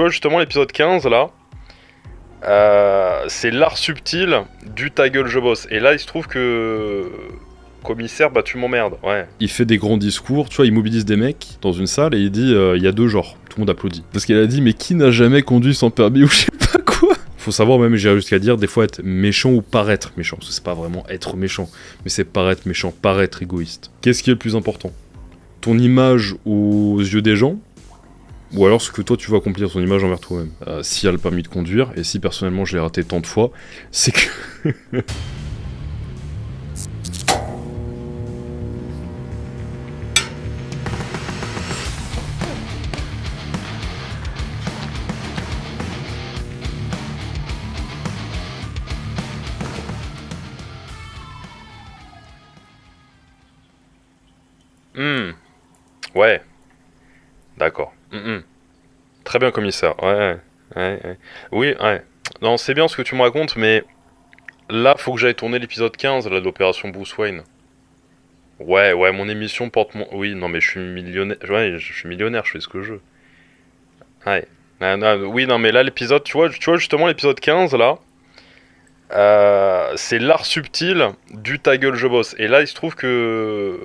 vois justement l'épisode 15 là, c'est l'art subtil du ta gueule je bosse. Et là il se trouve que commissaire, bah tu m'emmerdes, ouais. Il fait des grands discours, tu vois, il mobilise des mecs dans une salle et il dit il y a deux genres, tout le monde applaudit. Parce qu'il a dit mais qui n'a jamais conduit sans permis ou je sais pas quoi. Faut savoir même, j'irais jusqu'à dire des fois être méchant ou paraître méchant, parce que c'est pas vraiment être méchant, mais c'est paraître méchant, paraître égoïste. Qu'est-ce qui est le plus important? Ton image aux yeux des gens, ou alors ce que toi tu vas accomplir, ton image envers toi-même. S'il y a le permis de conduire, et si personnellement je l'ai raté tant de fois, c'est que... Ouais. D'accord. Très bien commissaire, ouais. Oui, ouais. Non, c'est bien ce que tu me racontes, mais là, faut que j'aille tourner l'épisode 15 là, de l'opération Bruce Wayne. Ouais, mon émission porte mon... Oui, non, mais je suis millionnaire, ouais, je suis millionnaire, je fais ce que je veux. Ouais. Oui, non, mais là, l'épisode, tu vois justement l'épisode 15 là, c'est l'art subtil du ta gueule je bosse. Et là, il se trouve que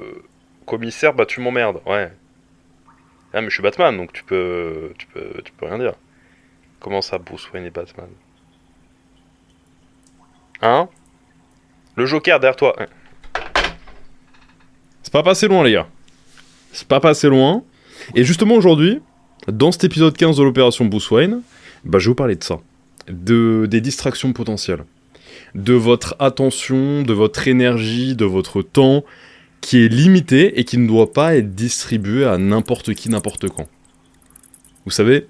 commissaire, bah tu m'emmerdes, ouais. Ah, mais je suis Batman, donc tu peux rien dire. Comment ça, Bruce Wayne et Batman? Hein? Le Joker derrière toi. Ouais. C'est pas passé loin les gars. C'est pas passé loin. Et justement aujourd'hui, dans cet épisode 15 de l'opération Bruce Wayne, bah, je vais vous parler de ça. Des distractions potentielles. De votre attention, de votre énergie, de votre temps, qui est limité et qui ne doit pas être distribué à n'importe qui, n'importe quand. Vous savez,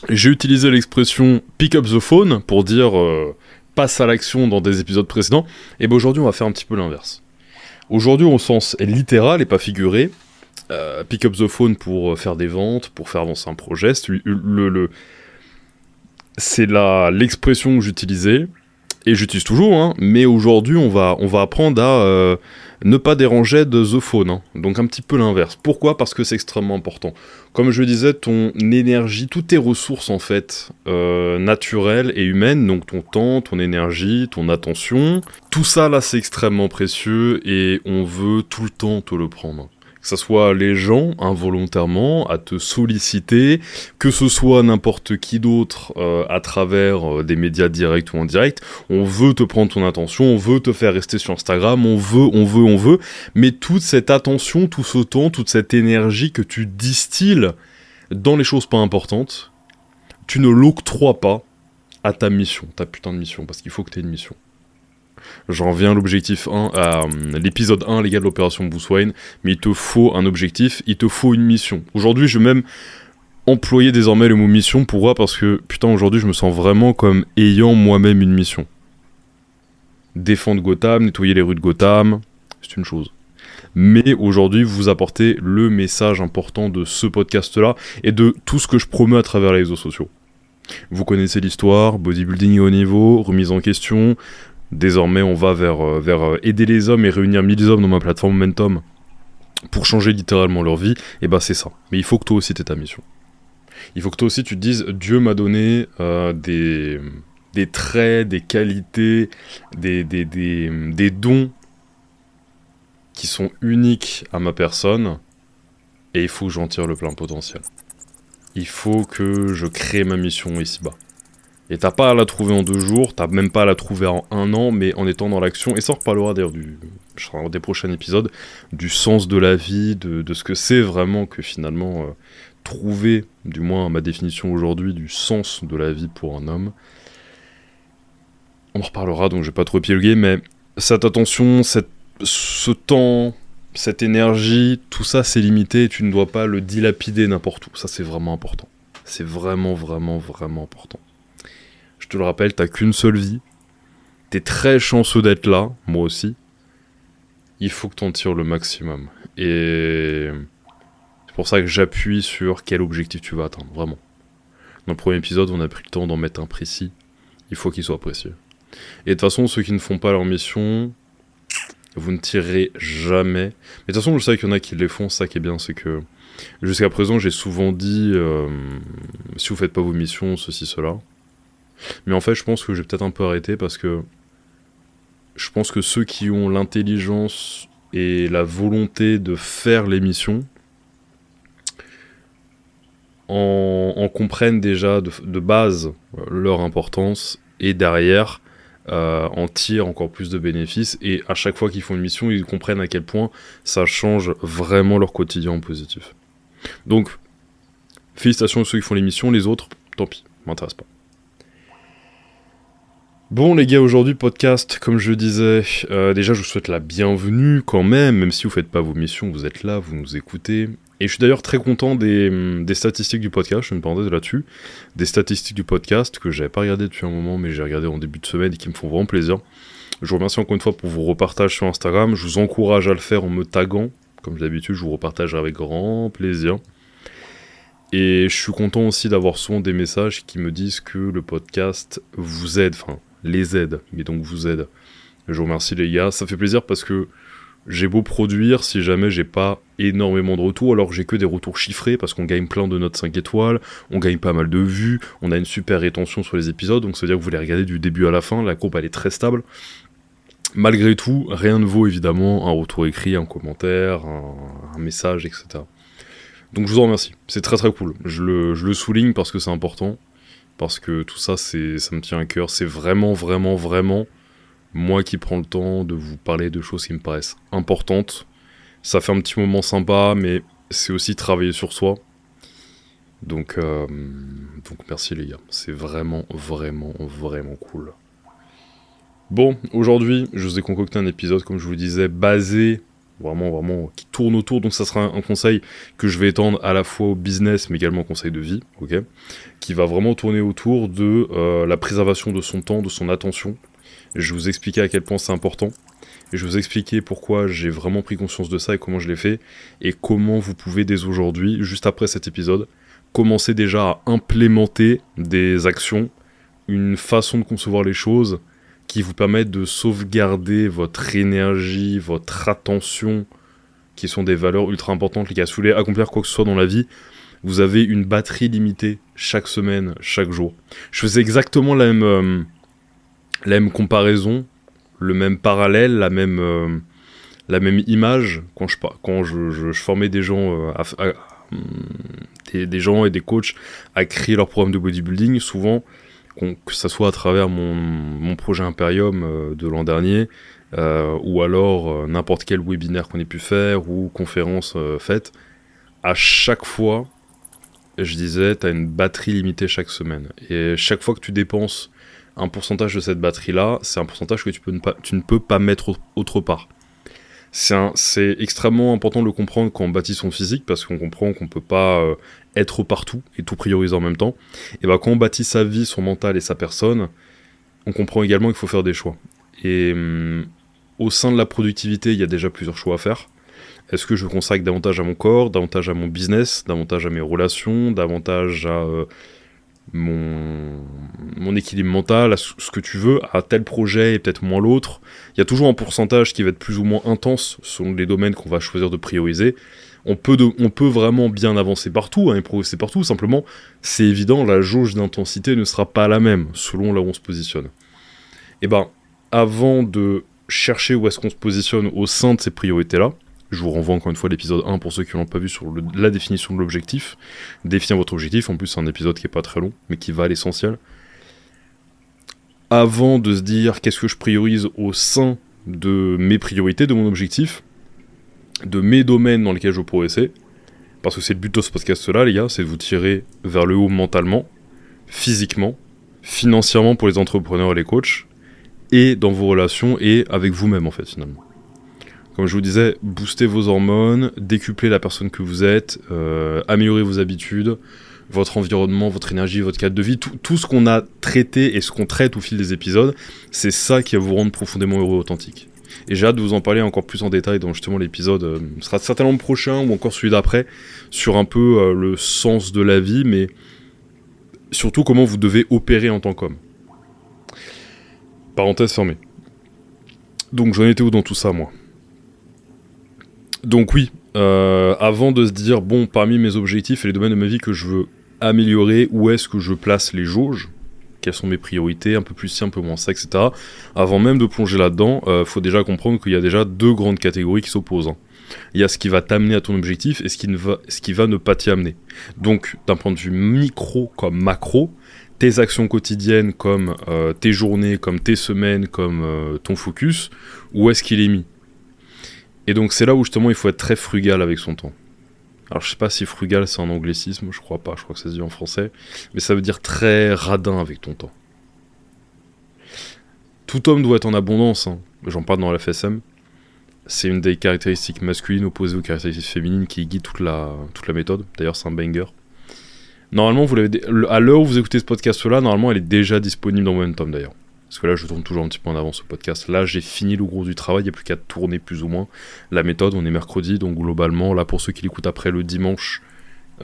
j'ai utilisé l'expression « pick up the phone » pour dire passe à l'action dans des épisodes précédents, et ben aujourd'hui on va faire un petit peu l'inverse. Aujourd'hui au sens littéral et pas figuré, pick up the phone pour faire des ventes, pour faire avancer un projet, c'est l'expression que j'utilisais, et j'utilise toujours, hein, mais aujourd'hui on va apprendre à ne pas déranger de the phone, hein. Donc un petit peu l'inverse. Pourquoi? Parce que c'est extrêmement important. Comme je le disais, ton énergie, toutes tes ressources en fait, naturelles et humaines, donc ton temps, ton énergie, ton attention, tout ça là c'est extrêmement précieux et on veut tout le temps te le prendre. Que ce soit les gens, involontairement, à te solliciter, que ce soit n'importe qui d'autre à travers des médias directs ou indirects, on veut te prendre ton attention, on veut te faire rester sur Instagram, on veut, mais toute cette attention, tout ce temps, toute cette énergie que tu distilles dans les choses pas importantes, tu ne l'octroies pas à ta mission, ta putain de mission, parce qu'il faut que tu aies une mission. J'en reviens à l'objectif 1, à l'épisode 1, les gars de l'opération Bruce Wayne, mais il te faut un objectif, il te faut une mission. Aujourd'hui, je vais même employer désormais le mot mission, pourquoi? Parce que, putain, aujourd'hui, je me sens vraiment comme ayant moi-même une mission. Défendre Gotham, nettoyer les rues de Gotham, c'est une chose. Mais aujourd'hui, vous apportez le message important de ce podcast-là, et de tout ce que je promeux à travers les réseaux sociaux. Vous connaissez l'histoire, bodybuilding haut niveau, remise en question. Désormais, on va vers aider les hommes et réunir 1000 hommes dans ma plateforme Momentum pour changer littéralement leur vie. Et bah c'est ça. Mais il faut que toi aussi t'aies ta mission. Il faut que toi aussi tu te dises, Dieu m'a donné des traits, des qualités, des dons qui sont uniques à ma personne, et il faut que j'en tire le plein potentiel. Il faut que je crée ma mission ici-bas. Et t'as pas à la trouver en 2 jours, t'as même pas à la trouver en 1 an, mais en étant dans l'action, et ça on reparlera d'ailleurs des prochains épisodes, du sens de la vie, de ce que c'est vraiment que finalement trouver, du moins ma définition aujourd'hui, du sens de la vie pour un homme. On en reparlera, donc je vais pas trop épiloguer, mais cette attention, ce temps, cette énergie, tout ça c'est limité, et tu ne dois pas le dilapider n'importe où. Ça c'est vraiment important. C'est vraiment, vraiment, vraiment important. Je te le rappelle, t'as qu'une seule vie. T'es très chanceux d'être là, moi aussi. Il faut que t'en tires le maximum. Et c'est pour ça que j'appuie sur quel objectif tu vas atteindre, vraiment. Dans le premier épisode, on a pris le temps d'en mettre un précis. Il faut qu'il soit précis. Et de toute façon, ceux qui ne font pas leur mission, vous ne tirerez jamais. Mais de toute façon, je sais qu'il y en a qui les font. Ça qui est bien, c'est que Jusqu'à présent, j'ai souvent dit si vous faites pas vos missions, ceci, cela. Mais en fait, je pense que j'ai peut-être un peu arrêté parce que je pense que ceux qui ont l'intelligence et la volonté de faire les missions en comprennent déjà de base leur importance et derrière en tirent encore plus de bénéfices et à chaque fois qu'ils font une mission, ils comprennent à quel point ça change vraiment leur quotidien en positif. Donc, félicitations à ceux qui font les missions, les autres, tant pis, m'intéresse pas. Bon les gars, aujourd'hui podcast, comme je disais, déjà je vous souhaite la bienvenue quand même si vous faites pas vos missions, vous êtes là, vous nous écoutez. Et je suis d'ailleurs très content des statistiques du podcast, je fais une parenthèse là-dessus, des statistiques du podcast que j'avais pas regardé depuis un moment, mais j'ai regardé en début de semaine et qui me font vraiment plaisir. Je vous remercie encore une fois pour vos repartages sur Instagram, je vous encourage à le faire en me taguant, comme d'habitude je vous repartagerai avec grand plaisir. Et je suis content aussi d'avoir souvent des messages qui me disent que le podcast vous aide, enfin les aide, mais donc vous aide. Je vous remercie les gars, ça fait plaisir parce que j'ai beau produire, si jamais j'ai pas énormément de retours, alors que j'ai que des retours chiffrés, parce qu'on gagne plein de notes 5 étoiles, on gagne pas mal de vues, on a une super rétention sur les épisodes, donc ça veut dire que vous les regardez du début à la fin, la courbe elle est très stable. Malgré tout, rien ne vaut évidemment un retour écrit, un commentaire, un message, etc. Donc je vous en remercie, c'est très très cool, je le souligne parce que c'est important, parce que tout ça, ça me tient à cœur, c'est vraiment moi qui prends le temps de vous parler de choses qui me paraissent importantes. Ça fait un petit moment sympa, mais c'est aussi travailler sur soi. Donc merci les gars, c'est vraiment cool. Bon, aujourd'hui, je vous ai concocté un épisode, comme je vous disais, basé, vraiment, qui tourne autour, donc ça sera un conseil que je vais étendre à la fois au business, mais également au conseil de vie, ok, qui va vraiment tourner autour de la préservation de son temps, de son attention. Je vais vous expliquer à quel point c'est important, et je vais vous expliquer pourquoi j'ai vraiment pris conscience de ça et comment je l'ai fait, et comment vous pouvez dès aujourd'hui, juste après cet épisode, commencer déjà à implémenter des actions, une façon de concevoir les choses qui vous permettent de sauvegarder votre énergie, votre attention, qui sont des valeurs ultra importantes, les gars. Si vous voulez accomplir quoi que ce soit dans la vie, vous avez une batterie limitée chaque semaine, chaque jour. Je faisais exactement la même comparaison, le même parallèle, la même image quand je formais des gens, des gens et des coachs à créer leur programme de bodybuilding. Souvent, que ça soit à travers mon projet Imperium de l'an dernier, ou alors n'importe quel webinaire qu'on ait pu faire, ou conférence faite, à chaque fois, je disais, tu as une batterie limitée chaque semaine. Et chaque fois que tu dépenses un pourcentage de cette batterie-là, c'est un pourcentage que tu ne peux pas mettre autre part. C'est extrêmement important de le comprendre quand on bâtit son physique, parce qu'on comprend qu'on ne peut pas être partout et tout prioriser en même temps. Et bah, quand on bâtit sa vie, son mental et sa personne, on comprend également qu'il faut faire des choix. Et au sein de la productivité, il y a déjà plusieurs choix à faire. Est-ce que je consacre davantage à mon corps, davantage à mon business, davantage à mes relations, davantage à mon équilibre mental, à ce que tu veux, à tel projet et peut-être moins l'autre. Il y a toujours un pourcentage qui va être plus ou moins intense selon les domaines qu'on va choisir de prioriser. On peut vraiment bien avancer partout, et progresser partout, simplement, c'est évident, la jauge d'intensité ne sera pas la même selon là où on se positionne. Et ben, avant de chercher où est-ce qu'on se positionne au sein de ces priorités-là, je vous renvoie encore une fois à l'épisode 1 pour ceux qui ne l'ont pas vu sur la définition de l'objectif. Définir votre objectif, en plus c'est un épisode qui n'est pas très long, mais qui va à l'essentiel. Avant de se dire qu'est-ce que je priorise au sein de mes priorités, de mon objectif, de mes domaines dans lesquels je veux progresser, parce que c'est le but de ce podcast-là, les gars, c'est de vous tirer vers le haut mentalement, physiquement, financièrement pour les entrepreneurs et les coachs, et dans vos relations et avec vous-même en fait finalement. Comme je vous disais, booster vos hormones, décupler la personne que vous êtes, améliorer vos habitudes, votre environnement, votre énergie, votre cadre de vie, tout ce qu'on a traité et ce qu'on traite au fil des épisodes, c'est ça qui va vous rendre profondément heureux et authentique. Et j'ai hâte de vous en parler encore plus en détail dans justement l'épisode, sera certainement le prochain ou encore celui d'après, sur un peu le sens de la vie, mais surtout comment vous devez opérer en tant qu'homme. Parenthèse fermée. Donc j'en étais où dans tout ça, moi ? Donc oui, avant de se dire, bon, parmi mes objectifs et les domaines de ma vie que je veux améliorer, où est-ce que je place les jauges, quelles sont mes priorités, un peu plus ci, un peu moins ça, etc. Avant même de plonger là-dedans, faut déjà comprendre qu'il y a déjà deux grandes catégories qui s'opposent. Hein. Il y a ce qui va t'amener à ton objectif et ce qui va ne pas t'y amener. Donc, d'un point de vue micro comme macro, tes actions quotidiennes comme tes journées, comme tes semaines, comme ton focus, où est-ce qu'il est mis ? Et donc c'est là où justement il faut être très frugal avec son temps. Alors je sais pas si frugal c'est un anglicisme, je crois pas, je crois que ça se dit en français, mais ça veut dire très radin avec ton temps. Tout homme doit être en abondance, hein. J'en parle dans la FSM. C'est une des caractéristiques masculines opposées aux caractéristiques féminines qui guident toute la méthode. D'ailleurs c'est un banger. Normalement, à l'heure où vous écoutez ce podcast-là, normalement elle est déjà disponible dans Momentum d'ailleurs. Parce que là, je tourne toujours un petit peu en avance ce podcast. Là, j'ai fini le gros du travail, il n'y a plus qu'à tourner plus ou moins la méthode. On est mercredi, donc globalement, là, pour ceux qui l'écoutent après le dimanche,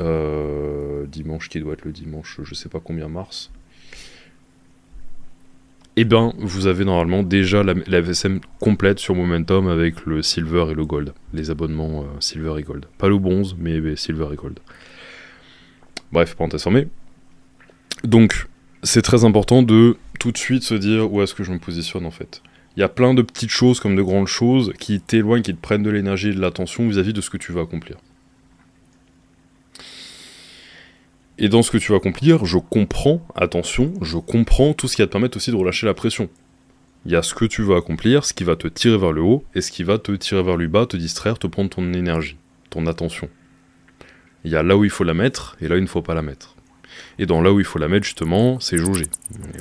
dimanche qui doit être le dimanche, je sais pas combien mars, eh ben, vous avez normalement déjà la FSM complète sur Momentum avec le Silver et le Gold. Les abonnements Silver et Gold. Pas le bronze, mais Silver et Gold. Bref, parenthèse fermée. Donc, c'est très important de tout de suite se dire où est-ce que je me positionne en fait. Il y a plein de petites choses comme de grandes choses qui t'éloignent, qui te prennent de l'énergie et de l'attention vis-à-vis de ce que tu vas accomplir. Et dans ce que tu vas accomplir, je comprends tout ce qui va te permettre aussi de relâcher la pression. Il y a ce que tu vas accomplir, ce qui va te tirer vers le haut, et ce qui va te tirer vers le bas, te distraire, te prendre ton énergie, ton attention. Il y a là où il faut la mettre, et là où il ne faut pas la mettre. Et dans là où il faut la mettre, justement, c'est jauger.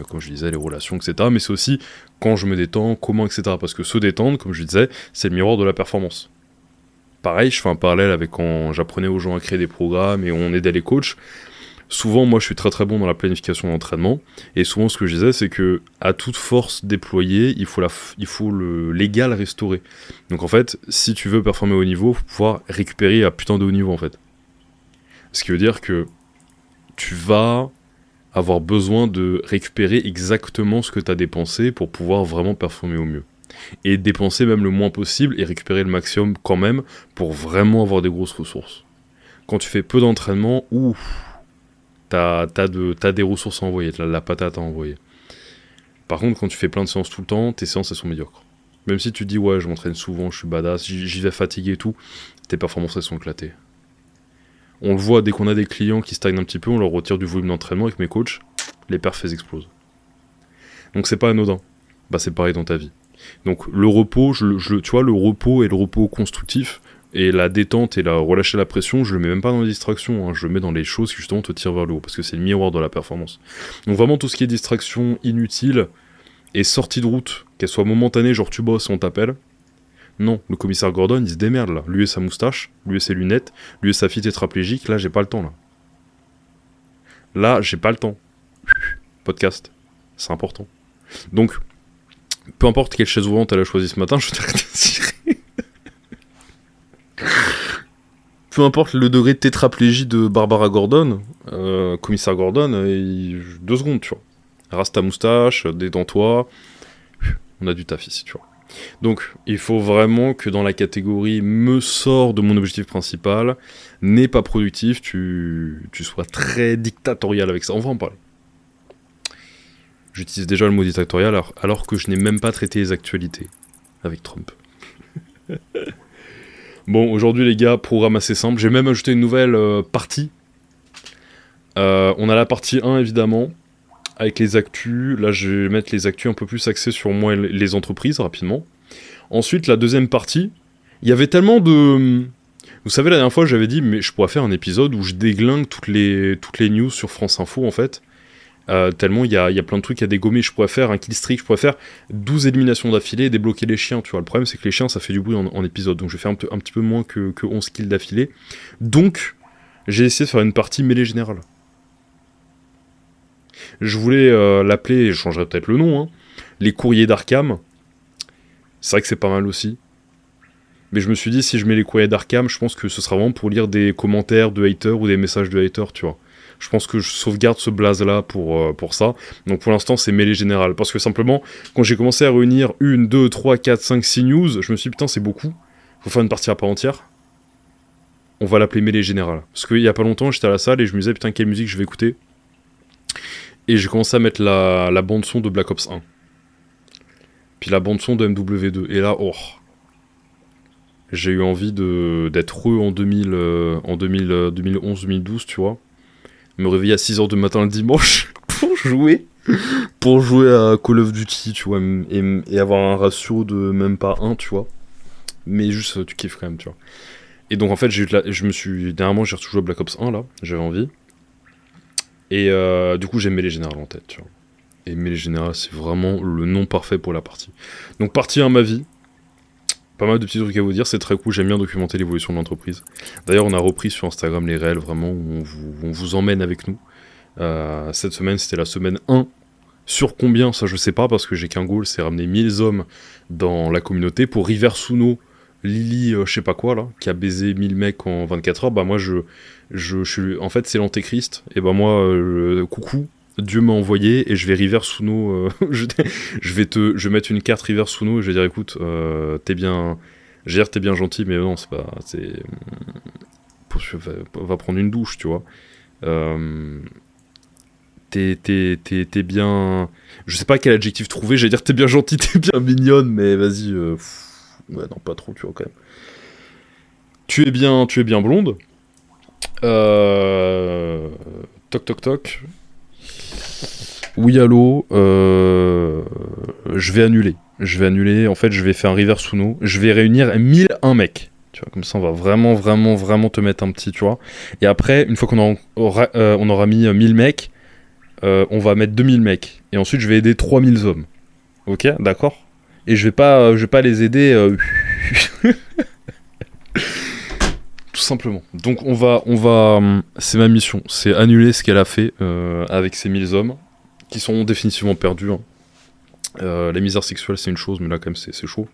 Comme je disais, les relations, etc. Mais c'est aussi quand je me détends, comment, etc. Parce que se détendre, comme je disais, c'est le miroir de la performance. Pareil, je fais un parallèle avec quand j'apprenais aux gens à créer des programmes et on aidait les coachs. Souvent, moi, je suis très très bon dans la planification d'entraînement. Et souvent, ce que je disais, c'est que à toute force déployée, il faut l'égal restaurer. Donc en fait, si tu veux performer au haut niveau, il faut pouvoir récupérer à putain de haut niveau, en fait. Ce qui veut dire que tu vas avoir besoin de récupérer exactement ce que tu as dépensé pour pouvoir vraiment performer au mieux. Et dépenser même le moins possible et récupérer le maximum quand même pour vraiment avoir des grosses ressources. Quand tu fais peu d'entraînement, t'as des ressources à envoyer, t'as la patate à envoyer. Par contre, quand tu fais plein de séances tout le temps, tes séances elles sont médiocres. Même si tu te dis ouais, je m'entraîne souvent, je suis badass, j'y vais fatigué et tout, tes performances elles sont éclatées. On le voit dès qu'on a des clients qui stagnent un petit peu, on leur retire du volume d'entraînement avec mes coachs, les perfs explosent. Donc c'est pas anodin. Bah c'est pareil dans ta vie. Donc le repos, tu vois, le repos et le repos constructif, et la détente et la relâcher la pression, je le mets même pas dans les distractions, hein, je le mets dans les choses qui justement te tirent vers le haut, parce que c'est le miroir de la performance. Donc vraiment tout ce qui est distraction inutile et sortie de route, qu'elle soit momentanée, genre tu bosses et on t'appelle, non, le commissaire Gordon, il se démerde là. Lui et sa moustache, lui et ses lunettes, lui et sa fille tétraplégique, là j'ai pas le temps là. Là j'ai pas le temps. Podcast, c'est important. Donc, peu importe quelle chaise roulante elle a choisi ce matin, je t'arrête de tirer. Peu importe le degré de tétraplégie de Barbara Gordon, commissaire Gordon, 2 secondes, tu vois. Rase ta moustache, détends-toi. On a du taf ici, tu vois. Donc, il faut vraiment que dans la catégorie me sort de mon objectif principal, n'est pas productif, tu sois très dictatorial avec ça. On va en parler. J'utilise déjà le mot dictatorial alors que je n'ai même pas traité les actualités avec Trump. Bon, aujourd'hui les gars, programme assez simple. J'ai même ajouté une nouvelle partie. On a la partie 1 évidemment, avec les actus. Là, je vais mettre les actus un peu plus axés sur moi et les entreprises, rapidement. Ensuite, la deuxième partie, il y avait tellement de... Vous savez, la dernière fois, j'avais dit, mais je pourrais faire un épisode où je déglingue toutes les news sur France Info, en fait. Tellement il y a plein de trucs à dégommer. Je pourrais faire un kill streak, je pourrais faire 12 éliminations d'affilée et débloquer les chiens, tu vois. Le problème, c'est que les chiens, ça fait du bruit en épisode. Donc, je vais faire un petit peu moins que 11 kills d'affilée. Donc, j'ai essayé de faire une partie mêlée générale. Je voulais l'appeler, je changerai peut-être le nom, hein, les courriers d'Arkham. C'est vrai que c'est pas mal aussi. Mais je me suis dit, si je mets les courriers d'Arkham, je pense que ce sera vraiment pour lire des commentaires de haters ou des messages de haters, tu vois. Je pense que je sauvegarde ce blaze-là pour ça. Donc pour l'instant, c'est mêlée générale. Parce que simplement, quand j'ai commencé à réunir 1, 2, 3, 4, 5, 6 news, je me suis dit, putain, c'est beaucoup. faut faire une partie à part entière. On va l'appeler Mêlée Générale. Parce qu'il y a pas longtemps, j'étais à la salle et je me disais, putain, quelle musique je vais écouter. Et j'ai commencé à mettre la bande-son de Black Ops 1. Puis la bande-son de MW2. Et là, oh, j'ai eu envie d'être heureux en 2011-2012, tu vois. Me réveiller à 6h du matin le dimanche pour jouer. Pour jouer à Call of Duty, tu vois. Et avoir un ratio de même pas 1, tu vois. Mais juste, tu kiffes quand même, tu vois. Et donc, en fait, dernièrement, j'ai rejoué à Black Ops 1, là. J'avais envie. Et du coup, j'ai Mêlée Générale en tête, tu vois. Et Mêlée Générale, c'est vraiment le nom parfait pour la partie. Donc, partie 1, ma vie. Pas mal de petits trucs à vous dire, c'est très cool, j'aime bien documenter l'évolution de l'entreprise. D'ailleurs, on a repris sur Instagram les réels, vraiment, où on vous emmène avec nous. Cette semaine, c'était la semaine 1. Sur combien, ça je sais pas, parce que j'ai qu'un goal, c'est ramener 1000 hommes dans la communauté pour Riversuno, Lily, je sais pas quoi, là, qui a baisé 1000 mecs en 24 heures. Bah moi, je suis... En fait, c'est l'antéchrist, et bah moi, coucou, Dieu m'a envoyé, et je vais Riversuno, je vais mettre une carte Riversuno, et je vais dire, écoute, t'es bien gentil, mais non, c'est pas... va prendre une douche, tu vois. T'es bien... Je sais pas quel adjectif trouver, j'allais dire t'es bien gentil, t'es bien mignonne, mais vas-y... Ouais, non, pas trop, tu vois, quand même. Tu es bien blonde. Toc, toc, toc. Oui, allô. Je vais annuler. En fait, je vais faire un Riversuno. Je vais réunir 1001 mecs. Tu vois, comme ça, on va vraiment, vraiment, vraiment te mettre un petit, tu vois. Et après, une fois qu'on aura mis 1000 mecs, on va mettre 2000 mecs. Et ensuite, je vais aider 3000 hommes. Ok, d'accord. Et je vais pas les aider... Tout simplement. Donc on va, c'est ma mission, c'est annuler ce qu'elle a fait avec ces 1000 hommes, qui sont définitivement perdus. Hein. La misère sexuelle, c'est une chose, mais là, quand même, c'est chaud.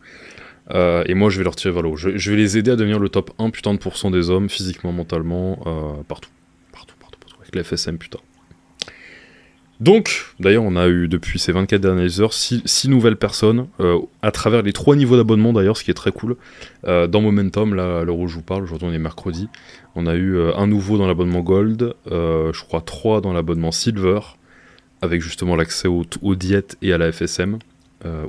Et moi, je vais leur tirer vers le haut. Je vais les aider à devenir le top 1 putain de % des hommes, physiquement, mentalement, partout. Partout. Avec la FSM, putain. Donc, d'ailleurs, on a eu depuis ces 24 dernières heures 6 nouvelles personnes à travers les 3 niveaux d'abonnement, d'ailleurs, ce qui est très cool. Dans Momentum, là, à l'heure où je vous parle, aujourd'hui on est mercredi, on a eu un nouveau dans l'abonnement Gold, je crois 3 dans l'abonnement Silver, avec justement l'accès aux diètes et à la FSM,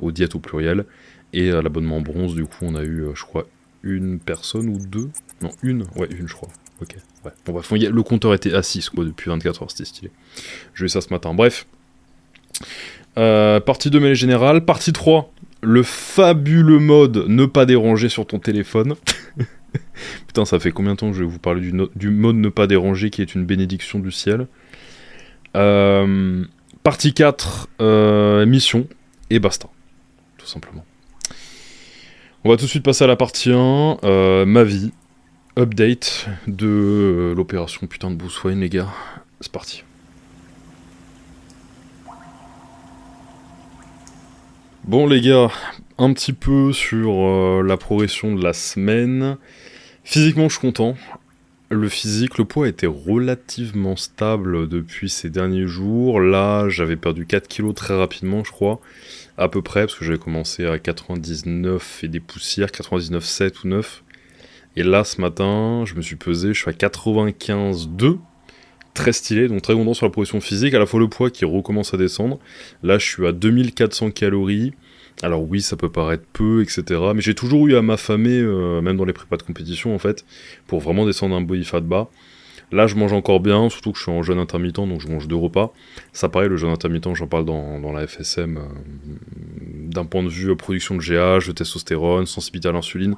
aux diètes au pluriel, et à l'abonnement Bronze, du coup, on a eu, je crois, une personne ou 2. Non, une, je crois. Ok, ouais. Bon, bref, le compteur était à 6, quoi, depuis 24 heures, c'était stylé. J'ai eu ça ce matin. Bref. Partie 2 mêlée générale. Partie 3, le fabuleux mode ne pas déranger sur ton téléphone. Putain, ça fait combien de temps que je vais vous parler du mode ne pas déranger qui est une bénédiction du ciel. Partie 4, mission. Et basta. Tout simplement. On va tout de suite passer à la partie 1. Ma vie. Update de l'opération putain de Bruce Wayne, les gars. C'est parti. Bon les gars, un petit peu sur la progression de la semaine. Physiquement, je suis content. Le physique, le poids était relativement stable depuis ces derniers jours. Là, j'avais perdu 4 kilos très rapidement, je crois. À peu près, parce que j'avais commencé à 99 et des poussières, 99,7 ou 9. Et là, ce matin, je me suis pesé, je suis à 95,2. Très stylé, donc très content sur la progression physique. À la fois le poids qui recommence à descendre. Là, je suis à 2400 calories. Alors oui, ça peut paraître peu, etc. Mais j'ai toujours eu à m'affamer, même dans les prépas de compétition, en fait, pour vraiment descendre un body fat bas. Là, je mange encore bien, surtout que je suis en jeûne intermittent, donc je mange 2 repas. Ça, pareil, le jeûne intermittent, j'en parle dans la FSM, d'un point de vue production de GH, de testostérone, sensibilité à l'insuline.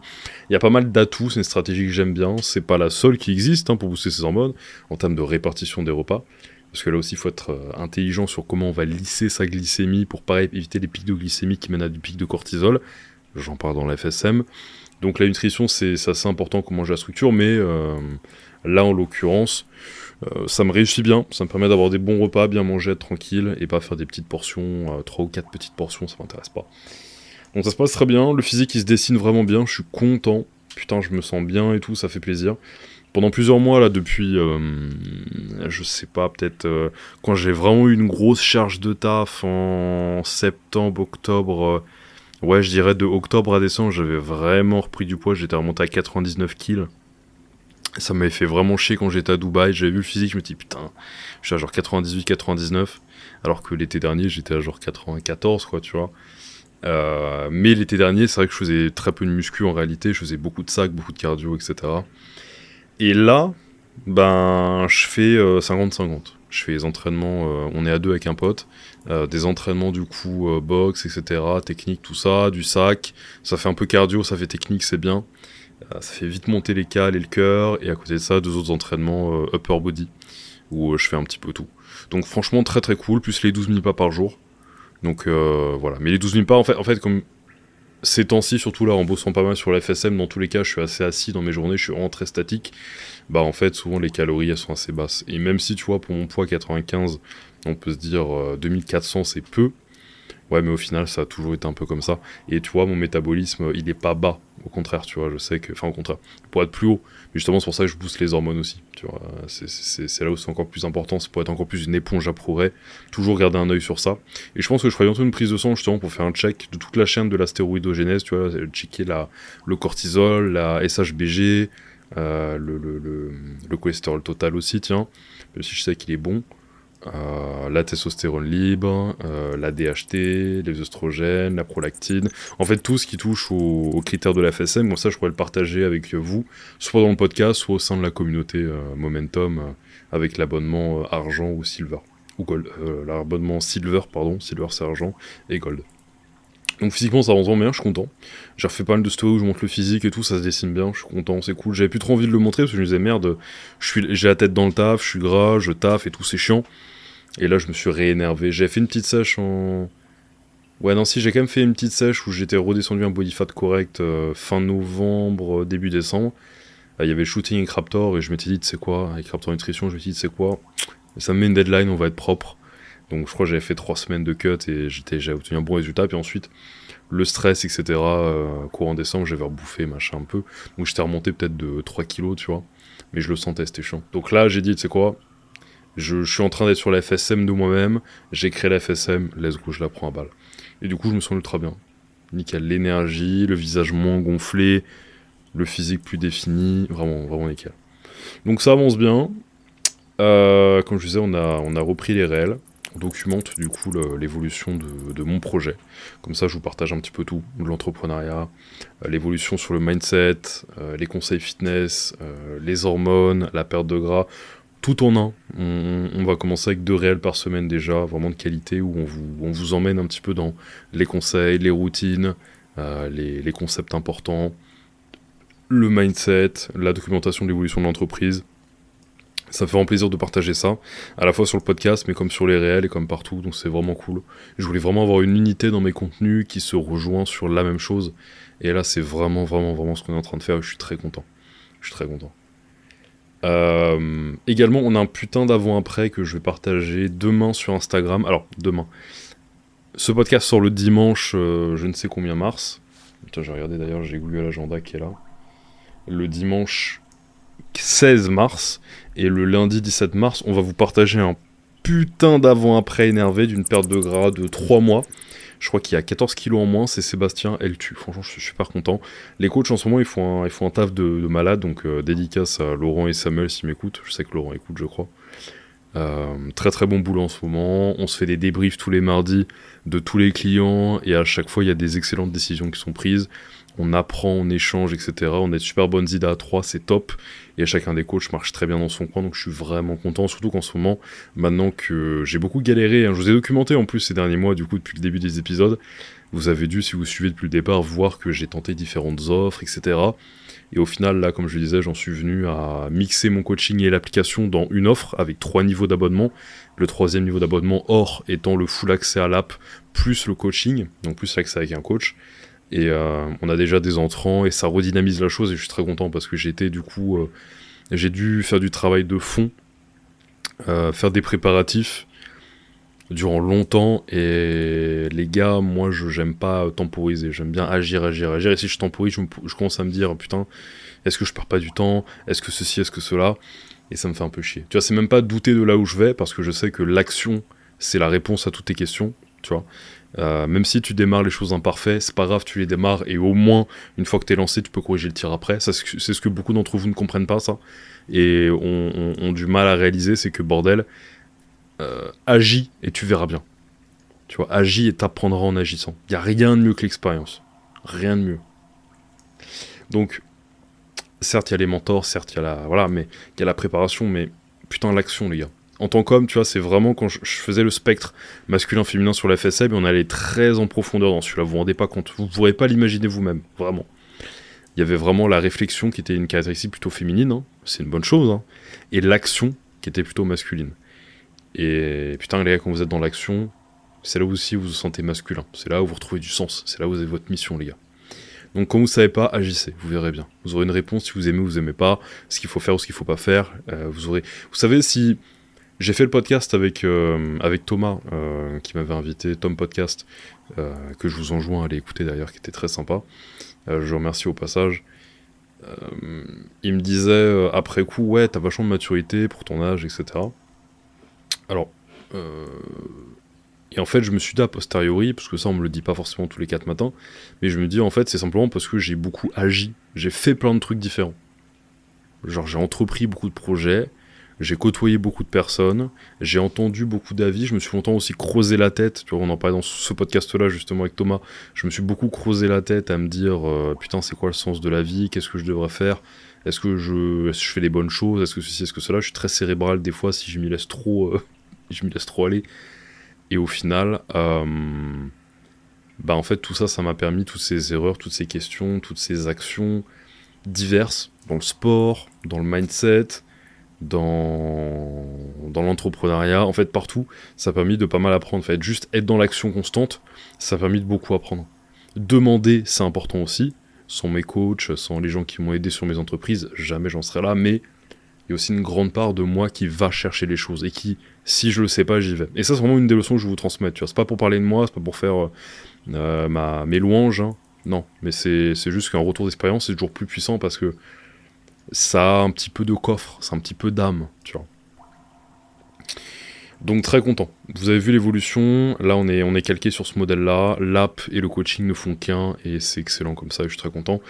Il y a pas mal d'atouts, c'est une stratégie que j'aime bien. C'est pas la seule qui existe pour booster ces hormones, en termes de répartition des repas. Parce que là aussi, il faut être intelligent sur comment on va lisser sa glycémie pour, pareil, éviter les pics de glycémie qui mènent à du pic de cortisol. J'en parle dans la FSM. Donc la nutrition, c'est assez important comment manger la structure, mais là, en l'occurrence, ça me réussit bien. Ça me permet d'avoir des bons repas, bien manger, être tranquille, et pas faire des petites portions, 3 ou 4 petites portions, ça m'intéresse pas. Donc ça se passe très bien, le physique il se dessine vraiment bien, je suis content. Putain, je me sens bien et tout, ça fait plaisir. Pendant plusieurs mois, là, depuis, je sais pas, peut-être quand j'ai vraiment eu une grosse charge de taf en septembre, octobre, Ouais, je dirais de octobre à décembre, j'avais vraiment repris du poids, j'étais remonté à 99 kills. Ça m'avait fait vraiment chier quand j'étais à Dubaï, j'avais vu le physique, je me dis putain, je suis à genre 98-99, alors que l'été dernier j'étais à genre 94 quoi, tu vois. Mais l'été dernier, c'est vrai que je faisais très peu de muscu en réalité, je faisais beaucoup de sacs, beaucoup de cardio, etc. Et là, ben, je fais 50-50. Je fais les entraînements, on est à deux avec un pote, des entraînements du coup boxe, etc., technique, tout ça, du sac, ça fait un peu cardio, ça fait technique, c'est bien. Ça fait vite monter les cales et le cœur, et à côté de ça, deux autres entraînements upper body, où je fais un petit peu tout. Donc franchement, très très cool, plus les 12 000 pas par jour. Donc voilà, mais les 12 000 pas, en fait, comme ces temps-ci, surtout là, en bossant pas mal sur la FSM, dans tous les cas, je suis assez assis dans mes journées, je suis vraiment très statique. Bah en fait, souvent les calories, elles sont assez basses. Et même si, tu vois, pour mon poids 95, on peut se dire 2400, c'est peu. Ouais, mais au final, ça a toujours été un peu comme ça. Et tu vois, mon métabolisme, il est pas bas. Au contraire, tu vois, je sais que... Enfin, au contraire, il pourrait être plus haut. Mais justement, c'est pour ça que je booste les hormones aussi. Tu vois, c'est là où c'est encore plus important. C'est pour être encore plus une éponge à progrès. Toujours garder un œil sur ça. Et je pense que je ferai bientôt une prise de sang, justement, pour faire un check de toute la chaîne de la stéroïdogénèse. Tu vois, checker le cortisol, la SHBG, le cholestérol total aussi, tiens. Même si je sais qu'il est bon. La testostérone libre, la DHT, les œstrogènes, la prolactine, en fait tout ce qui touche aux critères de la FSM, moi ça je pourrais le partager avec vous, soit dans le podcast, soit au sein de la communauté Momentum, avec l'abonnement argent ou silver, ou gold, l'abonnement silver, pardon, silver c'est argent, et gold. Donc physiquement ça avance vraiment bien, je suis content. J'ai refait pas mal de stories où je montre le physique et tout, ça se dessine bien, je suis content, c'est cool. J'avais plus trop envie de le montrer parce que je me disais merde, j'ai la tête dans le taf, je suis gras, je taffe et tout, c'est chiant. Et là, je me suis réénervé. J'avais fait une petite sèche en... Ouais, non, si, j'ai quand même fait une petite sèche où j'étais redescendu un body fat correct fin novembre, début décembre. Il y avait le shooting avec Raptor et je m'étais dit, tu sais quoi, avec Raptor Nutrition, je me suis dit, tu sais quoi, ça me met une deadline, on va être propre. Donc je crois que j'avais fait 3 semaines de cut et j'ai obtenu un bon résultat. Puis ensuite, le stress, etc., courant décembre, j'avais rebouffé, machin un peu. Donc j'étais remonté peut-être de 3 kilos, tu vois. Mais je le sentais, c'était chiant. Donc là, j'ai dit, tu sais quoi, je suis en train d'être sur la FSM de moi-même, j'ai créé la FSM, let's go, je la prends à balle. Et du coup, je me sens ultra bien. Nickel, l'énergie, le visage moins gonflé, le physique plus défini, vraiment, vraiment nickel. Donc ça avance bien. Comme je disais, on a repris les réels. On documente du coup l'évolution de mon projet. Comme ça, je vous partage un petit peu tout, de l'entrepreneuriat, l'évolution sur le mindset, les conseils fitness, les hormones, la perte de gras, tout en un. On va commencer avec 2 réels par semaine déjà, vraiment de qualité, où on vous emmène un petit peu dans les conseils, les routines, les concepts importants, le mindset, la documentation de l'évolution de l'entreprise. Ça me fait vraiment plaisir de partager ça, à la fois sur le podcast, mais comme sur les réels et comme partout, donc c'est vraiment cool. Je voulais vraiment avoir une unité dans mes contenus qui se rejoint sur la même chose, et là c'est vraiment, vraiment, vraiment ce qu'on est en train de faire, et je suis très content. Je suis très content. Également, on a un putain d'avant-après que je vais partager demain sur Instagram. Alors, demain. Ce podcast sort le dimanche, je ne sais combien mars. Putain, j'ai regardé d'ailleurs, j'ai googné l'agenda qui est là. Le dimanche 16 mars. Et le lundi 17 mars, on va vous partager un putain d'avant-après énervé d'une perte de gras de 3 mois. Je crois qu'il y a 14 kilos en moins, c'est Sébastien, elle tue. Franchement, je suis super content. Les coachs en ce moment, ils font un taf de malade, donc dédicace à Laurent et Samuel s'ils m'écoutent. Je sais que Laurent écoute, je crois. Très très bon boulot en ce moment. On se fait des débriefs tous les mardis de tous les clients et à chaque fois, il y a des excellentes décisions qui sont prises. On apprend, on échange, etc. On a de super bonnes idées à 3, c'est top. Et chacun des coachs marche très bien dans son coin, donc je suis vraiment content. Surtout qu'en ce moment, maintenant que j'ai beaucoup galéré, hein, je vous ai documenté en plus ces derniers mois, du coup, depuis le début des épisodes. Vous avez dû, si vous suivez depuis le départ, voir que j'ai tenté différentes offres, etc. Et au final, là, comme je le disais, j'en suis venu à mixer mon coaching et l'application dans une offre avec 3 niveaux d'abonnement. Le 3e niveau d'abonnement, or, étant le full accès à l'app, plus le coaching, donc plus l'accès avec un coach. Et on a déjà des entrants et ça redynamise la chose et je suis très content parce que j'ai dû faire du travail de fond, faire des préparatifs durant longtemps et les gars, moi j'aime pas temporiser, j'aime bien agir et si je temporise, je commence à me dire putain, est-ce que je perds pas du temps, est-ce que ceci, est-ce que cela, et ça me fait un peu chier. Tu vois, c'est même pas douter de là où je vais parce que je sais que l'action c'est la réponse à toutes tes questions. tu vois. Même si tu démarres les choses imparfaites, c'est pas grave, tu les démarres et au moins, une fois que t'es lancé, tu peux corriger le tir après. Ça, c'est ce que beaucoup d'entre vous ne comprennent pas, ça. Et ont du mal à réaliser, c'est que bordel, agis et tu verras bien. Tu vois, agis et t'apprendras en agissant. Y a rien de mieux que l'expérience. Rien de mieux. Donc, certes, il y a les mentors, certes, il y a la, voilà, mais il y a la préparation, mais putain, l'action, les gars. En tant qu'homme, tu vois, c'est vraiment quand je faisais le spectre masculin-féminin sur la FSM, et on allait très en profondeur dans celui-là. Vous vous rendez pas compte, vous ne pourrez pas l'imaginer vous-même, vraiment. Il y avait vraiment la réflexion qui était une caractéristique plutôt féminine, hein, c'est une bonne chose, hein, et l'action qui était plutôt masculine. Et putain, les gars, quand vous êtes dans l'action, c'est là aussi où vous vous sentez masculin. C'est là où vous retrouvez du sens. C'est là où vous avez votre mission, les gars. Donc quand vous savez pas, agissez, vous verrez bien. Vous aurez une réponse si vous aimez ou vous aimez pas, ce qu'il faut faire ou ce qu'il faut pas faire. Vous savez, si j'ai fait le podcast avec Thomas, qui m'avait invité, Tom Podcast, que je vous enjoins à aller écouter d'ailleurs, qui était très sympa. Je le remercie au passage. Il me disait après coup, ouais, t'as vachement de maturité pour ton âge, etc. Alors, et en fait, je me suis dit a posteriori, parce que ça, on me le dit pas forcément tous les 4 matins, mais je me dis, en fait, c'est simplement parce que j'ai beaucoup agi. J'ai fait plein de trucs différents. Genre, j'ai entrepris beaucoup de projets, j'ai côtoyé beaucoup de personnes, j'ai entendu beaucoup d'avis, je me suis longtemps aussi creusé la tête, tu vois, on en parlait dans ce podcast-là, justement, avec Thomas, je me suis beaucoup creusé la tête à me dire, putain, c'est quoi le sens de la vie, qu'est-ce que je devrais faire, est-ce que je fais les bonnes choses, est-ce que ceci, est-ce que cela, je suis très cérébral des fois si je m'y laisse trop aller. Et au final, bah en fait, tout ça, ça m'a permis, toutes ces erreurs, toutes ces questions, toutes ces actions diverses, dans le sport, dans le mindset, dans l'entrepreneuriat, en fait, partout, ça a permis de pas mal apprendre. En fait, juste être dans l'action constante, ça a permis de beaucoup apprendre. Demander, c'est important aussi. Sans mes coachs, sans les gens qui m'ont aidé sur mes entreprises, jamais j'en serais là, mais il y a aussi une grande part de moi qui va chercher les choses et qui, si je le sais pas, j'y vais. Et ça, c'est vraiment une des leçons que je vous transmets. Tu vois, c'est pas pour parler de moi, c'est pas pour faire mes louanges, hein. Non, mais c'est juste qu'un retour d'expérience c'est toujours plus puissant parce que ça a un petit peu de coffre, c'est un petit peu d'âme, tu vois. Donc très content. Vous avez vu l'évolution, là on est calqué sur ce modèle-là, l'app et le coaching ne font qu'un, et c'est excellent comme ça, je suis très content.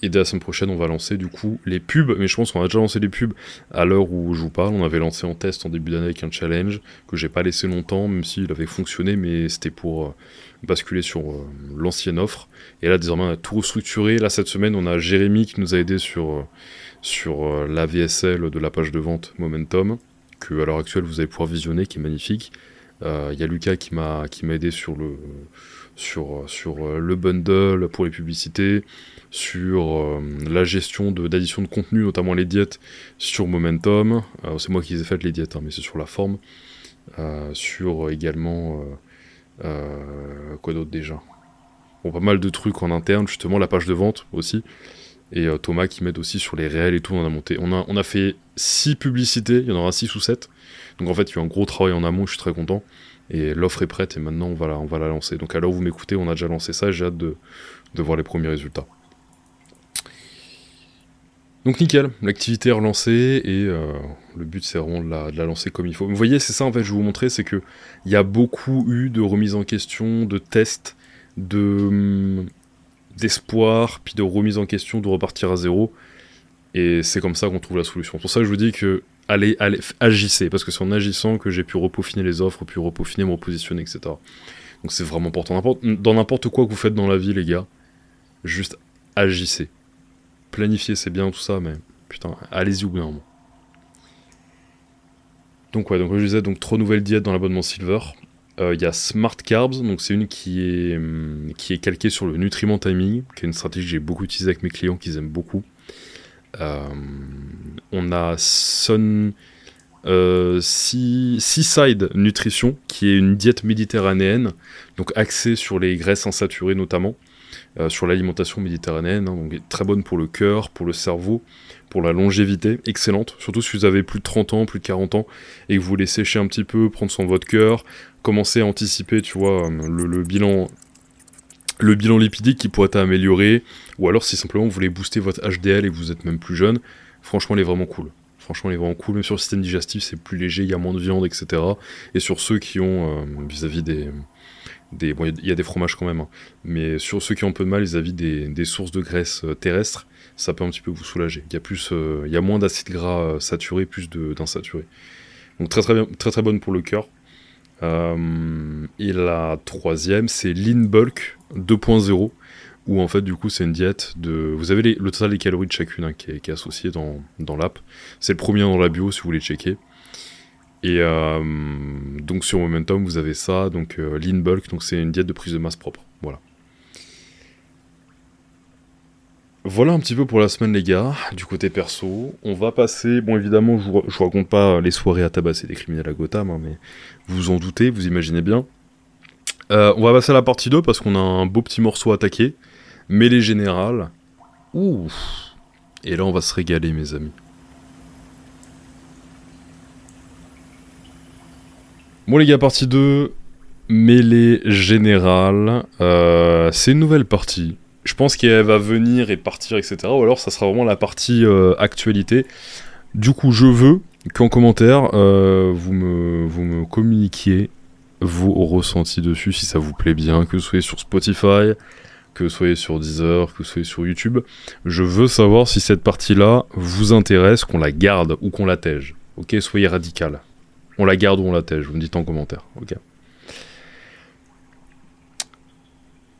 Et dès la semaine prochaine, on va lancer du coup les pubs, mais je pense qu'on a déjà lancé les pubs à l'heure où je vous parle. On avait lancé en test en début d'année avec un challenge que j'ai pas laissé longtemps, même s'il avait fonctionné, mais c'était pour basculer sur l'ancienne offre. Et là désormais on a tout restructuré. Là cette semaine, on a Jérémy qui nous a aidé sur la VSL de la page de vente Momentum, que à l'heure actuelle vous allez pouvoir visionner, qui est magnifique. Y a Lucas qui m'a aidé sur le bundle pour les publicités, sur la gestion d'addition de contenu, notamment les diètes sur Momentum. C'est moi qui les ai faites les diètes, hein, mais c'est sur la forme. Sur également quoi d'autre déjà. Bon, pas mal de trucs en interne, justement la page de vente aussi. Et Thomas qui m'aide aussi sur les réels et tout, on a fait 6 publicités, il y en aura 6 ou 7. Donc en fait il y a eu un gros travail en amont, je suis très content. Et l'offre est prête et maintenant on va la lancer. Donc à l'heure où vous m'écoutez, on a déjà lancé ça et j'ai hâte de voir les premiers résultats. Donc nickel, l'activité est relancée et le but c'est vraiment de la lancer comme il faut. Vous voyez, c'est ça en fait, je vais vous montrer, c'est que il y a beaucoup eu de remises en question, de tests, d'espoir, puis de remise en question, de repartir à zéro. Et c'est comme ça qu'on trouve la solution. C'est pour ça que je vous dis que allez, agissez, parce que c'est en agissant que j'ai pu repeaufiner les offres, pu repeaufiner, me repositionner, etc. Donc c'est vraiment important. Dans n'importe quoi que vous faites dans la vie, les gars, juste agissez. Planifier, c'est bien, tout ça, mais putain, allez-y au bout d'un moment. Donc ouais, donc comme je disais, donc 3 nouvelles diètes dans l'abonnement Silver. Il y a Smart Carbs, donc c'est une qui est calquée sur le nutriment timing, qui est une stratégie que j'ai beaucoup utilisée avec mes clients, qu'ils aiment beaucoup. On a Seaside Nutrition, qui est une diète méditerranéenne, donc axée sur les graisses insaturées notamment, sur l'alimentation méditerranéenne, hein, donc très bonne pour le cœur, pour le cerveau, pour la longévité, excellente, surtout si vous avez plus de 30 ans, plus de 40 ans, et que vous voulez sécher un petit peu, prendre soin de votre cœur, commencer à anticiper, tu vois, le bilan lipidique qui pourrait être amélioré, ou alors si simplement vous voulez booster votre HDL et que vous êtes même plus jeune, franchement elle est vraiment cool. franchement, il est vraiment cool. Même sur le système digestif, c'est plus léger, il y a moins de viande, etc. Et sur ceux qui ont, vis-à-vis bon, il y a des fromages quand même, hein, mais sur ceux qui ont un peu de mal vis-à-vis des sources de graisse terrestres, ça peut un petit peu vous soulager. Il y a moins d'acides gras saturés, plus d'insaturés. Donc très très bien, très très bonne pour le cœur. Et la troisième, c'est Lean Bulk 2.0, où en fait du coup c'est une diète de... Vous avez le total des calories de chacune, hein, qui est associé dans l'app. C'est le premier dans la bio si vous voulez checker. Et donc sur Momentum vous avez ça, donc Lean Bulk, donc c'est une diète de prise de masse propre. Voilà un petit peu pour la semaine les gars, du côté perso. On va passer, bon évidemment je vous raconte pas les soirées à tabasser des criminels à Gotham, hein, mais vous vous en doutez, vous imaginez bien. On va passer à la partie 2 parce qu'on a un beau petit morceau à attaquer. Mêlée générale. Ouh. Et là on va se régaler mes amis. Bon les gars, partie 2, mêlée générale. C'est une nouvelle partie. Je pense qu'elle va venir et partir, etc. Ou alors ça sera vraiment la partie actualité. Du coup, je veux qu'en commentaire, vous me communiquiez vos ressentis dessus, si ça vous plaît bien, que vous soyez sur Spotify, que vous soyez sur Deezer, que vous soyez sur YouTube. Je veux savoir si cette partie-là vous intéresse, qu'on la garde ou qu'on la tège. Ok, soyez radical. On la garde ou on la tège, vous me dites en commentaire. Ok.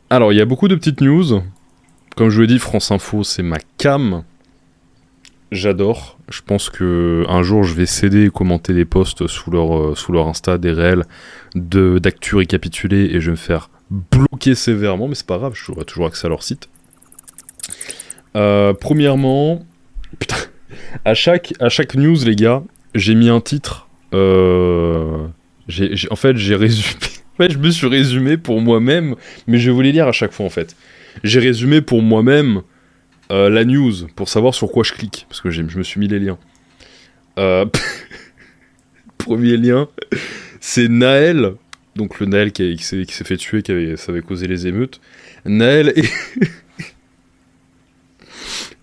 Alors, il y a beaucoup de petites news. Comme je vous l'ai dit, France Info, c'est ma cam. J'adore. Je pense que un jour, je vais céder et commenter des posts sous leur Insta, des réels d'actu récapitulés, et je vais me faire bloquer sévèrement, mais c'est pas grave, j'aurai toujours accès à leur site. Premièrement, putain, à chaque news, les gars, j'ai mis un titre. En fait, j'ai résumé. En fait, je me suis résumé pour moi-même, mais je vais vous les lire à chaque fois en fait. J'ai résumé pour moi-même la news, pour savoir sur quoi je clique, parce que je me suis mis les liens. Premier lien, c'est Naël, donc le Naël qui s'est fait tuer, ça avait causé les émeutes. Naël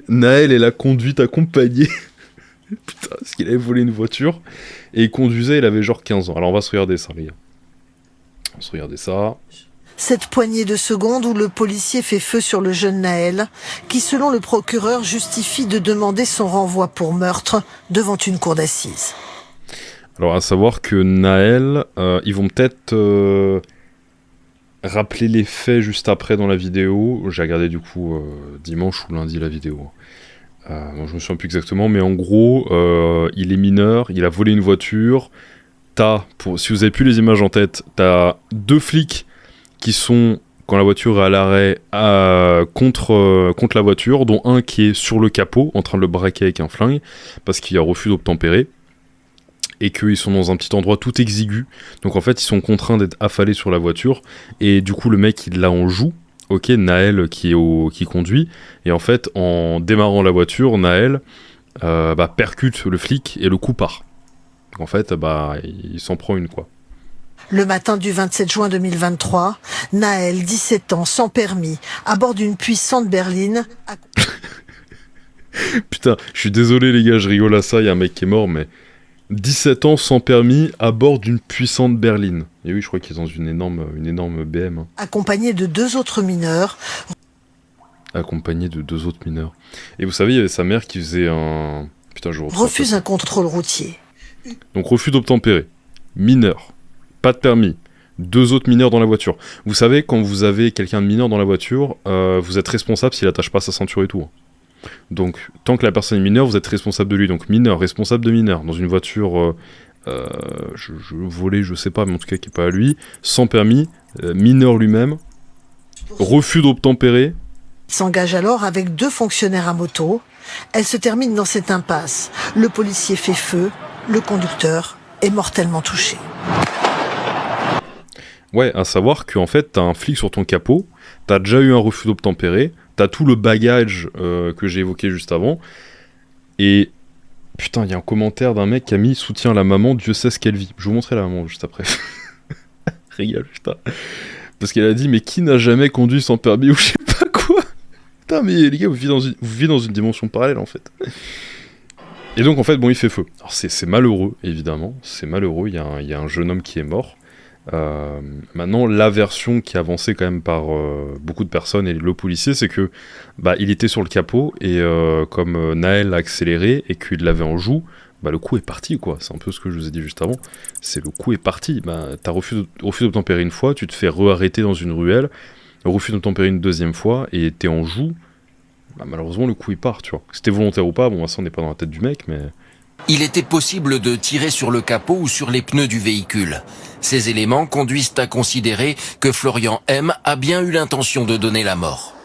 et la conduite accompagnée. Putain, parce qu'il avait volé une voiture, et il conduisait, il avait genre 15 ans. Alors on va se regarder ça, les gars. On va se regarder ça. Cette poignée de secondes où le policier fait feu sur le jeune Naël, qui selon le procureur justifie de demander son renvoi pour meurtre devant une cour d'assises. Alors à savoir que Naël, ils vont peut-être rappeler les faits juste après dans la vidéo. J'ai regardé du coup dimanche ou lundi la vidéo. Bon, je me souviens plus exactement, mais en gros, il est mineur, il a volé une voiture. Si vous avez plus les images en tête, t'as 2 flics qui sont, quand la voiture est à l'arrêt, contre la voiture, dont un qui est sur le capot, en train de le braquer avec un flingue, parce qu'il y a refus d'obtempérer, et qu'ils sont dans un petit endroit tout exigu. Donc en fait, ils sont contraints d'être affalés sur la voiture, et du coup, le mec, il l'a en joue. Ok, Naël qui conduit, et en fait, en démarrant la voiture, Naël percute le flic, et le coup part. Donc en fait, il s'en prend une, quoi. Le matin du 27 juin 2023, Naël, 17 ans, sans permis, à bord d'une puissante berline. Putain, je suis désolé les gars, je rigole à ça, il y a un mec qui est mort, mais 17 ans sans permis à bord d'une puissante berline. Et oui, je crois qu'ils sont dans une énorme BM. Hein. Accompagné de 2 autres mineurs. Accompagné de 2 autres mineurs. Et vous savez, il y avait sa mère qui faisait un... Putain, je refuse un contrôle routier. Donc refus d'obtempérer. Mineur. Pas de permis. 2 autres mineurs dans la voiture. Vous savez, quand vous avez quelqu'un de mineur dans la voiture, vous êtes responsable s'il attache pas sa ceinture et tout. Hein. Donc, tant que la personne est mineure, vous êtes responsable de lui. Donc, mineur, responsable de mineur. Dans une voiture, je volais, je sais pas, mais en tout cas qui est pas à lui. Sans permis, mineur lui-même. Refus d'obtempérer. Il s'engage alors avec 2 fonctionnaires à moto. Elle se termine dans cette impasse. Le policier fait feu. Le conducteur est mortellement touché. Ouais, à savoir qu'en fait, t'as un flic sur ton capot, t'as déjà eu un refus d'obtempérer, t'as tout le bagage que j'ai évoqué juste avant, et putain, il y a un commentaire d'un mec qui a mis « Soutien à la maman, Dieu sait ce qu'elle vit ». Je vais vous montrer la maman juste après. Rigole, putain. Parce qu'elle a dit « Mais qui n'a jamais conduit sans permis » ou je sais pas quoi. Putain, mais les gars, vous vivez dans une dimension parallèle, en fait. Et donc en fait, bon, il fait feu. Alors c'est malheureux, évidemment, c'est malheureux, il y a un jeune homme qui est mort. Maintenant, la version qui est avancée quand même par beaucoup de personnes et le policier, c'est que il était sur le capot et comme Naël a accéléré et qu'il l'avait en joue, le coup est parti, quoi. C'est un peu ce que je vous ai dit juste avant. C'est le coup est parti. T'as refusé d'obtempérer une fois, tu te fais re-arrêter dans une ruelle, refus d'obtempérer une deuxième fois et t'es en joue. Malheureusement, le coup il part, tu vois. Que c'était volontaire ou pas, bon, ça on n'est pas dans la tête du mec, mais... Il était possible de tirer sur le capot ou sur les pneus du véhicule. Ces éléments conduisent à considérer que Florian M a bien eu l'intention de donner la mort.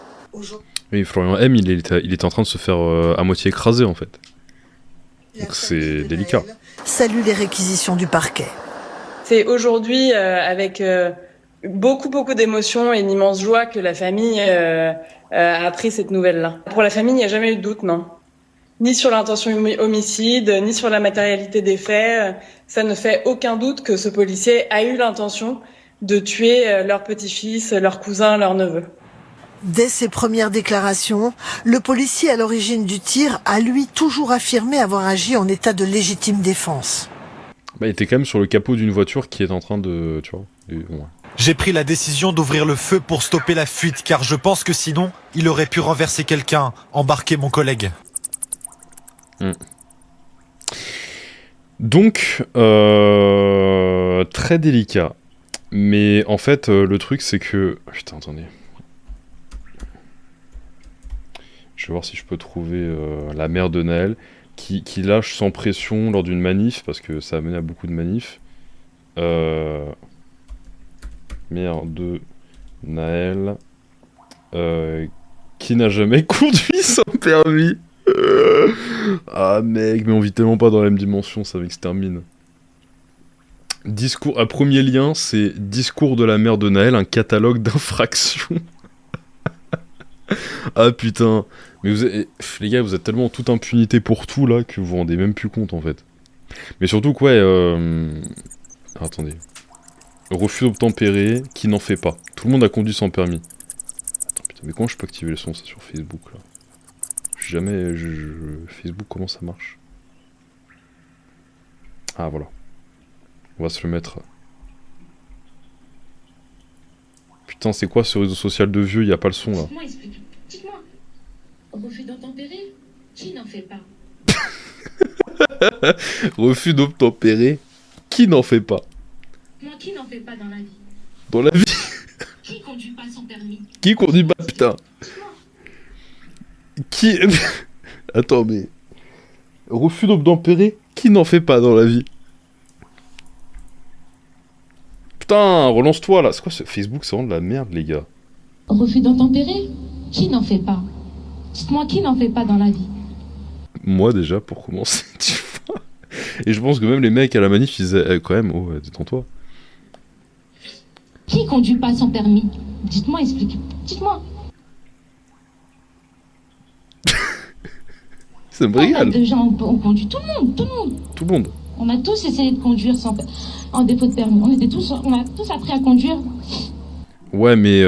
Oui, Florian M, il était en train de se faire à moitié écraser, en fait. Donc c'est délicat. Salue les réquisitions du parquet. C'est aujourd'hui avec beaucoup d'émotions et une immense joie que la famille a appris cette nouvelle-là. Pour la famille, il n'y a jamais eu de doute, non. Ni sur l'intention homicide, ni sur la matérialité des faits. Ça ne fait aucun doute que ce policier a eu l'intention de tuer leur petit-fils, leur cousin, leur neveu. Dès ses premières déclarations, le policier à l'origine du tir a lui toujours affirmé avoir agi en état de légitime défense. Il était quand même sur le capot d'une voiture qui est en train de... Tu vois, ouais. J'ai pris la décision d'ouvrir le feu pour stopper la fuite car je pense que sinon, il aurait pu renverser quelqu'un, embarquer mon collègue. Donc, très délicat. Mais en fait, le truc c'est que... Putain, attendez. Je vais voir si je peux trouver la mère de Naël qui lâche sans pression lors d'une manif, parce que ça a mené à beaucoup de manifs. Mère de Naël qui n'a jamais conduit sans permis. Ah mec, mais on vit tellement pas dans la même dimension, ça m'extermine. Discours, un premier lien, c'est Discours de la mère de Naël, un catalogue d'infractions. Ah putain, mais les gars, vous êtes tellement en toute impunité pour tout là que vous vous rendez même plus compte en fait. Mais surtout que attendez. Refus d'obtempérer, qui n'en fait pas. Tout le monde a conduit sans permis. Attends, putain, mais comment je peux activer le son ça sur Facebook là? Jamais Facebook, comment ça marche? Ah voilà. On va se le mettre. Putain, c'est quoi ce réseau social de vieux? Y a pas le son là. Dites-moi. Refus d'obtempérer, qui n'en fait pas? Refus d'obtempérer, qui n'en fait pas? Moi, qui n'en fait pas dans la vie? Dans la vie? Qui conduit pas sans permis? Qui conduit pas, putain? Qui... Attends, mais... Refus d'obtempérer, qui n'en fait pas dans la vie? Putain, relance-toi là. C'est quoi ce Facebook? C'est vraiment de la merde, les gars. Refus d'obtempérer, qui n'en fait pas? Dites-moi, qui n'en fait pas dans la vie? Moi déjà, pour commencer, tu vois. Et je pense que même les mecs à la manif, ils disaient quand même, oh, détends-toi. Qui conduit pas sans permis? Dites-moi, expliquez. Dites-moi. Ça me régale. Déjà, on conduit tout le monde. Tout le monde. On a tous essayé de conduire en défaut de permis. On a tous appris à conduire. Ouais, mais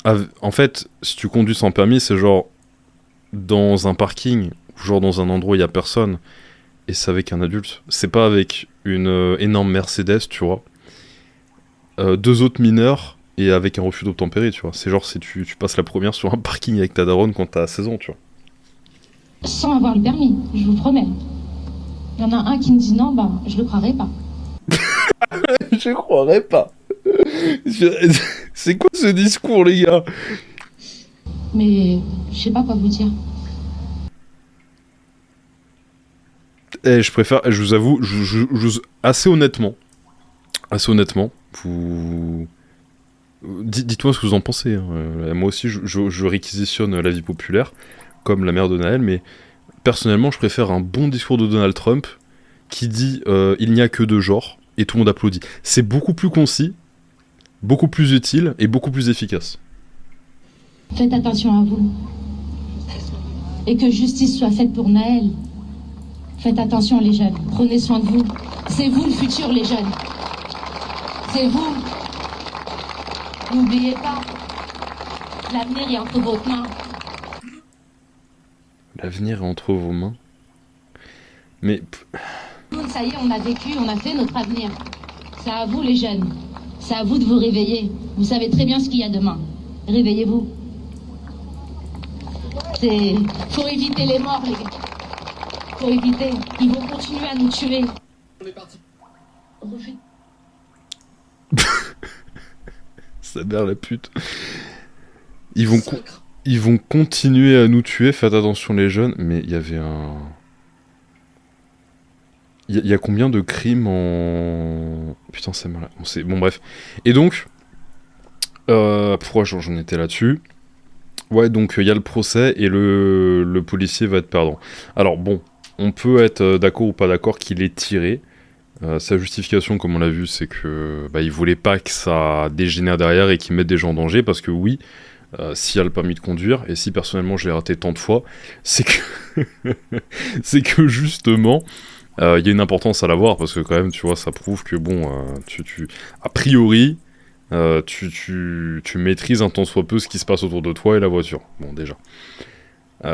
en fait, si tu conduis sans permis, c'est genre dans un parking, ou genre dans un endroit où il y a personne, et c'est avec un adulte. C'est pas avec une énorme Mercedes, tu vois. Deux autres mineurs et avec un refus d'obtempérer, tu vois. C'est genre si tu passes la première sur un parking avec ta daronne quand t'as 16 ans, tu vois. Sans avoir le permis, je vous promets. Il y en a un qui me dit non, je le croirais pas. Je croirais pas. C'est quoi ce discours, les gars? Mais je sais pas quoi vous dire. Je préfère, je vous avoue, assez honnêtement, vous... Dites-moi ce que vous en pensez. Hein. Moi aussi, je réquisitionne la vie populaire, comme la mère de Naël, mais personnellement, je préfère un bon discours de Donald Trump qui dit il n'y a que deux genres, et tout le monde applaudit. C'est beaucoup plus concis, beaucoup plus utile et beaucoup plus efficace. Faites attention à vous. Et que justice soit faite pour Naël. Faites attention les jeunes, prenez soin de vous. C'est vous le futur les jeunes. C'est vous. N'oubliez pas, l'avenir est entre vos mains. L'avenir est entre vos mains. Mais Ça y est, on a vécu, on a fait notre avenir. C'est à vous les jeunes. C'est à vous de vous réveiller. Vous savez très bien ce qu'il y a demain. Réveillez-vous. Faut éviter les morts, les gars. Faut éviter. Ils vont continuer à nous tuer. On est parti. sa mère la pute. Ils vont continuer à nous tuer, faites attention les jeunes. Mais il y avait un... Il y a combien de crimes en... Putain, ça m'a... Bon, bref. Et donc... pourquoi j'en étais là-dessus? Ouais, donc il y a le procès et le policier va être perdant. Alors bon, on peut être d'accord ou pas d'accord qu'il ait tiré. Sa justification, comme on l'a vu, c'est que il voulait pas que ça dégénère derrière et qu'il mette des gens en danger, parce que oui, s'il y a le permis de conduire, et si personnellement je l'ai raté tant de fois, c'est que c'est que justement, il y a une importance à l'avoir, parce que quand même, tu vois, ça prouve que bon, a priori, tu maîtrises un tant soit peu ce qui se passe autour de toi et la voiture. Bon, déjà.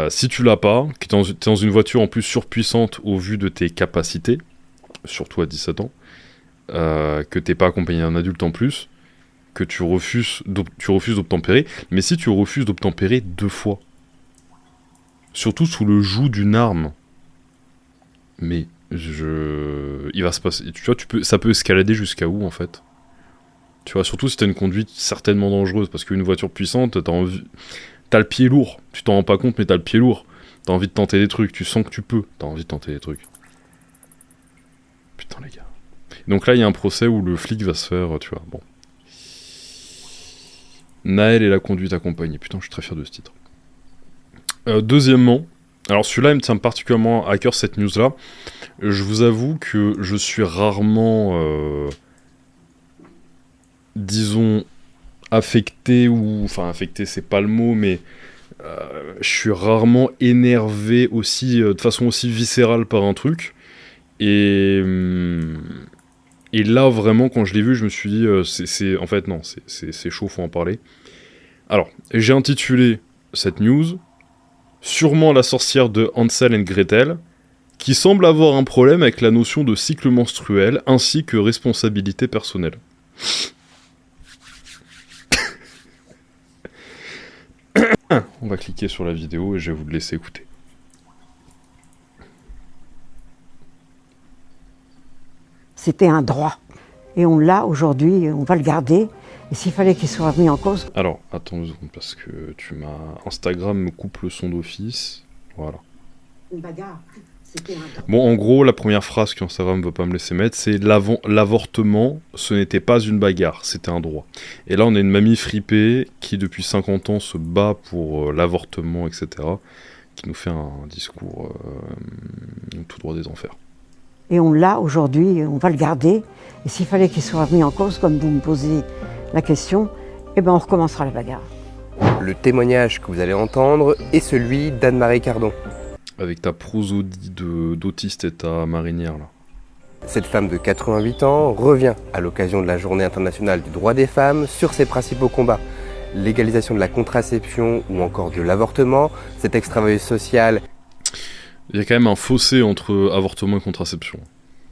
Si tu l'as pas, que t'es dans une voiture en plus surpuissante au vu de tes capacités, surtout à 17 ans, que t'es pas accompagné d'un adulte en plus, que tu refuses d'obtempérer, mais si tu refuses d'obtempérer 2 fois, surtout sous le joug d'une arme, mais il va se passer, tu vois, ça peut escalader jusqu'à où en fait? Tu vois, surtout si t'as une conduite certainement dangereuse, parce qu'une voiture puissante, t'as le pied lourd, tu t'en rends pas compte, mais t'as le pied lourd, t'as envie de tenter des trucs, tu sens que tu peux, t'as envie de tenter des trucs. Putain les gars. Donc là il y a un procès où le flic va se faire, tu vois, bon. Naël et la conduite accompagnée, putain je suis très fier de ce titre. Deuxièmement, alors celui-là il me tient particulièrement à cœur cette news là, je vous avoue que je suis rarement, disons, affecté, ou, enfin affecté c'est pas le mot, mais je suis rarement énervé aussi, de façon aussi viscérale par un truc. Et là, vraiment, quand je l'ai vu, je me suis dit, en fait, non, c'est chaud, faut en parler. Alors, j'ai intitulé cette news « Sûrement la sorcière de Hansel et Gretel », qui semble avoir un problème avec la notion de cycle menstruel, ainsi que responsabilité personnelle. On va cliquer sur la vidéo et je vais vous le laisser écouter. C'était un droit. Et on l'a aujourd'hui, on va le garder. Et s'il fallait qu'il soit mis en cause... Alors, attends une seconde, parce que Instagram me coupe le son d'office. Voilà. Une bagarre, c'était un droit. Bon, en gros, la première phrase qu'Instagram ne veut pas me laisser mettre, c'est l'avortement, ce n'était pas une bagarre, c'était un droit. Et là, on a une mamie fripée qui, depuis 50 ans, se bat pour l'avortement, etc., qui nous fait un discours tout droit des enfers. Et on l'a aujourd'hui, on va le garder. Et s'il fallait qu'il soit mis en cause, comme vous me posez la question, eh ben on recommencera la bagarre. Le témoignage que vous allez entendre est celui d'Anne-Marie Cardon. Avec ta prosodie d'autiste et ta marinière, là. Cette femme de 88 ans revient à l'occasion de la Journée internationale du droit des femmes sur ses principaux combats. Légalisation de la contraception ou encore de l'avortement, cette ex-travailleuse sociale. Il y a quand même un fossé entre avortement et contraception.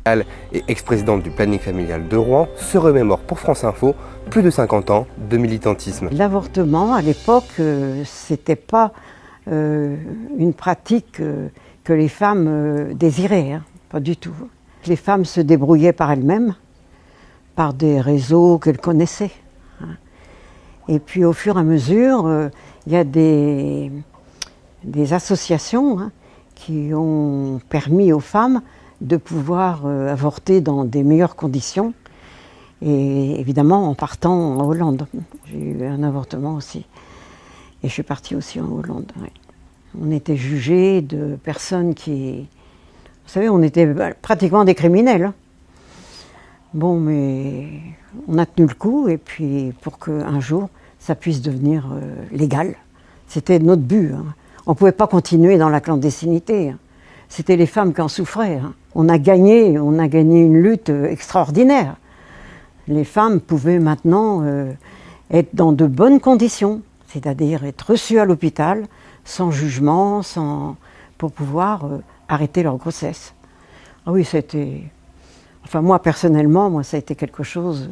Et ex-présidente du planning familial de Rouen se remémore pour France Info plus de 50 ans de militantisme. L'avortement, à l'époque, c'était pas une pratique que les femmes désiraient, hein, pas du tout. Les femmes se débrouillaient par elles-mêmes, par des réseaux qu'elles connaissaient. Hein. Et puis au fur et à mesure, il y a des associations, hein, qui ont permis aux femmes de pouvoir avorter dans des meilleures conditions. Et évidemment, en partant en Hollande. J'ai eu un avortement aussi. Et je suis partie aussi en Hollande. Ouais. On était jugés de personnes qui... Vous savez, on était pratiquement des criminels. Hein. Bon, mais on a tenu le coup, et puis pour qu'un jour, ça puisse devenir légal. C'était notre but. Hein. On ne pouvait pas continuer dans la clandestinité. Hein. C'était les femmes qui en souffraient. Hein. On a gagné une lutte extraordinaire. Les femmes pouvaient maintenant être dans de bonnes conditions, c'est-à-dire être reçues à l'hôpital, sans jugement, pour pouvoir arrêter leur grossesse. Ah oui, c'était... Enfin, moi, personnellement, ça a été quelque chose...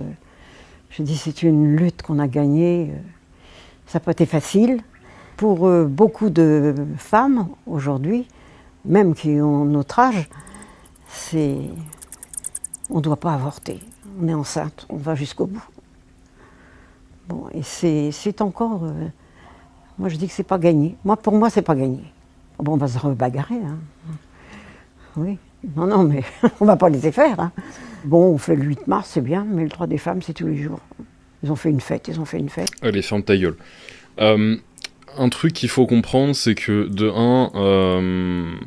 je dis, c'est une lutte qu'on a gagnée. Ça n'a pas été facile. Pour beaucoup de femmes, aujourd'hui, même qui ont notre âge, c'est... On ne doit pas avorter. On est enceinte, on va jusqu'au bout. Bon, et c'est encore... moi, je dis que c'est pas gagné. Pour moi, c'est pas gagné. Bon, on va se rebagarrer, hein. Oui. Non, mais on va pas laisser faire, hein. Bon, on fait le 8 mars, c'est bien, mais le droit des femmes, c'est tous les jours. Ils ont fait une fête. Allez, ferme ta gueule. Un truc qu'il faut comprendre, c'est que, de un...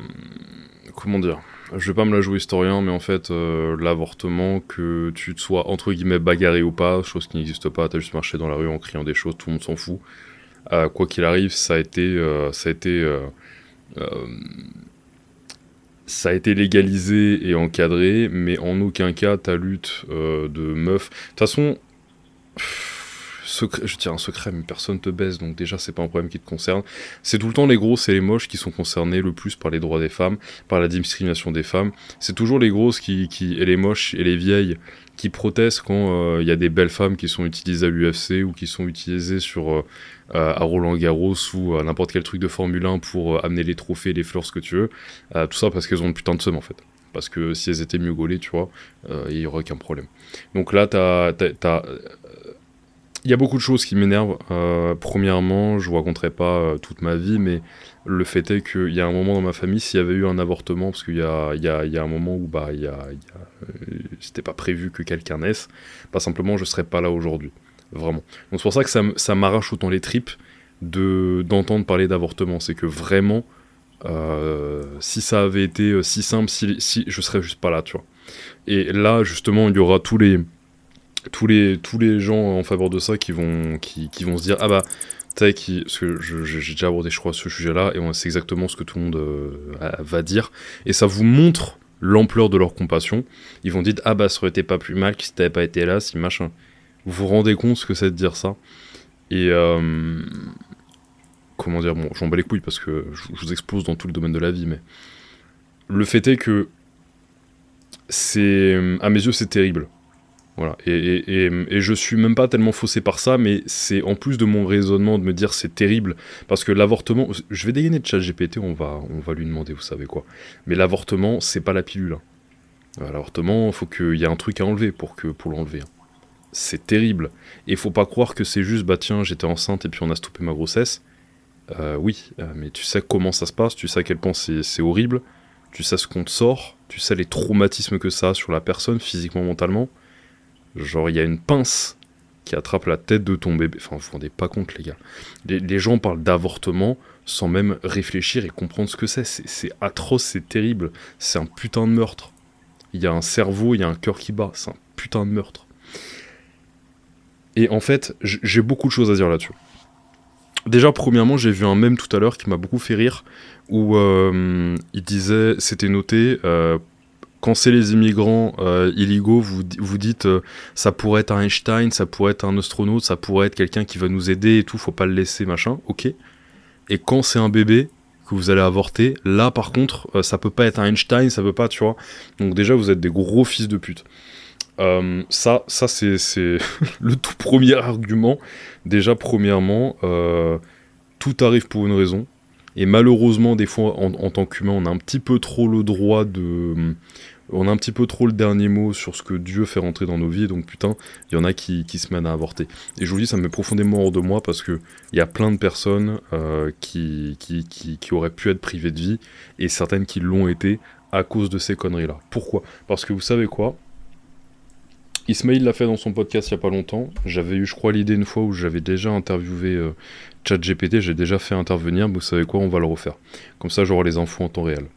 comment dire ? Je vais pas me la jouer historien, mais en fait, l'avortement, que tu te sois, entre guillemets, bagarré ou pas, chose qui n'existe pas, t'as juste marché dans la rue en criant des choses, tout le monde s'en fout. Quoi qu'il arrive, ça a été légalisé et encadré, mais en aucun cas ta lutte de meuf. De toute façon, je tiens un secret, mais personne te baise, donc déjà c'est pas un problème qui te concerne. C'est tout le temps les grosses et les moches qui sont concernés le plus par les droits des femmes, par la discrimination des femmes. C'est toujours les grosses et les moches et les vieilles qui protestent quand y a des belles femmes qui sont utilisées à l'UFC ou qui sont utilisées à Roland Garros ou à n'importe quel truc de Formule 1 pour amener les trophées, les fleurs, ce que tu veux. Tout ça parce qu'elles ont une putain de seum en fait. Parce que si elles étaient mieux gaulées, tu vois, il y aurait aucun problème. Donc là, il y a beaucoup de choses qui m'énervent. Premièrement, je vous raconterai pas toute ma vie, mais le fait est qu'il y a un moment dans ma famille, s'il y avait eu un avortement, parce qu'il y a un moment où c'était pas prévu que quelqu'un naisse, pas simplement je serais pas là aujourd'hui. Vraiment. Donc c'est pour ça que ça m'arrache autant les tripes d'entendre parler d'avortement. C'est que vraiment, si ça avait été si simple, si je serais juste pas là, tu vois. Et là, justement, il y aura tous les gens en faveur de ça qui vont se dire ah bah tu sais parce que j'ai déjà abordé je crois ce sujet là et c'est exactement ce que tout le monde va dire et ça vous montre l'ampleur de leur compassion. Ils vont dire ah bah ça aurait été pas plus mal si t'avais pas été là, si machin. Vous vous rendez compte ce que c'est de dire ça? Et comment dire, bon j'en bats les couilles parce que je vous expose dans tout le domaine de la vie, mais le fait est que c'est à mes yeux c'est terrible. Voilà, et je suis même pas tellement faussé par ça, mais c'est en plus de mon raisonnement de me dire c'est terrible, parce que l'avortement, je vais dégainer de ChatGPT, on va lui demander, vous savez quoi, mais l'avortement, c'est pas la pilule. Hein. L'avortement, faut qu'il y ait un truc à enlever pour l'enlever. Hein. C'est terrible, et faut pas croire que c'est juste, bah tiens, j'étais enceinte et puis on a stoppé ma grossesse. Oui, mais tu sais comment ça se passe, tu sais à quel point c'est horrible, tu sais ce qu'on te sort, tu sais les traumatismes que ça a sur la personne, physiquement, mentalement. Genre, il y a une pince qui attrape la tête de ton bébé. Enfin, vous vous rendez pas compte, les gars. Les gens parlent d'avortement sans même réfléchir et comprendre ce que c'est. C'est atroce, c'est terrible. C'est un putain de meurtre. Il y a un cerveau, il y a un cœur qui bat. C'est un putain de meurtre. Et en fait, j'ai beaucoup de choses à dire là-dessus. Déjà, premièrement, j'ai vu un mème tout à l'heure qui m'a beaucoup fait rire, où il disait, c'était noté... quand c'est les immigrants illégaux, vous dites ça pourrait être un Einstein, ça pourrait être un astronaute, ça pourrait être quelqu'un qui va nous aider et tout, faut pas le laisser, machin, ok. Et quand c'est un bébé que vous allez avorter, là par contre, ça peut pas être un Einstein, ça peut pas, tu vois. Donc déjà, vous êtes des gros fils de pute. Ça c'est le tout premier argument. Déjà, premièrement, tout arrive pour une raison. Et malheureusement, des fois, en tant qu'humain, on a un petit peu trop le droit on a un petit peu trop le dernier mot sur ce que Dieu fait rentrer dans nos vies, donc putain, il y en a qui se mènent à avorter. Et je vous dis, ça me met profondément hors de moi, parce que il y a plein de personnes qui auraient pu être privées de vie, et certaines qui l'ont été à cause de ces conneries-là. Pourquoi ? Parce que vous savez quoi ? Ismail l'a fait dans son podcast il y a pas longtemps. J'avais eu, je crois, l'idée une fois où j'avais déjà interviewé ChatGPT, j'ai déjà fait intervenir, mais vous savez quoi, on va le refaire. Comme ça, j'aurai les infos en temps réel.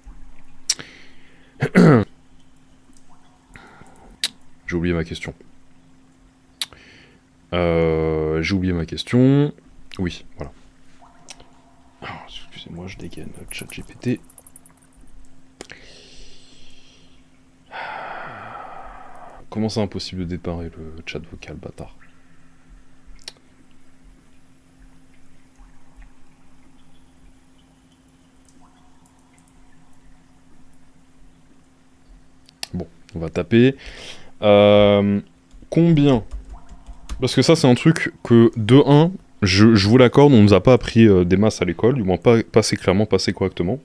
J'ai oublié ma question. Oui, voilà. Alors, excusez-moi, je dégaine ChatGPT. Comment c'est impossible de déparer le chat vocal, bâtard? On va taper. Combien? Parce que ça, c'est un truc que, de 1, je vous l'accorde, on nous a pas appris des masses à l'école, du moins pas assez clairement, pas assez correctement.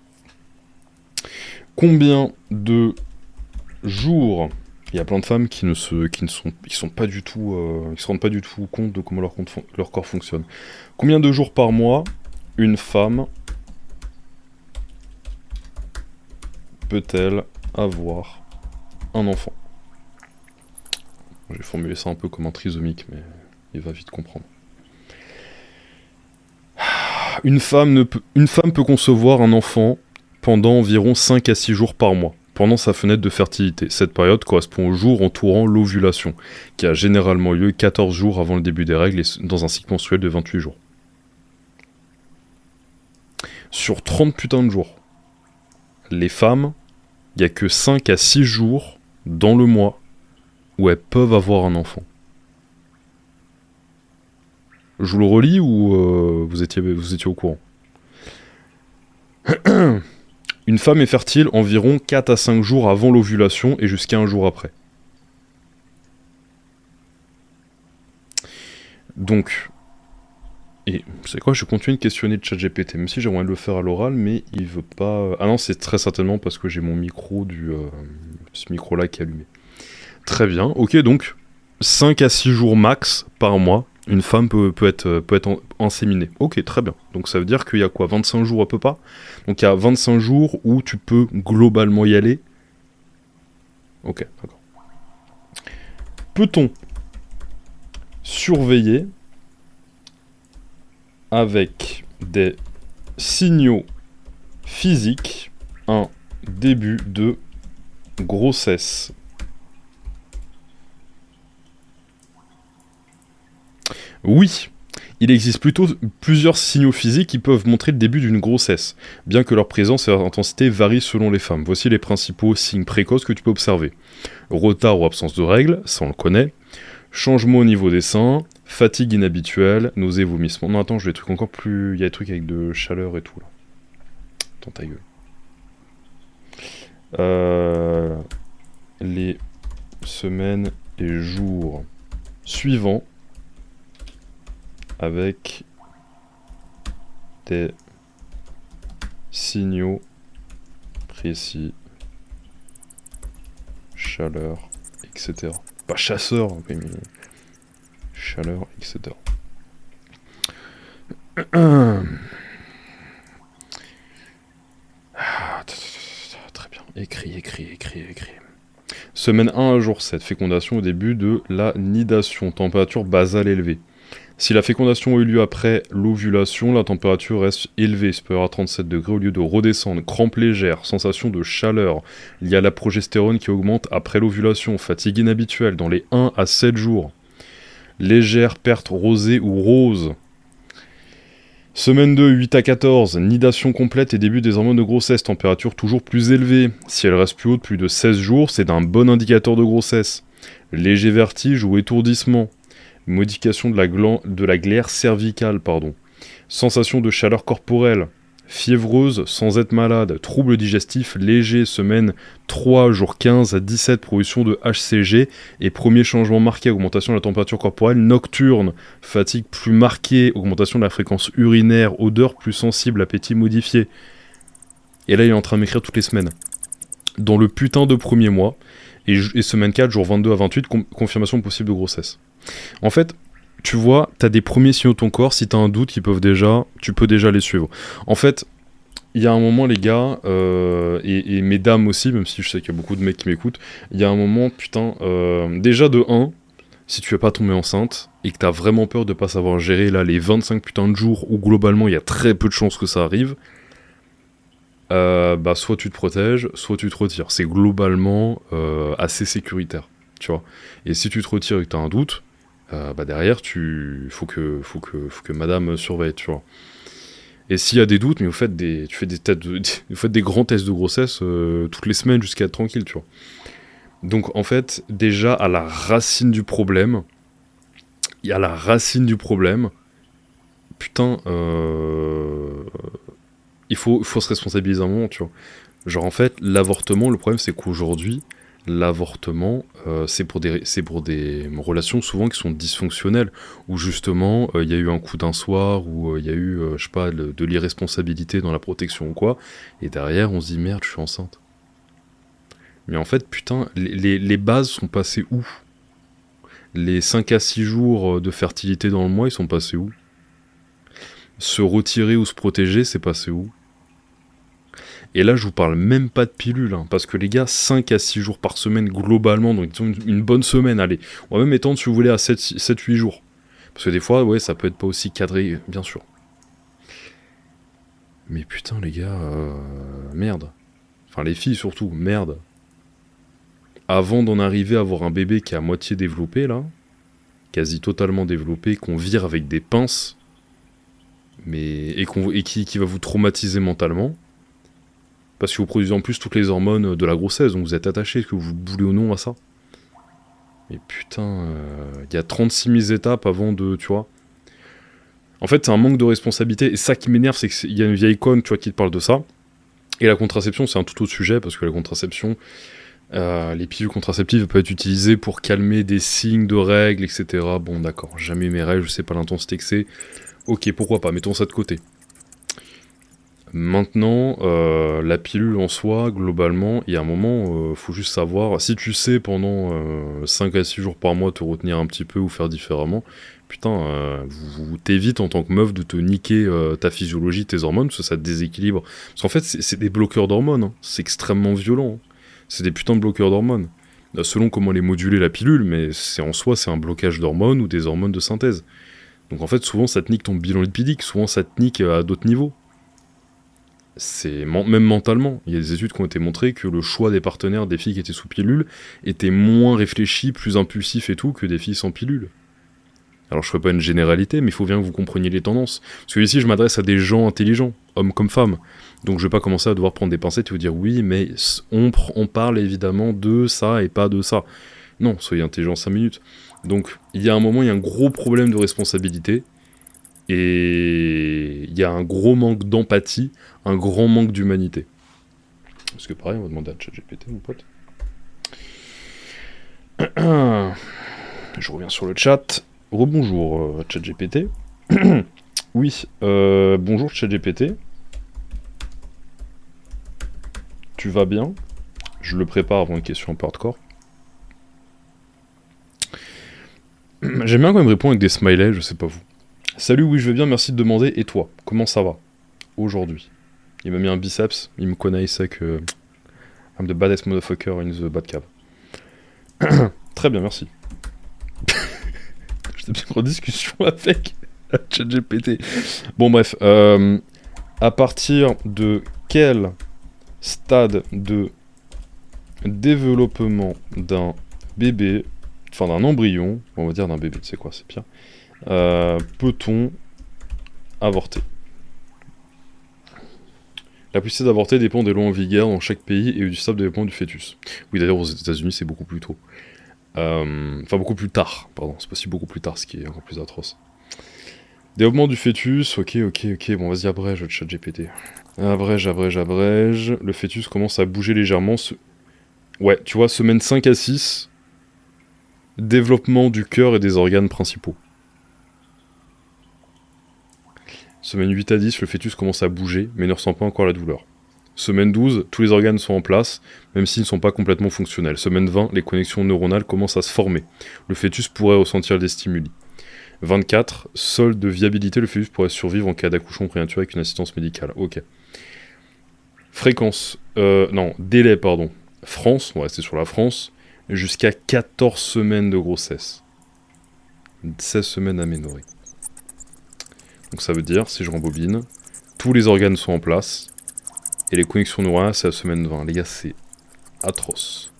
Combien de jours... Il y a plein de femmes qui sont pas du tout, qui se rendent pas du tout compte de comment leur corps fonctionne. Combien de jours par mois une femme peut-elle avoir un enfant? J'ai formulé ça un peu comme un trisomique, mais il va vite comprendre. Une femme peut concevoir un enfant pendant environ 5 à 6 jours par mois, pendant sa fenêtre de fertilité. Cette période correspond au jour entourant l'ovulation, qui a généralement lieu 14 jours avant le début des règles et dans un cycle menstruel de 28 jours. Sur 30 putains de jours, les femmes, il n'y a que 5 à 6 jours dans le mois où elles peuvent avoir un enfant. Je vous le relis ou vous étiez au courant? Une femme est fertile environ 4 à 5 jours avant l'ovulation et jusqu'à un jour après. Donc, et c'est quoi, je continue de questionner le ChatGPT, même si j'aimerais le faire à l'oral, mais il veut pas... Ah non, c'est très certainement parce que j'ai mon micro ce micro-là qui est allumé. Très bien, ok, donc 5 à 6 jours max par mois, une femme peut être inséminée. Ok, très bien. Donc ça veut dire qu'il y a quoi, 25 jours à peu pas? Donc il y a 25 jours où tu peux globalement y aller. Ok, d'accord. Peut-on surveiller avec des signaux physiques un début de grossesse? Oui, il existe plutôt plusieurs signaux physiques qui peuvent montrer le début d'une grossesse, bien que leur présence et leur intensité varient selon les femmes. Voici les principaux signes précoces que tu peux observer. Retard ou absence de règles, ça on le connaît. Changement au niveau des seins, fatigue inhabituelle, nausées, vomissements. Non attends, je vais des trucs encore plus... Il y a des trucs avec de chaleur et tout là. Attends ta gueule. Les semaines et jours suivants avec des signaux précis, chaleur, etc. Pas chasseur, mais chaleur, etc. Très bien. Écrit. Semaine 1 à jour 7, fécondation au début de la nidation, température basale élevée. Si la fécondation a eu lieu après l'ovulation, la température reste élevée, supérieure à 37 degrés au lieu de redescendre. Crampes légères, sensation de chaleur liée à la progestérone qui augmente après l'ovulation, fatigue inhabituelle dans les 1 à 7 jours. Légère perte rosée ou rose. Semaine 2, 8 à 14, nidation complète et début des hormones de grossesse, température toujours plus élevée. Si elle reste plus haute plus de 16 jours, c'est un bon indicateur de grossesse. Léger vertige ou étourdissement. Modification de la glaire cervicale, Sensation de chaleur corporelle. Fiévreuse sans être malade. Troubles digestifs légers, semaine 3, jour 15 à 17, production de HCG. Et premier changement marqué, augmentation de la température corporelle nocturne. Fatigue plus marquée, augmentation de la fréquence urinaire, odeur plus sensible, appétit modifié. Et là, il est en train de m'écrire toutes les semaines. Dans le putain de premier mois. Et semaine 4, jour 22 à 28, confirmation possible de grossesse. En fait, tu vois, t'as des premiers signaux de ton corps, si t'as un doute, tu peux déjà les suivre. En fait, il y a un moment, les gars, et mesdames aussi, même si je sais qu'il y a beaucoup de mecs qui m'écoutent, il y a un moment, déjà de 1, si tu es pas tombé enceinte, et que t'as vraiment peur de pas savoir gérer là les 25 putains de jours où globalement il y a très peu de chances que ça arrive, soit tu te protèges, soit tu te retires. C'est globalement assez sécuritaire, tu vois. Et si tu te retires et que t'as un doute, derrière, faut que madame surveille, tu vois. Et s'il y a des doutes, mais vous faites des grands tests de grossesse toutes les semaines jusqu'à être tranquille, tu vois. Donc en fait, déjà à la racine du problème, putain, il faut se responsabiliser un moment, tu vois. Genre en fait, l'avortement, le problème c'est qu'aujourd'hui, l'avortement, c'est pour des relations souvent qui sont dysfonctionnelles, où justement il y a eu un coup d'un soir, où il y a eu, je sais pas, de l'irresponsabilité dans la protection ou quoi, et derrière on se dit merde, je suis enceinte. Mais en fait, putain, les bases sont passées où? Les 5 à 6 jours de fertilité dans le mois, ils sont passés où? Se retirer ou se protéger, c'est passé où? Et là, je vous parle même pas de pilules, hein, parce que les gars, 5 à 6 jours par semaine globalement, donc disons une bonne semaine, allez. On va même étendre, si vous voulez, à 7-8 jours. Parce que des fois, ouais, ça peut être pas aussi cadré, bien sûr. Mais putain, les gars, merde. Enfin, les filles surtout, merde. Avant d'en arriver à avoir un bébé qui est à moitié développé, là, quasi totalement développé, qu'on vire avec des pinces, et qui va vous traumatiser mentalement, parce que vous produisez en plus toutes les hormones de la grossesse, donc vous êtes attaché, est-ce que vous voulez ou non à ça? Mais putain, il y a 36 000 étapes avant de, tu vois. En fait, c'est un manque de responsabilité, et ça qui m'énerve, c'est qu'il y a une vieille conne, tu vois, qui te parle de ça, et la contraception, c'est un tout autre sujet, parce que la contraception, les pilules contraceptives peuvent être utilisées pour calmer des signes de règles, etc. Bon, d'accord, jamais mes règles, je sais pas l'intensité que c'est. Ok, pourquoi pas, mettons ça de côté. Maintenant, la pilule en soi, globalement, il y a un moment, faut juste savoir, si tu sais pendant 5 à 6 jours par mois te retenir un petit peu ou faire différemment, putain, t'évites en tant que meuf de te niquer ta physiologie, tes hormones, parce que ça te déséquilibre. Parce qu'en fait, c'est des bloqueurs d'hormones, hein. C'est extrêmement violent. Hein. C'est des putains de bloqueurs d'hormones. Selon comment les moduler la pilule, mais en soi, c'est un blocage d'hormones ou des hormones de synthèse. Donc en fait, souvent, ça te nique ton bilan lipidique, souvent, ça te nique à d'autres niveaux. C'est même mentalement. Il y a des études qui ont été montrées que le choix des partenaires des filles qui étaient sous pilule était moins réfléchi, plus impulsif et tout, que des filles sans pilule. Alors je ferai pas une généralité, mais il faut bien que vous compreniez les tendances. Parce que ici, je m'adresse à des gens intelligents, hommes comme femmes. Donc je vais pas commencer à devoir prendre des pincettes et vous dire oui, mais on parle évidemment de ça et pas de ça. Non, soyez intelligents 5 minutes. Donc il y a un moment, il y a un gros problème de responsabilité. Et il y a un gros manque d'empathie, un grand manque d'humanité. Parce que pareil, on va demander à ChatGPT, mon pote. Je reviens sur le chat. Rebonjour ChatGPT. Oui, bonjour ChatGPT. Tu vas bien? Je le prépare avant une question un peu hardcore. J'aime bien quand il me répond avec des smileys, je sais pas vous. Salut, oui, je vais bien, merci de demander. Et toi, comment ça va aujourd'hui? Il m'a mis un biceps, il me connaît, il sait que I'm the baddest motherfucker in the Batcave. Très bien, merci. J'étais bien en discussion avec ChatGPT. Bon, bref. À partir de quel stade de développement d'un bébé, enfin d'un embryon, on va dire d'un bébé, tu sais quoi, c'est pire, peut-on avorter? La possibilité d'avorter dépend des lois en vigueur dans chaque pays et du stade de développement du fœtus. Oui, d'ailleurs, aux États-Unis, c'est beaucoup plus tôt. Enfin, beaucoup plus tard, pardon. C'est possible beaucoup plus tard, ce qui est encore plus atroce. Développement du fœtus, ok. Bon, vas-y, abrège le chat GPT. Abrège. Le fœtus commence à bouger légèrement. Ouais, tu vois, semaine 5 à 6, développement du cœur et des organes principaux. Semaine 8 à 10, le fœtus commence à bouger, mais ne ressent pas encore la douleur. Semaine 12, tous les organes sont en place, même s'ils ne sont pas complètement fonctionnels. Semaine 20, les connexions neuronales commencent à se former. Le fœtus pourrait ressentir des stimuli. 24, solde de viabilité, le fœtus pourrait survivre en cas d'accouchement prématuré avec une assistance médicale. Ok. Délai, pardon. France, on va rester sur la France, jusqu'à 14 semaines de grossesse. 16 semaines aménorrhées. Donc ça veut dire, si je rembobine, tous les organes sont en place, et les connexions neuronales, c'est à la semaine 20. Les gars, c'est atroce.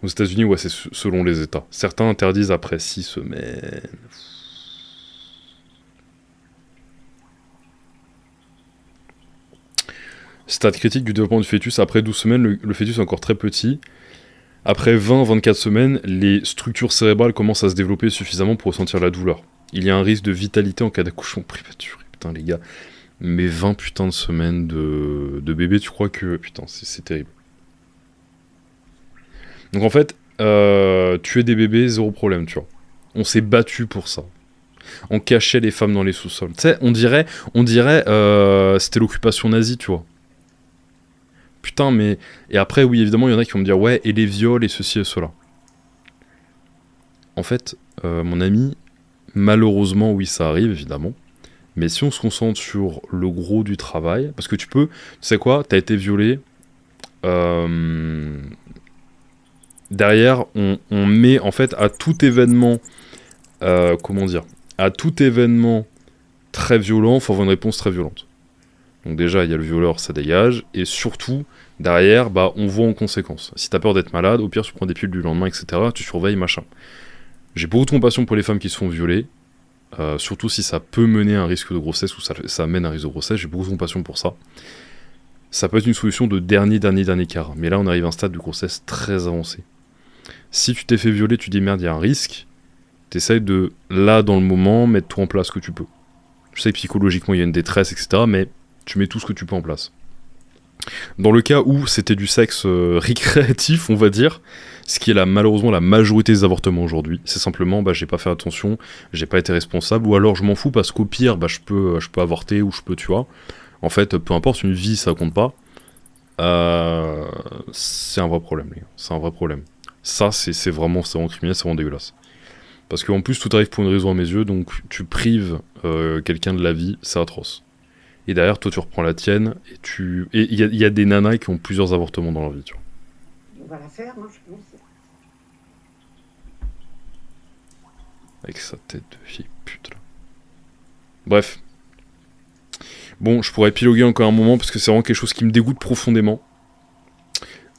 Aux États-Unis, ouais, c'est selon les États. Certains interdisent après 6 semaines. Stade critique du développement du fœtus, après 12 semaines, le fœtus est encore très petit. Après 20-24 semaines, les structures cérébrales commencent à se développer suffisamment pour ressentir la douleur. Il y a un risque de vitalité en cas d'accouchement prématuré. Putain, les gars. Mais 20 putains de semaines de bébé, tu crois que... Putain, c'est terrible. Donc en fait, tuer des bébés, zéro problème, tu vois. On s'est battu pour ça. On cachait les femmes dans les sous-sols. Tu sais, on dirait c'était l'occupation nazie, tu vois. Putain, mais... Et après, oui, évidemment, il y en a qui vont me dire, ouais, et les viols, et ceci et cela. En fait, mon ami, malheureusement, oui, ça arrive, évidemment. Mais si on se concentre sur le gros du travail, parce que tu sais quoi, t'as été violé, derrière, on met, en fait, à tout événement, à tout événement très violent, il faut avoir une réponse très violente. Donc déjà, il y a le violeur, ça dégage, et surtout, derrière, bah, on voit en conséquence. Si t'as peur d'être malade, au pire, tu prends des pilules du lendemain, etc., tu surveilles, machin. J'ai beaucoup de compassion pour les femmes qui se font violer, surtout si ça peut mener à un risque de grossesse, ou ça mène à un risque de grossesse, j'ai beaucoup de compassion pour ça. Ça peut être une solution de dernier quart, mais là, on arrive à un stade de grossesse très avancé. Si tu t'es fait violer, tu dis merde, il y a un risque, t'essayes de, là, dans le moment, mettre tout en place que tu peux. Je sais que psychologiquement, il y a une détresse, etc., mais tu mets tout ce que tu peux en place. Dans le cas où c'était du sexe récréatif, on va dire, ce qui est malheureusement la majorité des avortements aujourd'hui, c'est simplement, bah, j'ai pas fait attention, j'ai pas été responsable, ou alors je m'en fous parce qu'au pire, bah, je peux avorter, ou je peux, tu vois. En fait, peu importe, une vie, ça compte pas. C'est un vrai problème, les gars. C'est un vrai problème. Ça, c'est vraiment criminel, c'est vraiment dégueulasse. Parce qu'en plus, tout arrive pour une raison à mes yeux, donc tu prives quelqu'un de la vie, c'est atroce. Et derrière, toi, tu reprends la tienne, et il y a des nanas qui ont plusieurs avortements dans leur vie, tu vois. On va la faire, hein, je pense. Avec sa tête de vieille pute, là. Bref. Bon, je pourrais épiloguer encore un moment, parce que c'est vraiment quelque chose qui me dégoûte profondément.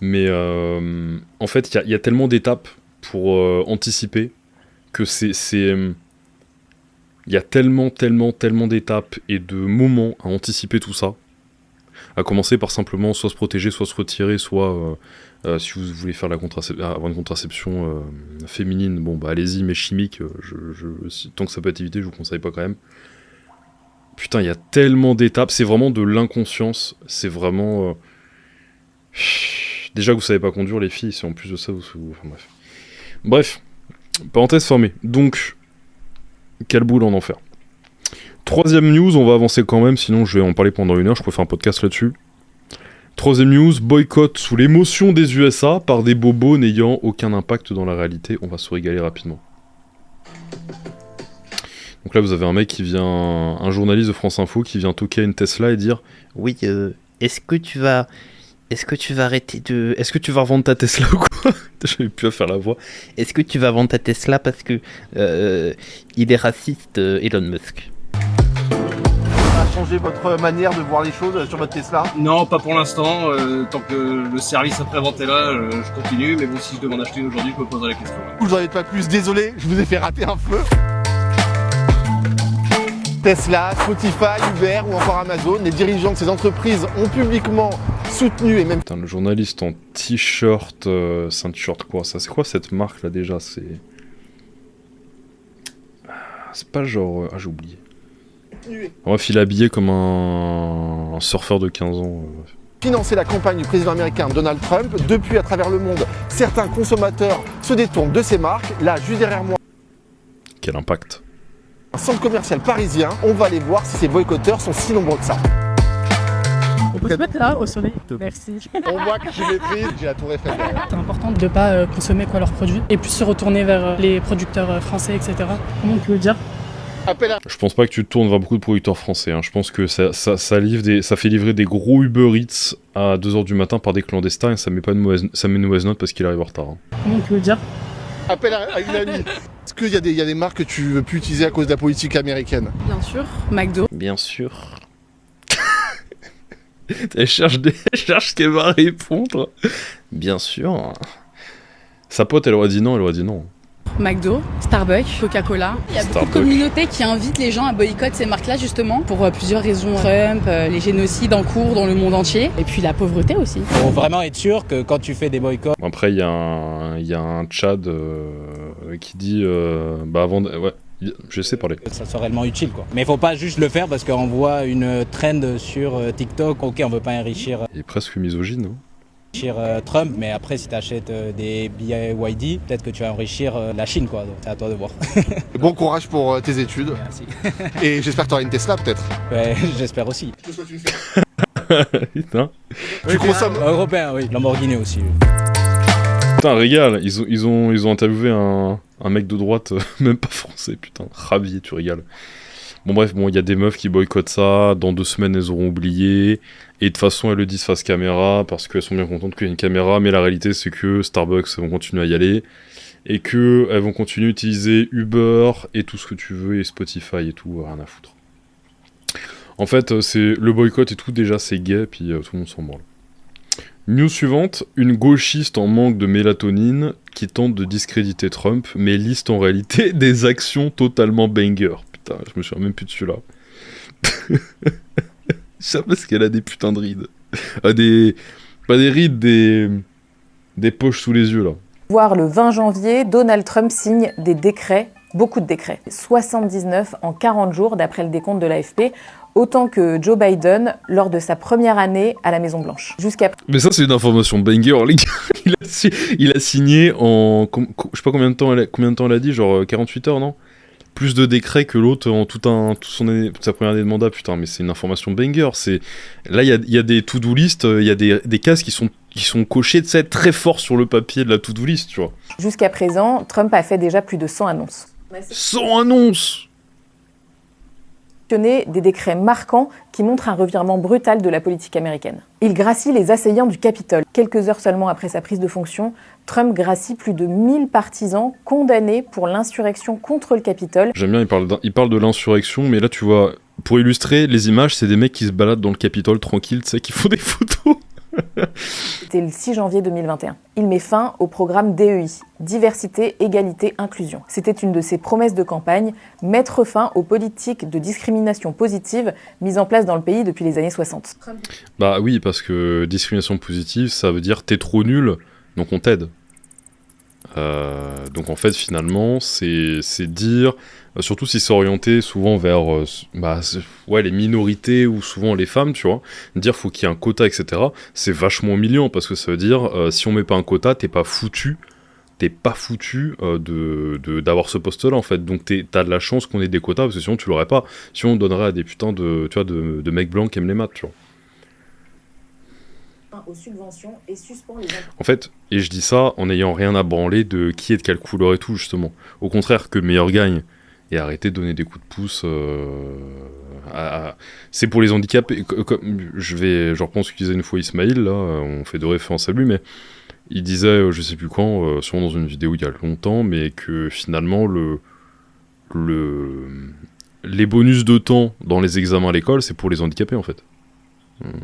Mais en fait, il y a tellement d'étapes pour anticiper que il y a tellement d'étapes et de moments à anticiper tout ça. À commencer par simplement soit se protéger, soit se retirer, soit si vous voulez faire avoir une contraception féminine, bon bah allez-y, mais chimique, tant que ça peut être évité, je vous conseille pas quand même. Putain, il y a tellement d'étapes, c'est vraiment de l'inconscience, c'est vraiment... Déjà que vous savez pas conduire les filles, c'est en plus de ça, enfin, bref, parenthèse fermée. Donc, quelle boule en enfer. Troisième news, on va avancer quand même, sinon je vais en parler pendant 1 heure, je pourrais faire un podcast là-dessus. Troisième news, boycott sous l'émotion des USA par des bobos n'ayant aucun impact dans la réalité. On va se régaler rapidement. Donc là, vous avez un mec qui vient, un journaliste de France Info qui vient toquer à une Tesla et dire « Oui, est-ce que tu vas arrêter de... Est-ce que tu vas revendre ta Tesla ou quoi ?» J'avais plus à faire la voix. « Est-ce que tu vas vendre ta Tesla parce que il est raciste, Elon Musk ?» Changer votre manière de voir les choses sur votre Tesla? Non, pas pour l'instant. Tant que le service après-vente est là, je continue. Mais bon, si je devais en acheter une aujourd'hui, je me poserai la question. Vous n'en êtes pas plus, désolé, je vous ai fait rater un feu. Tesla, Spotify, Uber ou encore Amazon, les dirigeants de ces entreprises ont publiquement soutenu et même... Putain, le journaliste en t-shirt, c'est un t-shirt quoi ça? C'est quoi cette marque là déjà? C'est pas genre... Ah, j'ai oublié. Bref, il est habillé comme un surfeur de 15 ans. Financer la campagne du président américain Donald Trump. Depuis, à travers le monde, certains consommateurs se détournent de ces marques. Là, juste derrière moi... Quel impact? Un centre commercial parisien. On va aller voir si ces boycotteurs sont si nombreux que ça. On peut se mettre là, au soleil. Merci. On voit que je maîtrise, j'ai la tour Eiffel derrière. C'est important de ne pas consommer leurs produits et puis se retourner vers les producteurs français, etc. Comment on peut le dire? Je pense pas que tu te tournes vers beaucoup de producteurs français. Hein. Je pense que ça fait livrer des gros Uber Eats à 2h du matin par des clandestins et ça met une mauvaise note parce qu'il arrive en retard. Hein. Comment on peut le dire? Appel à une amie. Est-ce qu'il y a des marques que tu veux plus utiliser à cause de la politique américaine? Bien sûr. McDo. Bien sûr. Elle cherche ce qu'elle va répondre. Bien sûr. Sa pote, elle aurait dit non, McDo, Starbucks, Coca-Cola. Il y a beaucoup de communautés qui invitent les gens à boycotter ces marques-là justement pour plusieurs raisons. Trump, les génocides en cours dans le monde entier et puis la pauvreté aussi. Il faut vraiment être sûr que quand tu fais des boycotts... Après, il y a un Tchad qui dit... Je sais parler. Ça soit réellement utile, quoi. Mais il faut pas juste le faire parce qu'on voit une trend sur TikTok. Ok, on veut pas enrichir. Il est presque misogyne, hein. Trump, mais après si tu achètes des BYD, peut-être que tu vas enrichir la Chine, quoi. Donc c'est à toi de voir. Bon courage pour tes études. Merci. Et j'espère que tu auras une Tesla peut-être. Ouais, j'espère aussi. Putain. Tu consommes européen, oui. Lamborghini aussi. Putain, régale. Ils ont interviewé un mec de droite, même pas français, putain. Ravi, tu régales. Bon bref, il y a des meufs qui boycottent ça, dans 2 semaines elles auront oublié, et de toute façon elles le disent face caméra, parce qu'elles sont bien contentes qu'il y ait une caméra, mais la réalité c'est que Starbucks vont continuer à y aller, et qu'elles vont continuer à utiliser Uber, et tout ce que tu veux, et Spotify et tout, rien à foutre. En fait, c'est le boycott et tout, déjà c'est gay, puis tout le monde s'en branle. News suivante, une gauchiste en manque de mélatonine qui tente de discréditer Trump, mais liste en réalité des actions totalement banger. Putain, je me souviens même plus de celui-là. Ça parce qu'elle a des putains de rides. Pas des rides, des poches sous les yeux là. Voir le 20 janvier, Donald Trump signe des décrets, beaucoup de décrets. 79 en 40 jours d'après le décompte de l'AFP, autant que Joe Biden lors de sa première année à la Maison-Blanche. Mais ça c'est une information banger, les gars. Il a signé en... Je sais pas combien de temps elle a dit, genre 48 heures, non ? Plus de décrets que l'autre en toute sa première année de mandat, putain, mais c'est une information banger. Là, il y a des to-do list, il y a des cases qui sont cochées, tu sais, très fort sur le papier de la to-do list, tu vois. Jusqu'à présent, Trump a fait déjà plus de 100 annonces. 100 annonces! Des décrets marquants qui montrent un revirement brutal de la politique américaine. Il gracie les assaillants du Capitole. Quelques heures seulement après sa prise de fonction, Trump gracie plus de 1000 partisans condamnés pour l'insurrection contre le Capitole. J'aime bien, il parle de l'insurrection, mais là tu vois, pour illustrer les images, c'est des mecs qui se baladent dans le Capitole tranquille, tu sais, qui font des photos. C'était le 6 janvier 2021. Il met fin au programme DEI, Diversité, Égalité, Inclusion. C'était une de ses promesses de campagne, mettre fin aux politiques de discrimination positive mises en place dans le pays depuis les années 60. Bah oui, parce que discrimination positive, ça veut dire t'es trop nul, donc on t'aide. Donc en fait, finalement, c'est dire, surtout si c'est orienté souvent vers les minorités ou souvent les femmes, tu vois, dire faut qu'il y ait un quota, etc. C'est vachement humiliant parce que ça veut dire si on met pas un quota, t'es pas foutu d'avoir ce poste-là en fait. Donc t'as de la chance qu'on ait des quotas parce que sinon tu l'aurais pas. Sinon on donnerait à des putains de mecs blancs qui aiment les maths, tu vois. Aux subventions et suspend les... En fait, et je dis ça en n'ayant rien à branler de qui est de quelle couleur et tout, justement. Au contraire, que le meilleur gagne. Et arrêter de donner des coups de pouce c'est pour les handicapés. Je reprends ce qu'il disait une fois Ismail, là, on fait de référence à lui, mais il disait, je sais plus quand, sûrement dans une vidéo il y a longtemps, mais que finalement, les bonus de temps dans les examens à l'école, c'est pour les handicapés, en fait.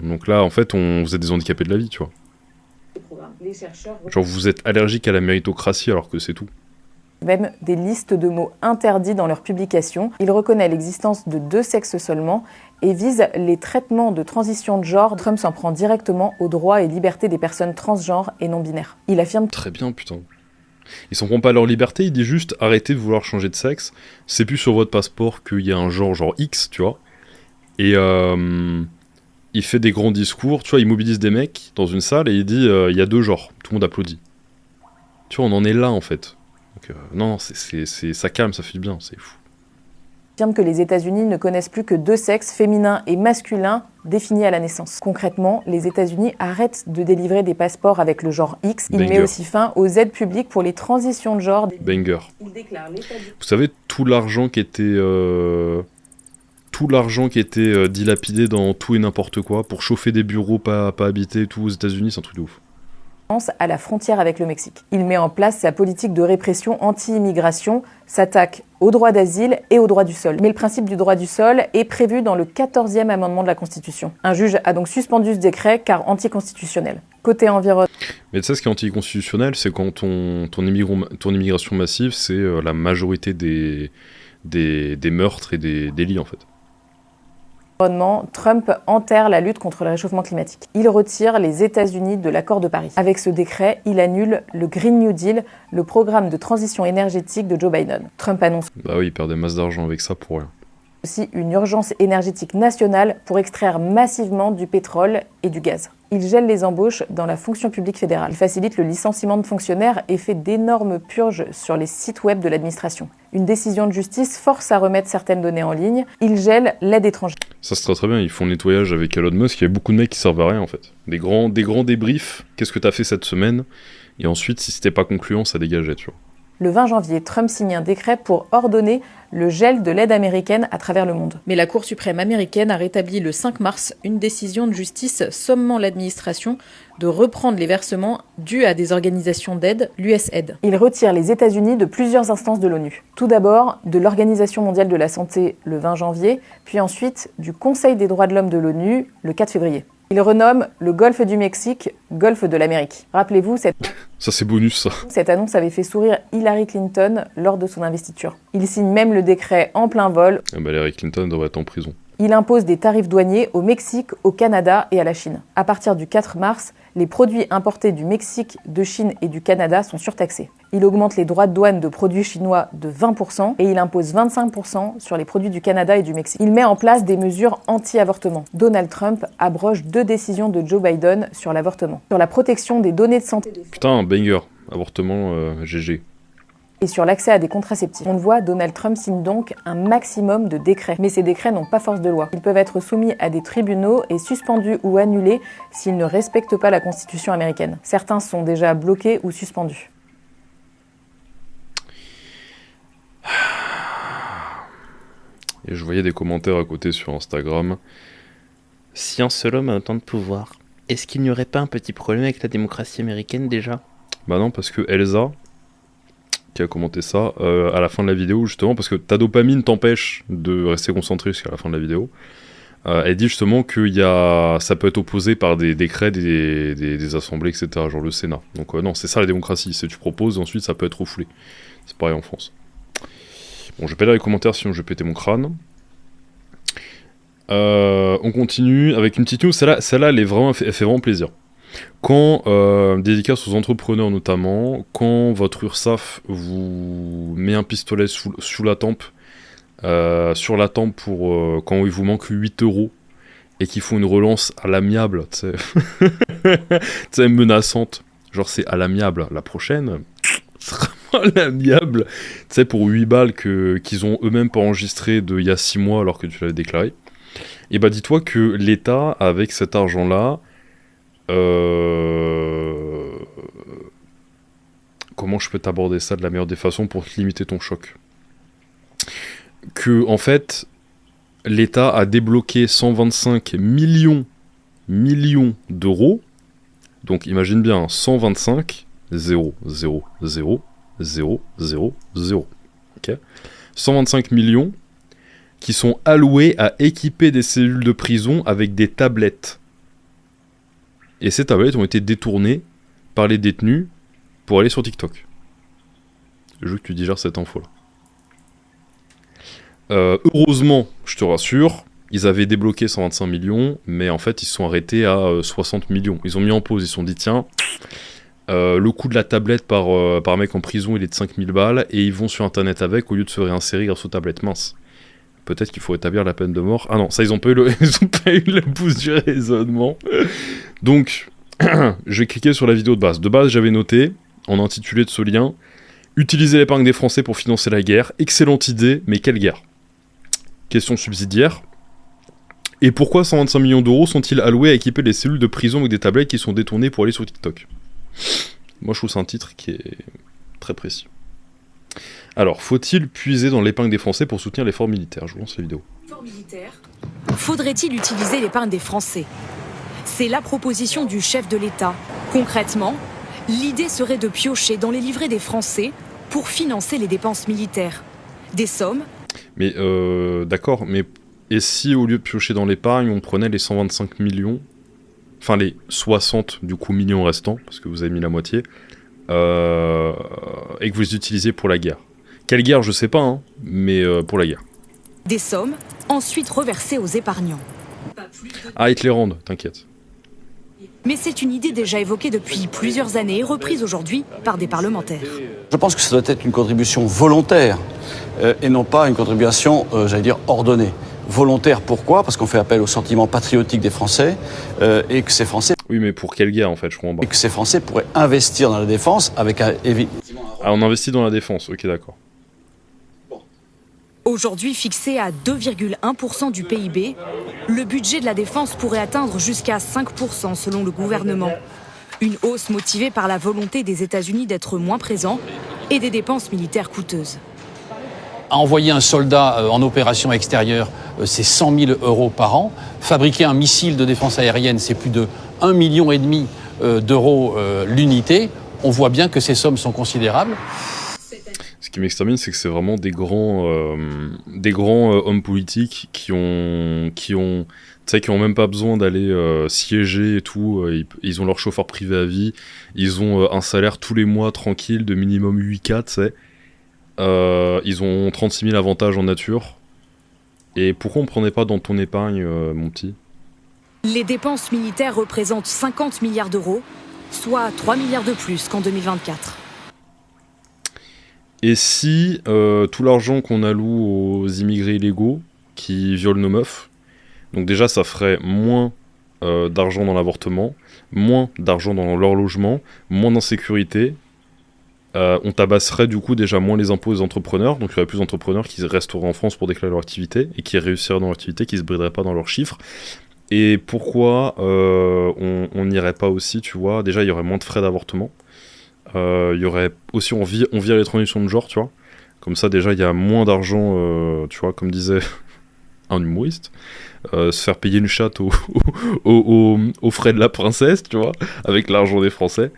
Donc là, en fait, vous êtes des handicapés de la vie, tu vois. Genre, vous êtes allergique à la méritocratie alors que c'est tout. Même des listes de mots interdits dans leurs publications. Il reconnaît l'existence de 2 sexes seulement et vise les traitements de transition de genre. Trump s'en prend directement aux droits et libertés des personnes transgenres et non-binaires. Il affirme... Très bien, putain. Ils s'en prennent pas à leur liberté, il dit juste arrêtez de vouloir changer de sexe. C'est plus sur votre passeport qu'il y a un genre X, tu vois. Et il fait des grands discours, tu vois, il mobilise des mecs dans une salle et il dit il y a 2 genres, tout le monde applaudit. Tu vois, on en est là en fait. Donc, non, ça calme, ça fait du bien, c'est fou. Il affirme que les États-Unis ne connaissent plus que 2 sexes, féminin et masculin, définis à la naissance. Concrètement, les États-Unis arrêtent de délivrer des passeports avec le genre X. Il met aussi fin aux aides publiques pour les transitions de genre. Banger. Il déclare Vous savez, tout l'argent qui était dilapidé dans tout et n'importe quoi pour chauffer des bureaux pas habités et tout aux États-Unis, c'est un truc de ouf. À la frontière avec le Mexique. Il met en place sa politique de répression anti-immigration, s'attaque au droit d'asile et au droit du sol. Mais le principe du droit du sol est prévu dans le 14e amendement de la Constitution. Un juge a donc suspendu ce décret car anticonstitutionnel. Côté environnement... Mais tu sais, ce qui est anticonstitutionnel, c'est quand ton immigration massive, c'est la majorité des meurtres et des délits en fait. Trump enterre la lutte contre le réchauffement climatique. Il retire les États-Unis de l'accord de Paris. Avec ce décret, il annule le Green New Deal, le programme de transition énergétique de Joe Biden. Trump annonce Bah oui, il perd des masses d'argent avec ça pour rien. aussi une urgence énergétique nationale pour extraire massivement du pétrole et du gaz. Il gèle les embauches dans la fonction publique fédérale. Il facilite le licenciement de fonctionnaires et fait d'énormes purges sur les sites web de l'administration. Une décision de justice force à remettre certaines données en ligne. Il gèle l'aide étrangère. Ça c'est très bien, ils font le nettoyage avec Elon Musk, il y a beaucoup de mecs qui servent à rien en fait. Des grands débriefs, qu'est-ce que t'as fait cette semaine? Et ensuite, si c'était pas concluant, ça dégageait, tu vois. Le 20 janvier, Trump signe un décret pour ordonner le gel de l'aide américaine à travers le monde. Mais la Cour suprême américaine a rétabli le 5 mars une décision de justice sommant l'administration de reprendre les versements dus à des organisations d'aide, l'USAID. Il retire les États-Unis de plusieurs instances de l'ONU. Tout d'abord de l'Organisation mondiale de la santé le 20 janvier, puis ensuite du Conseil des droits de l'homme de l'ONU le 4 février. Il renomme le golfe du Mexique Golfe de l'Amérique. Rappelez-vous, Ça c'est bonus ça. cette annonce avait fait sourire Hillary Clinton lors de son investiture. Il signe même le décret en plein vol. Ah bah Hillary Clinton devrait être en prison. Il impose des tarifs douaniers au Mexique, au Canada et à la Chine. À partir du 4 mars, les produits importés du Mexique, de Chine et du Canada sont surtaxés. Il augmente les droits de douane de produits chinois de 20% et il impose 25% sur les produits du Canada et du Mexique. Il met en place des mesures anti-avortement. Donald Trump abroge 2 décisions de Joe Biden sur l'avortement. Sur la protection des données de santé Putain, un banger. Avortement, GG. et sur l'accès à des contraceptifs. On le voit, Donald Trump signe donc un maximum de décrets. Mais ces décrets n'ont pas force de loi. Ils peuvent être soumis à des tribunaux et suspendus ou annulés s'ils ne respectent pas la Constitution américaine. Certains sont déjà bloqués ou suspendus. Et je voyais des commentaires à côté sur Instagram. Si un seul homme a autant de pouvoir, est-ce qu'il n'y aurait pas un petit problème avec la démocratie américaine déjà? Bah non, parce que Elsa, qui a commenté ça, à la fin de la vidéo, justement, parce que ta dopamine t'empêche de rester concentré jusqu'à la fin de la vidéo, elle dit justement que ça peut être opposé par des décrets des assemblées, etc., genre le Sénat. Donc non, c'est ça la démocratie, c'est tu proposes, et ensuite ça peut être refoulé. C'est pareil en France. Bon, je vais pas lire les commentaires, sinon je vais péter mon crâne. On continue avec une petite news, celle-là elle fait vraiment plaisir. Quand, dédicace aux entrepreneurs notamment, quand votre URSSAF vous met un pistolet sous la tempe, sur la tempe pour quand il vous manque 8 € et qu'ils font une relance à l'amiable, tu sais, menaçante, genre c'est à l'amiable, la prochaine, sera à l'amiable, tu sais, pour 8 balles qu'ils ont eux-mêmes pas enregistré il y a 6 mois alors que tu l'avais déclaré. Et bah dis-toi que l'État, avec cet argent-là, comment je peux t'aborder ça de la meilleure des façons pour te limiter ton choc? Que en fait l'État a débloqué 125 millions d'euros, donc imagine bien 125 0 0 0 0 0 0, ok, 125 millions qui sont alloués à équiper des cellules de prison avec des tablettes. Et ces tablettes ont été détournées par les détenus pour aller sur TikTok. Je veux que tu digères cette info-là. Heureusement, je te rassure, ils avaient débloqué 125 millions, mais en fait, ils se sont arrêtés à 60 millions. Ils ont mis en pause, ils se sont dit, tiens, le coût de la tablette par mec en prison, il est de 5000 balles, et ils vont sur Internet avec, au lieu de se réinsérer grâce aux tablettes minces. Peut-être qu'il faut établir la peine de mort. Ah non, ça, ils ont pas eu le pouce du raisonnement. Donc, je vais cliquer sur la vidéo de base. De base, j'avais noté, en intitulé de ce lien, « Utiliser l'épargne des Français pour financer la guerre. Excellente idée, mais quelle guerre ?» Question subsidiaire. Et pourquoi 125 millions d'euros sont-ils alloués à équiper les cellules de prison avec des tablettes qui sont détournées pour aller sur TikTok? Moi, je trouve que c'est un titre qui est très précis. Alors, faut-il puiser dans l'épargne des Français pour soutenir l'effort militaire? Je vous lance la vidéo. L'effort militaire. Faudrait-il utiliser l'épargne des Français? C'est la proposition du chef de l'État. Concrètement, l'idée serait de piocher dans les livrets des Français pour financer les dépenses militaires. Des sommes... Mais d'accord, mais et si au lieu de piocher dans l'épargne, on prenait les 125 millions, enfin les 60 du coup millions restants, parce que vous avez mis la moitié, et que vous les utilisiez pour la guerre? Quelle guerre, je sais pas, hein, mais pour la guerre. Des sommes ensuite reversées aux épargnants. Ah, ils te les rendent, t'inquiète. Mais c'est une idée déjà évoquée depuis plusieurs années et reprise aujourd'hui par des parlementaires. Je pense que ça doit être une contribution volontaire et non pas une contribution, ordonnée. Volontaire, pourquoi ? Parce qu'on fait appel au sentiment patriotique des Français et que ces Français... Oui, mais pour quelle guerre, en fait, je comprends pas. Et que ces Français pourraient investir dans la défense avec un... Ah, on investit dans la défense, ok, d'accord. Aujourd'hui fixé à 2,1% du PIB, le budget de la défense pourrait atteindre jusqu'à 5% selon le gouvernement. Une hausse motivée par la volonté des États-Unis d'être moins présents et des dépenses militaires coûteuses. Envoyer un soldat en opération extérieure, c'est 100 000 € par an. Fabriquer un missile de défense aérienne, c'est plus de 1,5 million d'euros l'unité. On voit bien que ces sommes sont considérables. Ce qui m'extermine, c'est que c'est vraiment des grands hommes politiques qui ont même pas besoin d'aller siéger et tout. Ils ont leur chauffeur privé à vie. Ils ont un salaire tous les mois tranquille de minimum 8K, tu sais. Ils ont 36 000 avantages en nature. Et pourquoi on prenait pas dans ton épargne, mon petit ? Les dépenses militaires représentent 50 milliards d'euros, soit 3 milliards de plus qu'en 2024. Et si tout l'argent qu'on alloue aux immigrés illégaux qui violent nos meufs, donc déjà ça ferait moins d'argent dans l'avortement, moins d'argent dans leur logement, moins d'insécurité, on tabasserait du coup déjà moins les impôts aux entrepreneurs, donc il y aurait plus d'entrepreneurs qui resteraient en France pour déclarer leur activité et qui réussiraient dans leur activité, qui se brideraient pas dans leurs chiffres. Et pourquoi on n'irait pas aussi, tu vois, déjà il y aurait moins de frais d'avortement. Il y aurait aussi, on vire les transitions de genre, tu vois. Comme ça, déjà, il y a moins d'argent, tu vois, comme disait un humoriste, se faire payer une chatte aux frais de la princesse, tu vois, avec l'argent des Français.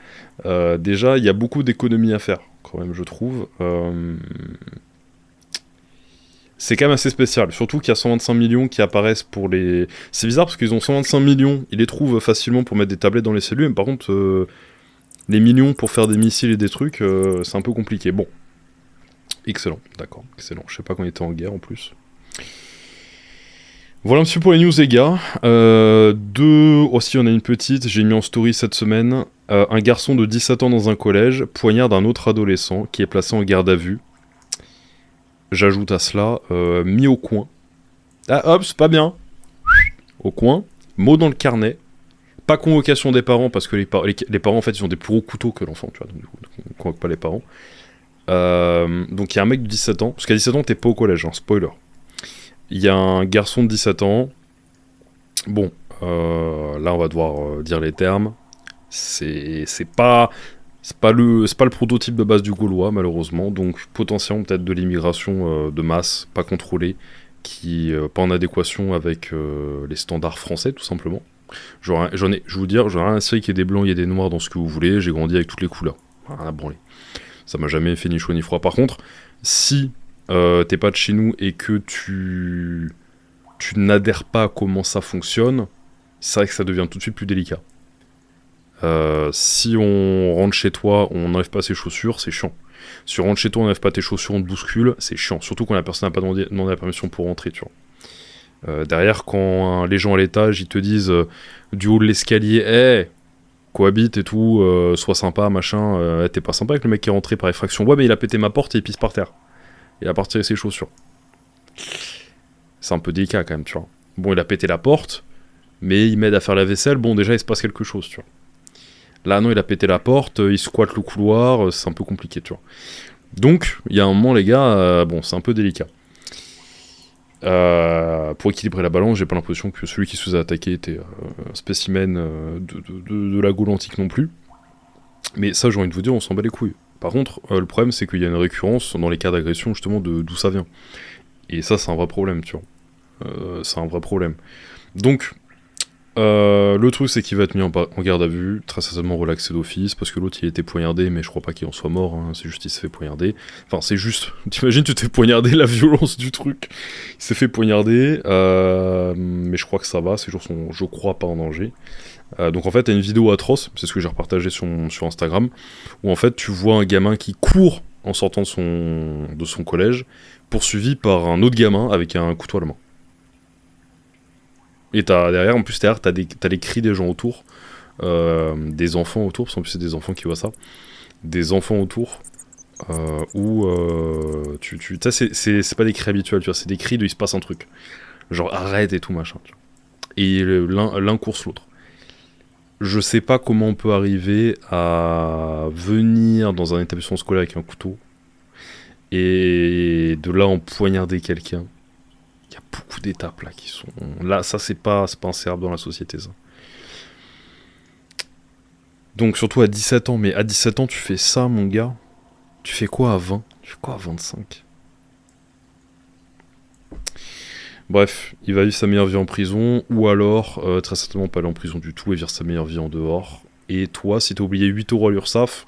Déjà, il y a beaucoup d'économies à faire, quand même, je trouve. C'est quand même assez spécial, surtout qu'il y a 125 millions qui apparaissent pour les... C'est bizarre, parce qu'ils ont 125 millions, ils les trouvent facilement pour mettre des tablettes dans les cellules, mais par contre... les millions pour faire des missiles et des trucs, c'est un peu compliqué. Bon. Excellent, d'accord, excellent. Je sais pas qu'on était en guerre en plus. Voilà un petit peu pour les news, les gars. Aussi, on a une petite, j'ai mis en story cette semaine. Un garçon de 17 ans dans un collège poignarde un autre adolescent qui est placé en garde à vue. J'ajoute à cela, mis au coin. Ah hop, c'est pas bien. Au coin, mot dans le carnet. Pas convocation des parents, parce que les parents, en fait, ils ont des plus gros couteaux que l'enfant, tu vois, donc on convoque pas les parents. Donc il y a un mec de 17 ans, parce qu'à 17 ans, t'es pas au collège, hein, spoiler. Il y a un garçon de 17 ans, bon, là on va devoir dire les termes, c'est pas le prototype de base du Gaulois, malheureusement, donc potentiellement peut-être de l'immigration de masse, pas contrôlée, qui pas en adéquation avec les standards français, tout simplement. Je vais vous dire, j'en ai rien à cirer qu'il y ait des blancs, il y ait des noirs dans ce que vous voulez, j'ai grandi avec toutes les couleurs. Rien à branler. Ça m'a jamais fait ni chaud ni froid. Par contre, si t'es pas de chez nous et que tu n'adhères pas à comment ça fonctionne, c'est vrai que ça devient tout de suite plus délicat. Si on rentre chez toi, on n'enlève pas ses chaussures, c'est chiant. Si on rentre chez toi, on n'enlève pas tes chaussures, on te bouscule, c'est chiant. Surtout quand la personne n'a pas demandé la permission pour rentrer, tu vois. Derrière, quand les gens à l'étage ils te disent du haut de l'escalier, hey, cohabite et tout, sois sympa, machin, t'es pas sympa avec le mec qui est rentré par effraction. Ouais, mais il a pété ma porte et il pisse par terre. Il a parti ses chaussures. C'est un peu délicat quand même, tu vois. Bon, il a pété la porte, mais il m'aide à faire la vaisselle. Bon, déjà, il se passe quelque chose, tu vois. Là, non, il a pété la porte, il squatte le couloir, c'est un peu compliqué, tu vois. Donc, il y a un moment, les gars, bon, c'est un peu délicat. Pour équilibrer la balance, j'ai pas l'impression que celui qui se faisait attaquer était un spécimen de la Gaule antique non plus. Mais ça, j'ai envie de vous dire, on s'en bat les couilles. Par contre, le problème, c'est qu'il y a une récurrence dans les cas d'agression, justement, d'où ça vient. Et ça, c'est un vrai problème, tu vois. C'est un vrai problème. Donc, le truc, c'est qu'il va être mis en garde à vue, très certainement relaxé d'office, parce que l'autre, il a été poignardé, mais je crois pas qu'il en soit mort, hein, c'est juste qu'il s'est fait poignarder. Enfin, c'est juste, t'imagines, tu t'es poignardé, la violence du truc. Il s'est fait poignarder, mais je crois que ça va, c'est juste je crois pas en danger. Donc en fait, t'as une vidéo atroce, c'est ce que j'ai repartagé sur Instagram, où en fait, tu vois un gamin qui court en sortant de son collège, poursuivi par un autre gamin avec un couteau à la main. Et derrière, t'as les cris des gens autour, des enfants autour, parce qu'en plus c'est des enfants qui voient ça, des enfants autour, où c'est pas des cris habituels, tu vois, c'est des cris de il se passe un truc, genre arrête et tout machin, tu vois. Et l'un course l'autre. Je sais pas comment on peut arriver à venir dans un établissement scolaire avec un couteau et de là empoignarder quelqu'un. Il y a beaucoup d'étapes là qui sont... Là, ça c'est pas insérable dans la société, ça. Donc surtout à 17 ans, mais à 17 ans tu fais ça mon gars. Tu fais quoi à 20 ? Tu fais quoi à 25 ? Bref, il va vivre sa meilleure vie en prison, ou alors, très certainement pas aller en prison du tout et vivre sa meilleure vie en dehors. Et toi, si t'as oublié 8 € à l'URSSAF,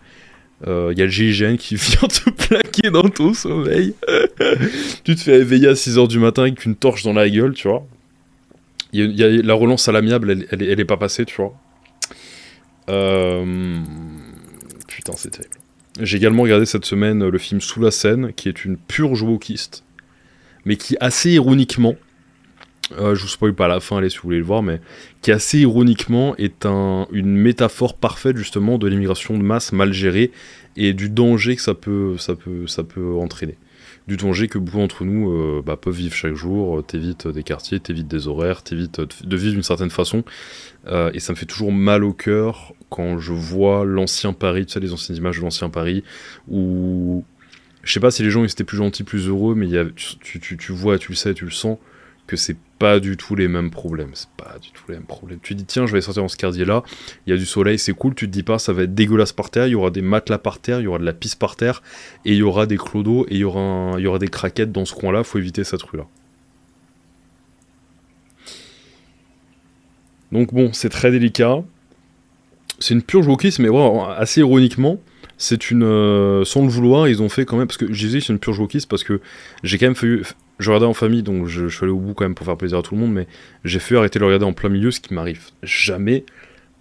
y a le GIGN qui vient te plaquer dans ton sommeil. Tu te fais éveiller à 6h du matin avec une torche dans la gueule, tu vois. La relance à l'amiable, elle est pas passée, tu vois. Putain, c'est terrible. J'ai également regardé cette semaine le film Sous la Seine, qui est une purge wokiste, mais qui assez ironiquement, je vous spoil pas à la fin, allez si vous voulez le voir, mais qui assez ironiquement est une métaphore parfaite justement de l'immigration de masse mal gérée et du danger que ça peut entraîner. Du danger que beaucoup d'entre nous peuvent vivre chaque jour, t'évites des quartiers, t'évites des horaires, t'évites de vivre d'une certaine façon, et ça me fait toujours mal au cœur quand je vois l'ancien Paris, tu sais, les anciennes images de l'ancien Paris, où... Je sais pas si les gens ils étaient plus gentils, plus heureux, mais tu vois, tu le sais, tu le sens, que c'est pas du tout les mêmes problèmes. C'est pas du tout les mêmes problèmes. Tu dis, tiens, je vais sortir dans ce quartier-là, il y a du soleil, c'est cool, tu te dis pas, ça va être dégueulasse par terre, il y aura des matelas par terre, il y aura de la pisse par terre, et il y aura des clodos, et il y aura des craquettes dans ce coin-là, faut éviter cette rue-là. Donc bon, c'est très délicat. C'est une purge wokiste, mais ouais, assez ironiquement, c'est une... sans le vouloir, ils ont fait quand même... Parce que je disais c'est une purge wokiste parce que j'ai quand même fait... Je regardais en famille, donc je suis allé au bout quand même pour faire plaisir à tout le monde, mais j'ai fait arrêter de le regarder en plein milieu, ce qui m'arrive jamais.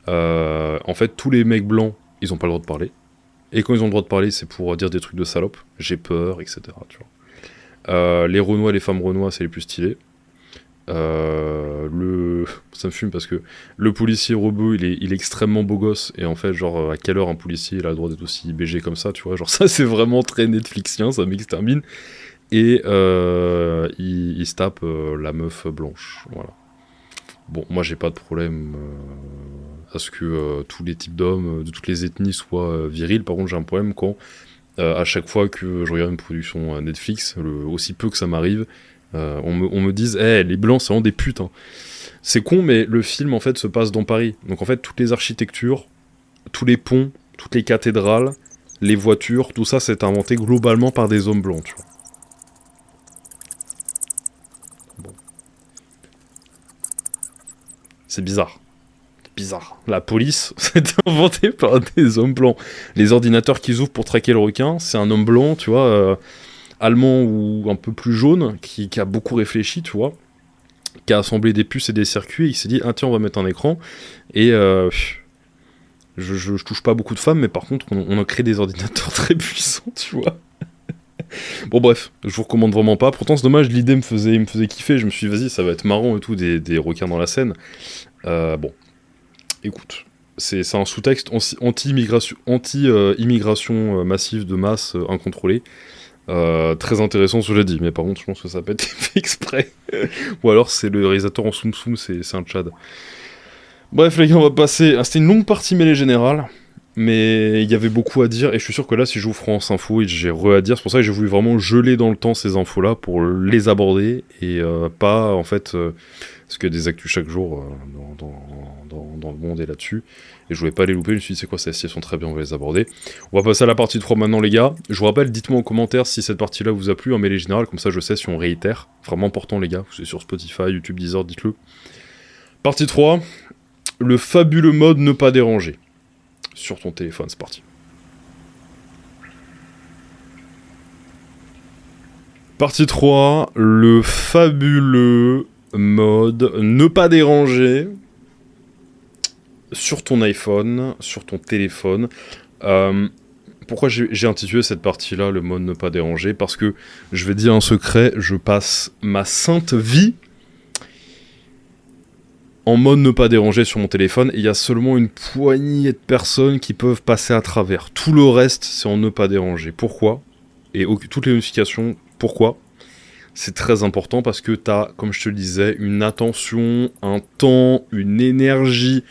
En fait, tous les mecs blancs, ils ont pas le droit de parler. Et quand ils ont le droit de parler, c'est pour dire des trucs de salope. J'ai peur, etc. Tu vois. Les Renois et les femmes Renois, c'est les plus stylés. Ça me fume parce que le policier rebeu il est extrêmement beau gosse et en fait genre à quelle heure un policier il a le droit d'être aussi BG comme ça, tu vois, genre ça c'est vraiment très Netflixien, ça m'extermine. Et il se tape la meuf blanche, voilà. Bon, moi j'ai pas de problème à ce que tous les types d'hommes de toutes les ethnies soient virils. Par contre j'ai un problème quand à chaque fois que je regarde une production Netflix, aussi peu que ça m'arrive, on me dise les blancs c'est vraiment des putes, hein. C'est con, mais le film en fait se passe dans Paris, donc en fait toutes les architectures, tous les ponts, toutes les cathédrales, les voitures, tout ça c'est inventé globalement par des hommes blancs, tu vois. Bon. C'est bizarre. La police, c'est inventé par des hommes blancs. Les ordinateurs qu'ils ouvrent pour traquer le requin, c'est un homme blanc, tu vois, allemand ou un peu plus jaune, qui a beaucoup réfléchi, tu vois, qui a assemblé des puces et des circuits, et il s'est dit, ah tiens, on va mettre un écran, et je touche pas beaucoup de femmes, mais par contre, on a créé des ordinateurs très puissants, tu vois. Bon bref, je vous recommande vraiment pas, pourtant c'est dommage, l'idée me faisait kiffer, je me suis dit, vas-y, ça va être marrant et tout, des requins dans la Seine. Bon, écoute, c'est un sous-texte anti-immigration massive de masse incontrôlée. Très intéressant ce que j'ai dit, mais par contre je pense que ça n'a pas été fait exprès. Ou alors c'est le réalisateur en soum soum, c'est un tchad. Bref les gars, on va passer... C'était une longue partie mêlée générale, mais il y avait beaucoup à dire, et je suis sûr que là si je vous France Info, j'ai à dire, c'est pour ça que j'ai voulu vraiment geler dans le temps ces infos-là pour les aborder, et pas en fait... parce qu'il y a des actus chaque jour dans le monde et là-dessus, et je voulais pas les louper, je me suis dit c'est quoi, ces sont très bien, on va les aborder. On va passer à la partie 3 maintenant les gars. Je vous rappelle, dites-moi en commentaire si cette partie-là vous a plu en mêlée générale, comme ça je sais si on réitère. Vraiment important les gars, c'est sur Spotify, YouTube, Deezer, dites-le. Partie 3, le fabuleux mode ne pas déranger. Sur ton téléphone, c'est parti. Partie 3, le fabuleux mode ne pas déranger sur ton iPhone, sur ton téléphone. pourquoi j'ai intitulé cette partie-là le mode ne pas déranger, parce que je vais dire un secret, je passe ma sainte vie en mode ne pas déranger sur mon téléphone, et il y a seulement une poignée de personnes qui peuvent passer à travers. Tout le reste, c'est en ne pas déranger. Pourquoi ? Et toutes les notifications, pourquoi ? C'est très important parce que tu as, comme je te le disais, une attention, un temps, une énergie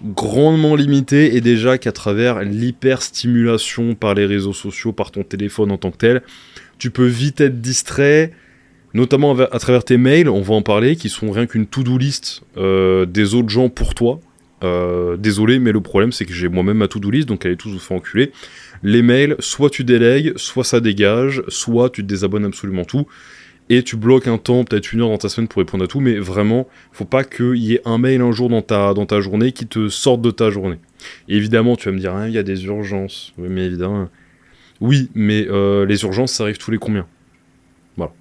grandement limitée, et déjà qu'à travers l'hyperstimulation par les réseaux sociaux, par ton téléphone en tant que tel, tu peux vite être distrait, notamment à travers tes mails, on va en parler, qui sont rien qu'une to-do list des autres gens pour toi. Désolé, mais le problème c'est que j'ai moi-même ma to-do list, donc allez tous vous faire enculer. Les mails, soit tu délègues, soit ça dégage, soit tu te désabonnes absolument tout, et tu bloques un temps, peut-être 1 heure dans ta semaine pour répondre à tout, mais vraiment, faut pas qu'il y ait un mail un jour dans ta journée qui te sorte de ta journée. Et évidemment, tu vas me dire, il y a des urgences. Oui, mais évidemment. Oui, mais les urgences, ça arrive tous les combien ? Voilà.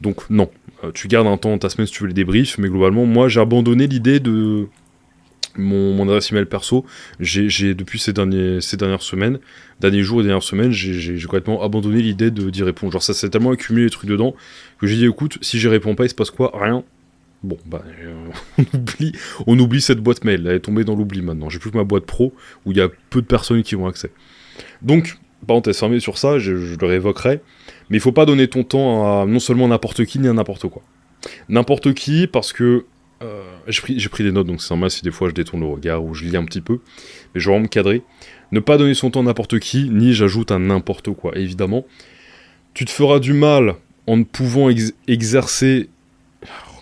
Donc, non. Tu gardes un temps dans ta semaine si tu veux les débriefs, mais globalement, moi, j'ai abandonné l'idée de mon adresse email perso. J'ai depuis ces dernières semaines, derniers jours et dernières semaines, j'ai complètement abandonné l'idée d'y répondre. Genre ça s'est tellement accumulé les trucs dedans que j'ai dit écoute, si j'y réponds pas, il se passe quoi ? Rien. Bon, bah on oublie cette boîte mail, elle est tombée dans l'oubli maintenant. J'ai plus que ma boîte pro où il y a peu de personnes qui ont accès. Donc, parenthèse fermée sur ça, je le réévoquerai, mais il faut pas donner ton temps à non seulement n'importe qui, ni à n'importe quoi. N'importe qui, parce que j'ai pris des notes, donc c'est normal si des fois je détourne le regard ou je lis un petit peu, mais je vais vraiment me cadrer. Ne pas donner son temps à n'importe qui, ni j'ajoute à n'importe quoi. Et évidemment, tu te feras du mal en ne pouvant exercer...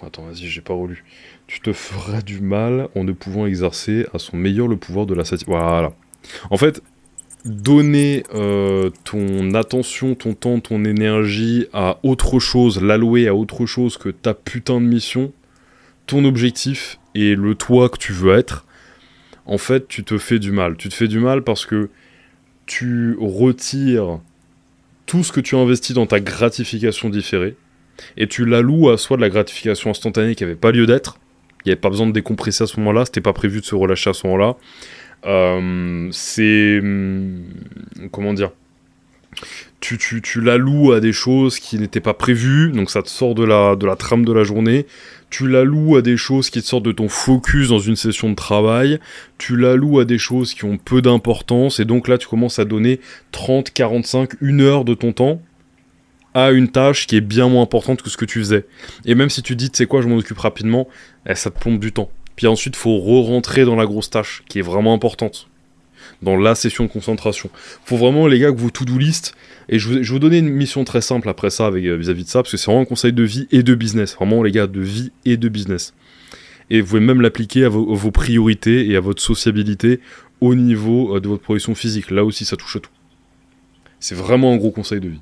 Attends, vas-y, j'ai pas relu. Tu te feras du mal en ne pouvant exercer à son meilleur le pouvoir de la satisfaction. Voilà. En fait, donner ton attention, ton temps, ton énergie à autre chose, l'allouer à autre chose que ta putain de mission, ton objectif et le toi que tu veux être, en fait, tu te fais du mal. Tu te fais du mal parce que tu retires tout ce que tu as investi dans ta gratification différée et tu l'alloues à soit de la gratification instantanée qui n'avait pas lieu d'être. Il n'y avait pas besoin de décompresser à ce moment-là, c'était pas prévu de se relâcher à ce moment-là. Comment dire ? Tu l'alloues à des choses qui n'étaient pas prévues, donc ça te sort de la trame de la journée. Tu l'alloues à des choses qui te sortent de ton focus dans une session de travail. Tu l'alloues à des choses qui ont peu d'importance. Et donc là, tu commences à donner 30, 45, 1 heure de ton temps à une tâche qui est bien moins importante que ce que tu faisais. Et même si tu dis, tu sais quoi, je m'en occupe rapidement, ça te plombe du temps. Puis ensuite, il faut re-rentrer dans la grosse tâche, qui est vraiment importante. Dans la session de concentration. Faut vraiment, les gars, que vos to-do list... Et je vais vous donner une mission très simple après ça, vis-à-vis de ça, parce que c'est vraiment un conseil de vie et de business. Vraiment, les gars, de vie et de business. Et vous pouvez même l'appliquer à vos priorités et à votre sociabilité au niveau de votre progression physique. Là aussi, ça touche à tout. C'est vraiment un gros conseil de vie.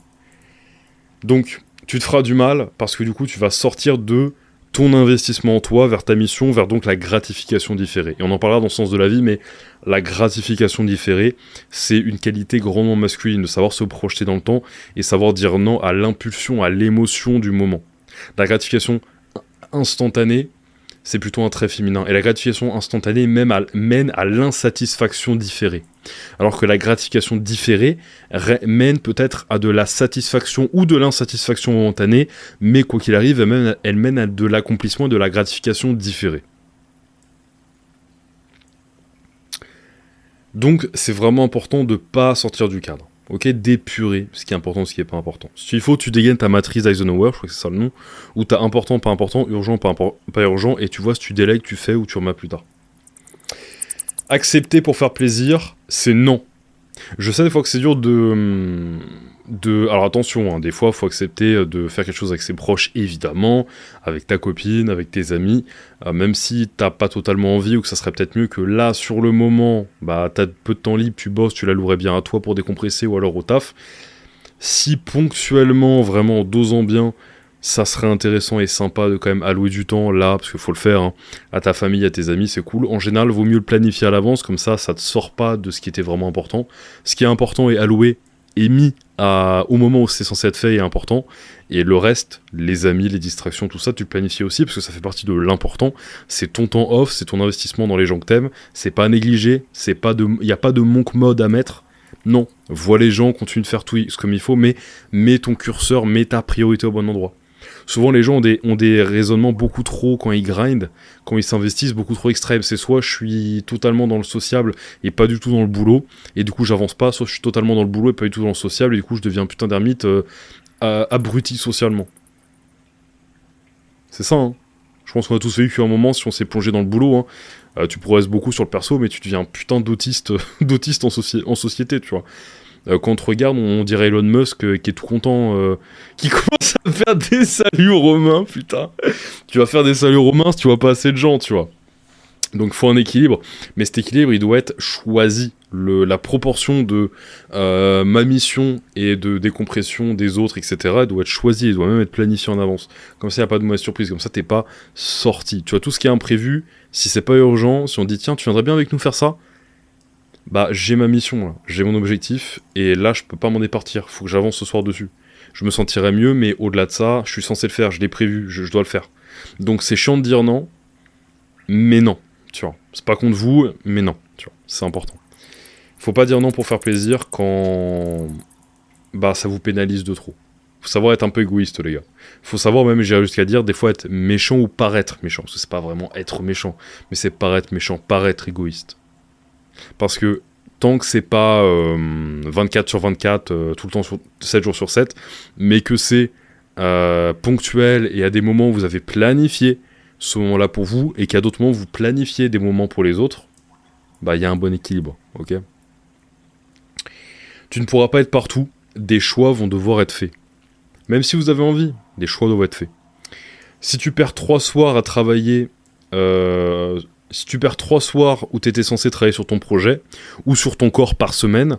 Donc, tu te feras du mal, parce que du coup, tu vas sortir de ton investissement en toi vers ta mission, vers donc la gratification différée. Et on en parlera dans le sens de la vie, mais la gratification différée, c'est une qualité grandement masculine, de savoir se projeter dans le temps et savoir dire non à l'impulsion, à l'émotion du moment. La gratification instantanée, c'est plutôt un trait féminin. Et la gratification instantanée mène à l'insatisfaction différée. Alors que la gratification différée mène peut-être à de la satisfaction ou de l'insatisfaction momentanée, mais quoi qu'il arrive, elle mène à de l'accomplissement et de la gratification différée. Donc c'est vraiment important de ne pas sortir du cadre. Ok, d'épurer ce qui est important, ce qui n'est pas important. S'il faut, tu dégaines ta matrice d'Eisenhower, je crois que c'est ça le nom, où tu as important, pas important, urgent, pas urgent, et tu vois si tu délègues, tu fais ou tu remets plus tard. Accepter pour faire plaisir, c'est non. Je sais des fois que c'est dur alors attention, hein, des fois il faut accepter de faire quelque chose avec ses proches, évidemment, avec ta copine, avec tes amis, même si t'as pas totalement envie ou que ça serait peut-être mieux que là, sur le moment, bah t'as peu de temps libre, tu bosses, tu la louerais bien à toi pour décompresser ou alors au taf. Si ponctuellement, vraiment en dosant bien, ça serait intéressant et sympa de quand même allouer du temps là, parce qu'il faut le faire, hein, à ta famille, à tes amis, c'est cool. En général, vaut mieux le planifier à l'avance, comme ça te sort pas de ce qui était vraiment important. Ce qui est important est alloué et mis au moment où c'est censé être fait est important, et le reste, les amis, les distractions, tout ça, tu le planifies aussi, parce que ça fait partie de l'important. C'est ton temps off, c'est ton investissement dans les gens que t'aimes, c'est pas négligé, y a pas de monk mode à mettre, Non. Vois les gens, continue de faire tout comme il faut, mais mets ton curseur, mets ta priorité au bon endroit. Souvent, les gens ont des raisonnements beaucoup trop, quand ils grindent, quand ils s'investissent, beaucoup trop extrêmes. C'est soit je suis totalement dans le sociable et pas du tout dans le boulot, et du coup j'avance pas, soit je suis totalement dans le boulot et pas du tout dans le sociable, et du coup je deviens un putain d'ermite abruti socialement. C'est ça, hein. Je pense qu'on a tous vécu un moment, si on s'est plongé dans le boulot, hein, tu progresses beaucoup sur le perso, mais tu deviens un putain d'autiste en société, tu vois. Quand on te regarde, on dirait Elon Musk qui est tout content, qui commence à faire des saluts romains, putain. Tu vas faire des saluts romains si tu vois pas assez de gens, tu vois. Donc faut un équilibre, mais cet équilibre il doit être choisi. La proportion de ma mission et de décompression des autres, etc. elle doit être choisie, elle doit même être planifiée en avance. Comme ça il n'y a pas de mauvaise surprise, comme ça t'es pas sorti. Tu vois, tout ce qui est imprévu, si c'est pas urgent, si on dit tiens tu viendrais bien avec nous faire ça, bah j'ai ma mission là, j'ai mon objectif, et là je peux pas m'en départir, faut que j'avance ce soir dessus. Je me sentirais mieux, mais au-delà de ça, je suis censé le faire, je l'ai prévu, je dois le faire. Donc c'est chiant de dire non, mais non, tu vois. C'est pas contre vous, mais non, tu vois, c'est important. Faut pas dire non pour faire plaisir quand bah ça vous pénalise de trop. Faut savoir être un peu égoïste, les gars. Faut savoir même, j'irais jusqu'à dire, des fois être méchant ou paraître méchant, parce que c'est pas vraiment être méchant, mais c'est paraître méchant, paraître égoïste. Parce que tant que c'est pas 24 sur 24, tout le temps, 7 jours sur 7, mais que c'est ponctuel et à des moments où vous avez planifié ce moment-là pour vous, et qu'à d'autres moments vous planifiez des moments pour les autres, bah il y a un bon équilibre, ok ? Tu ne pourras pas être partout, des choix vont devoir être faits. Même si vous avez envie, des choix doivent être faits. Si tu perds 3 soirs à travailler... Si tu perds 3 soirs où tu étais censé travailler sur ton projet, ou sur ton corps par semaine,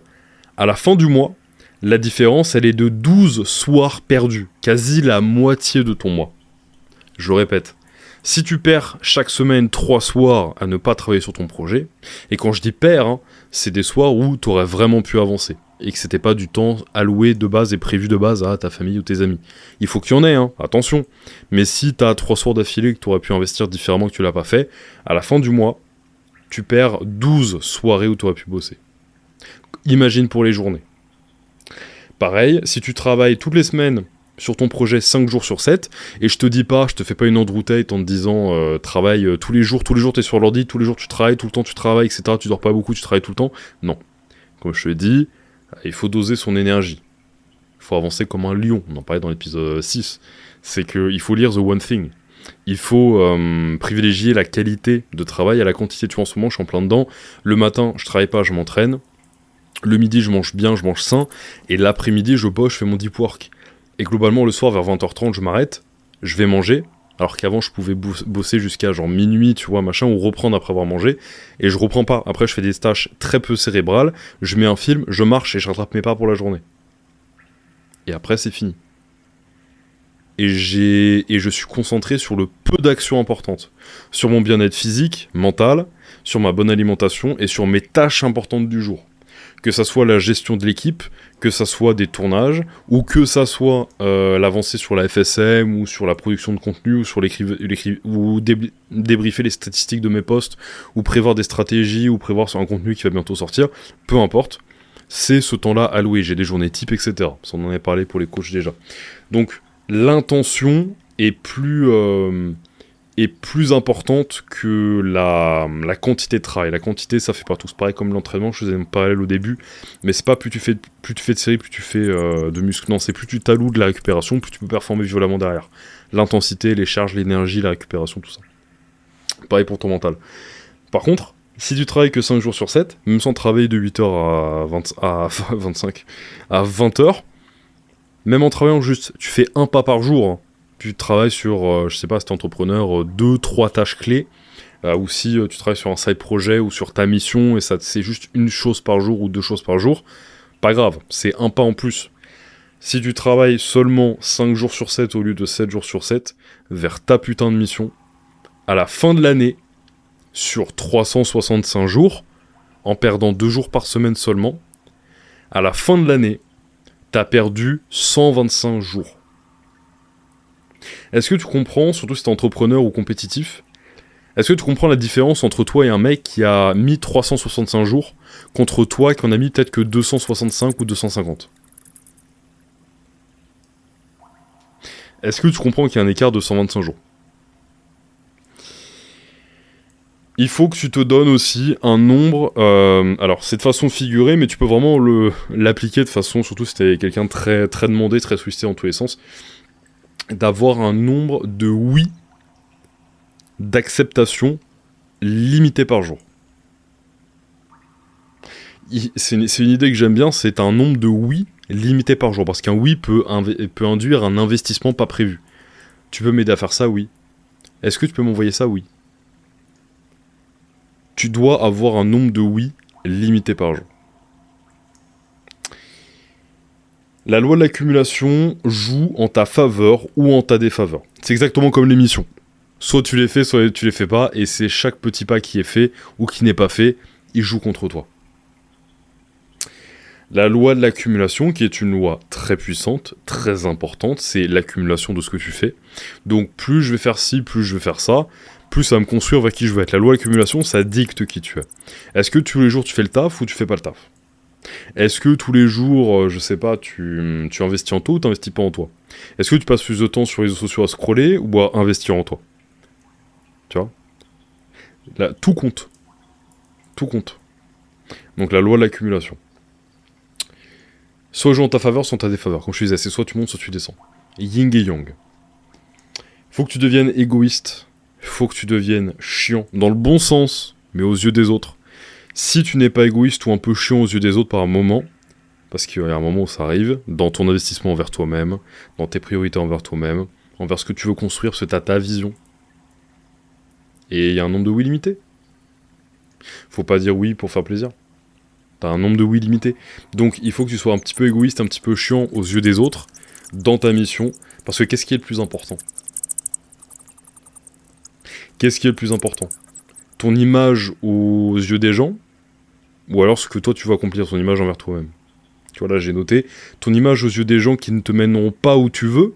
à la fin du mois, la différence, elle est de 12 soirs perdus, quasi la moitié de ton mois. Je le répète, si tu perds chaque semaine 3 soirs à ne pas travailler sur ton projet, et quand je dis perds, hein, c'est des soirs où tu aurais vraiment pu avancer, et que c'était pas du temps alloué de base et prévu de base à ta famille ou tes amis. Il faut qu'il y en ait, hein, attention. Mais si t'as 3 soirs d'affilée que tu aurais pu investir différemment que tu l'as pas fait, à la fin du mois, tu perds 12 soirées où tu aurais pu bosser. Imagine pour les journées. Pareil, si tu travailles toutes les semaines sur ton projet 5 jours sur 7, et je te fais pas une Andrew Tate en te disant travaille tous les jours t'es sur l'ordi, tous les jours tu travailles, tout le temps tu travailles, etc. Tu dors pas beaucoup, tu travailles tout le temps. Non. Comme je te l'ai dit, il faut doser son énergie. Il faut avancer comme un lion. On en parlait dans l'épisode 6. C'est qu'il faut lire The One Thing. Il faut privilégier la qualité de travail à la quantité. Tu vois, en ce moment, je suis en plein dedans. Le matin, je travaille pas, je m'entraîne. Le midi, je mange bien, je mange sain. Et l'après-midi, je bosse, je fais mon deep work. Et globalement, le soir, vers 20h30, je m'arrête. Je vais manger. Alors qu'avant, je pouvais bosser jusqu'à genre minuit, tu vois, machin, ou reprendre après avoir mangé. Et je reprends pas. Après, je fais des tâches très peu cérébrales. Je mets un film, je marche et je rattrape mes pas pour la journée. Et après, c'est fini. Et je suis concentré sur le peu d'actions importantes. Sur mon bien-être physique, mental, sur ma bonne alimentation et sur mes tâches importantes du jour. Que ça soit la gestion de l'équipe, que ça soit des tournages, ou que ça soit l'avancée sur la FSM, ou sur la production de contenu, ou sur ou débriefer les statistiques de mes posts, ou prévoir des stratégies, ou prévoir sur un contenu qui va bientôt sortir, peu importe, c'est ce temps-là alloué. J'ai des journées types, etc. Ça, on en avait parlé pour les coachs déjà. Donc, l'intention est plus importante que la quantité de travail. La quantité, ça fait pas tout. C'est pareil comme l'entraînement, je faisais un parallèle au début, mais c'est pas plus tu fais de séries, plus tu fais de muscles. Non, c'est plus tu t'alloues de la récupération, plus tu peux performer violemment derrière. L'intensité, les charges, l'énergie, la récupération, tout ça. Pareil pour ton mental. Par contre, si tu travailles que 5 jours sur 7, même sans travailler de 8h à 20h, même en travaillant juste, tu fais un pas par jour, hein. Tu travailles sur, je sais pas si t'es entrepreneur, 2-3 tâches clés, ou si tu travailles sur un side projet ou sur ta mission, et ça c'est juste une chose par jour ou 2 choses par jour, pas grave, c'est un pas en plus. Si tu travailles seulement 5 jours sur 7 au lieu de 7 jours sur 7, vers ta putain de mission, à la fin de l'année, sur 365 jours, en perdant 2 jours par semaine seulement, à la fin de l'année, t'as perdu 125 jours. Est-ce que tu comprends, surtout si t'es entrepreneur ou compétitif, Est-ce que tu comprends la différence entre toi et un mec qui a mis 365 jours contre toi qui en a mis peut-être que 265 ou 250? Est-ce que tu comprends qu'il y a un écart de 125 jours? Il faut que tu te donnes aussi un nombre, alors c'est de façon figurée, mais tu peux vraiment l'appliquer de façon, surtout si t'es quelqu'un de très, très demandé, très sollicité dans tous les sens, d'avoir un nombre de oui d'acceptation limité par jour. C'est une idée que j'aime bien, c'est un nombre de oui limité par jour, parce qu'un oui peut induire un investissement pas prévu. Tu peux m'aider à faire ça, oui. Est-ce que tu peux m'envoyer ça, oui. Tu dois avoir un nombre de oui limité par jour. La loi de l'accumulation joue en ta faveur ou en ta défaveur. C'est exactement comme l'émission. Soit tu les fais, soit tu les fais pas, et c'est chaque petit pas qui est fait ou qui n'est pas fait, il joue contre toi. La loi de l'accumulation, qui est une loi très puissante, très importante, c'est l'accumulation de ce que tu fais. Donc plus je vais faire ci, plus je vais faire ça, plus ça va me construire vers qui je veux être. La loi de l'accumulation, ça dicte qui tu es. Est-ce que tous les jours tu fais le taf ou tu fais pas le taf? Est-ce que tous les jours, je sais pas, tu investis en toi ou tu investis pas en toi? Est-ce que tu passes plus de temps sur les réseaux sociaux à scroller ou à investir en toi? Tu vois? Là, tout compte. Tout compte. Donc la loi de l'accumulation. Soit joue en ta faveur, soit en ta défaveur. Comme je te disais, c'est soit tu montes, soit tu descends. Yin et yang. Faut que tu deviennes égoïste. Faut que tu deviennes chiant. Dans le bon sens, mais aux yeux des autres. Si tu n'es pas égoïste ou un peu chiant aux yeux des autres par un moment, parce qu'il y a un moment où ça arrive, dans ton investissement envers toi-même, dans tes priorités envers toi-même, envers ce que tu veux construire, parce que tu as ta vision. Et il y a un nombre de oui limité. Faut pas dire oui pour faire plaisir. T'as un nombre de oui limité. Donc il faut que tu sois un petit peu égoïste, un petit peu chiant aux yeux des autres, dans ta mission, parce que qu'est-ce qui est le plus important? Qu'est-ce qui est le plus important? Ton image aux yeux des gens, ou alors ce que toi tu veux accomplir, ton image envers toi-même? Tu vois, là j'ai noté, ton image aux yeux des gens qui ne te mèneront pas où tu veux,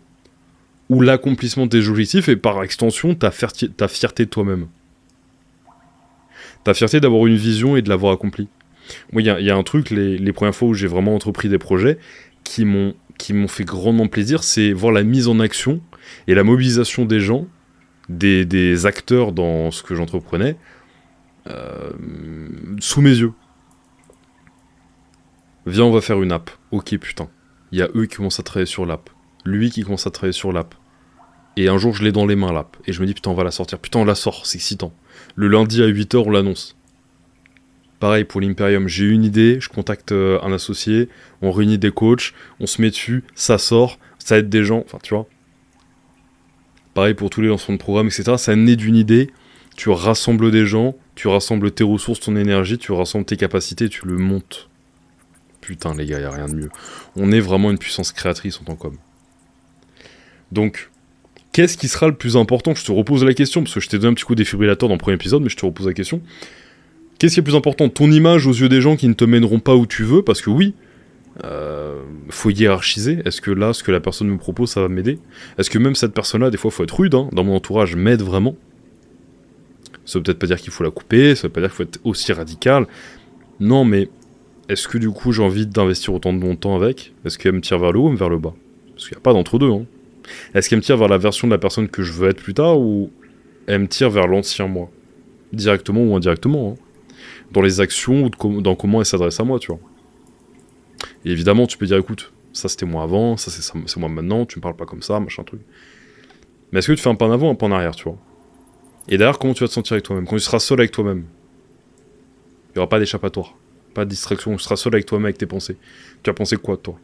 ou l'accomplissement de tes objectifs, et par extension ta fierté de toi-même. Ta fierté d'avoir une vision et de l'avoir accomplie. Moi, il y a un truc, les premières fois où j'ai vraiment entrepris des projets, qui m'ont fait grandement plaisir, c'est voir la mise en action et la mobilisation des gens, des acteurs dans ce que j'entreprenais, sous mes yeux. Viens, on va faire une app. Ok, putain. Il y a eux qui commencent à travailler sur l'app. Lui qui commence à travailler sur l'app. Et un jour, je l'ai dans les mains, l'app. Et je me dis, putain, on va la sortir. Putain, on la sort, c'est excitant. Le lundi à 8h, on l'annonce. Pareil pour l'Imperium, j'ai une idée, je contacte un associé, on réunit des coachs, on se met dessus, ça sort, ça aide des gens, enfin tu vois. Pareil pour tous les lancements de programmes, etc. Ça naît d'une idée, tu rassembles des gens, tu rassembles tes ressources, ton énergie, tu rassembles tes capacités, tu le montes. Putain les gars, y a rien de mieux. On est vraiment une puissance créatrice en tant qu'homme. Donc, qu'est-ce qui sera le plus important? Je te repose la question, parce que je t'ai donné un petit coup de défibrillateur dans le premier épisode, mais je te repose la question. Qu'est-ce qui est plus important? Ton image aux yeux des gens qui ne te mèneront pas où tu veux? Parce que oui, faut hiérarchiser. Est-ce que là, ce que la personne me propose, ça va m'aider? Est-ce que même cette personne-là, des fois, faut être rude, hein, dans mon entourage, m'aide vraiment? Ça veut peut-être pas dire qu'il faut la couper, ça veut pas dire qu'il faut être aussi radical. Non, mais est-ce que du coup, j'ai envie d'investir autant de mon temps avec? Est-ce qu'elle me tire vers le haut ou vers le bas? Parce qu'il n'y a pas d'entre-deux, hein. Est-ce qu'elle me tire vers la version de la personne que je veux être plus tard, ou elle me tire vers l'ancien moi? Directement ou indirectement, hein. Dans les actions ou dans comment elle s'adresse à moi, tu vois. Et évidemment, tu peux dire, écoute, ça c'était moi avant, ça c'est moi maintenant, tu me parles pas comme ça, machin truc. Mais est-ce que tu fais un pas en avant, un pas en arrière, tu vois? Et derrière, comment tu vas te sentir avec toi-même? Quand tu seras seul avec toi-même, il n'y aura pas d'échappatoire, pas de distraction, tu seras seul avec toi-même, avec tes pensées. Tu vas penser quoi de toi?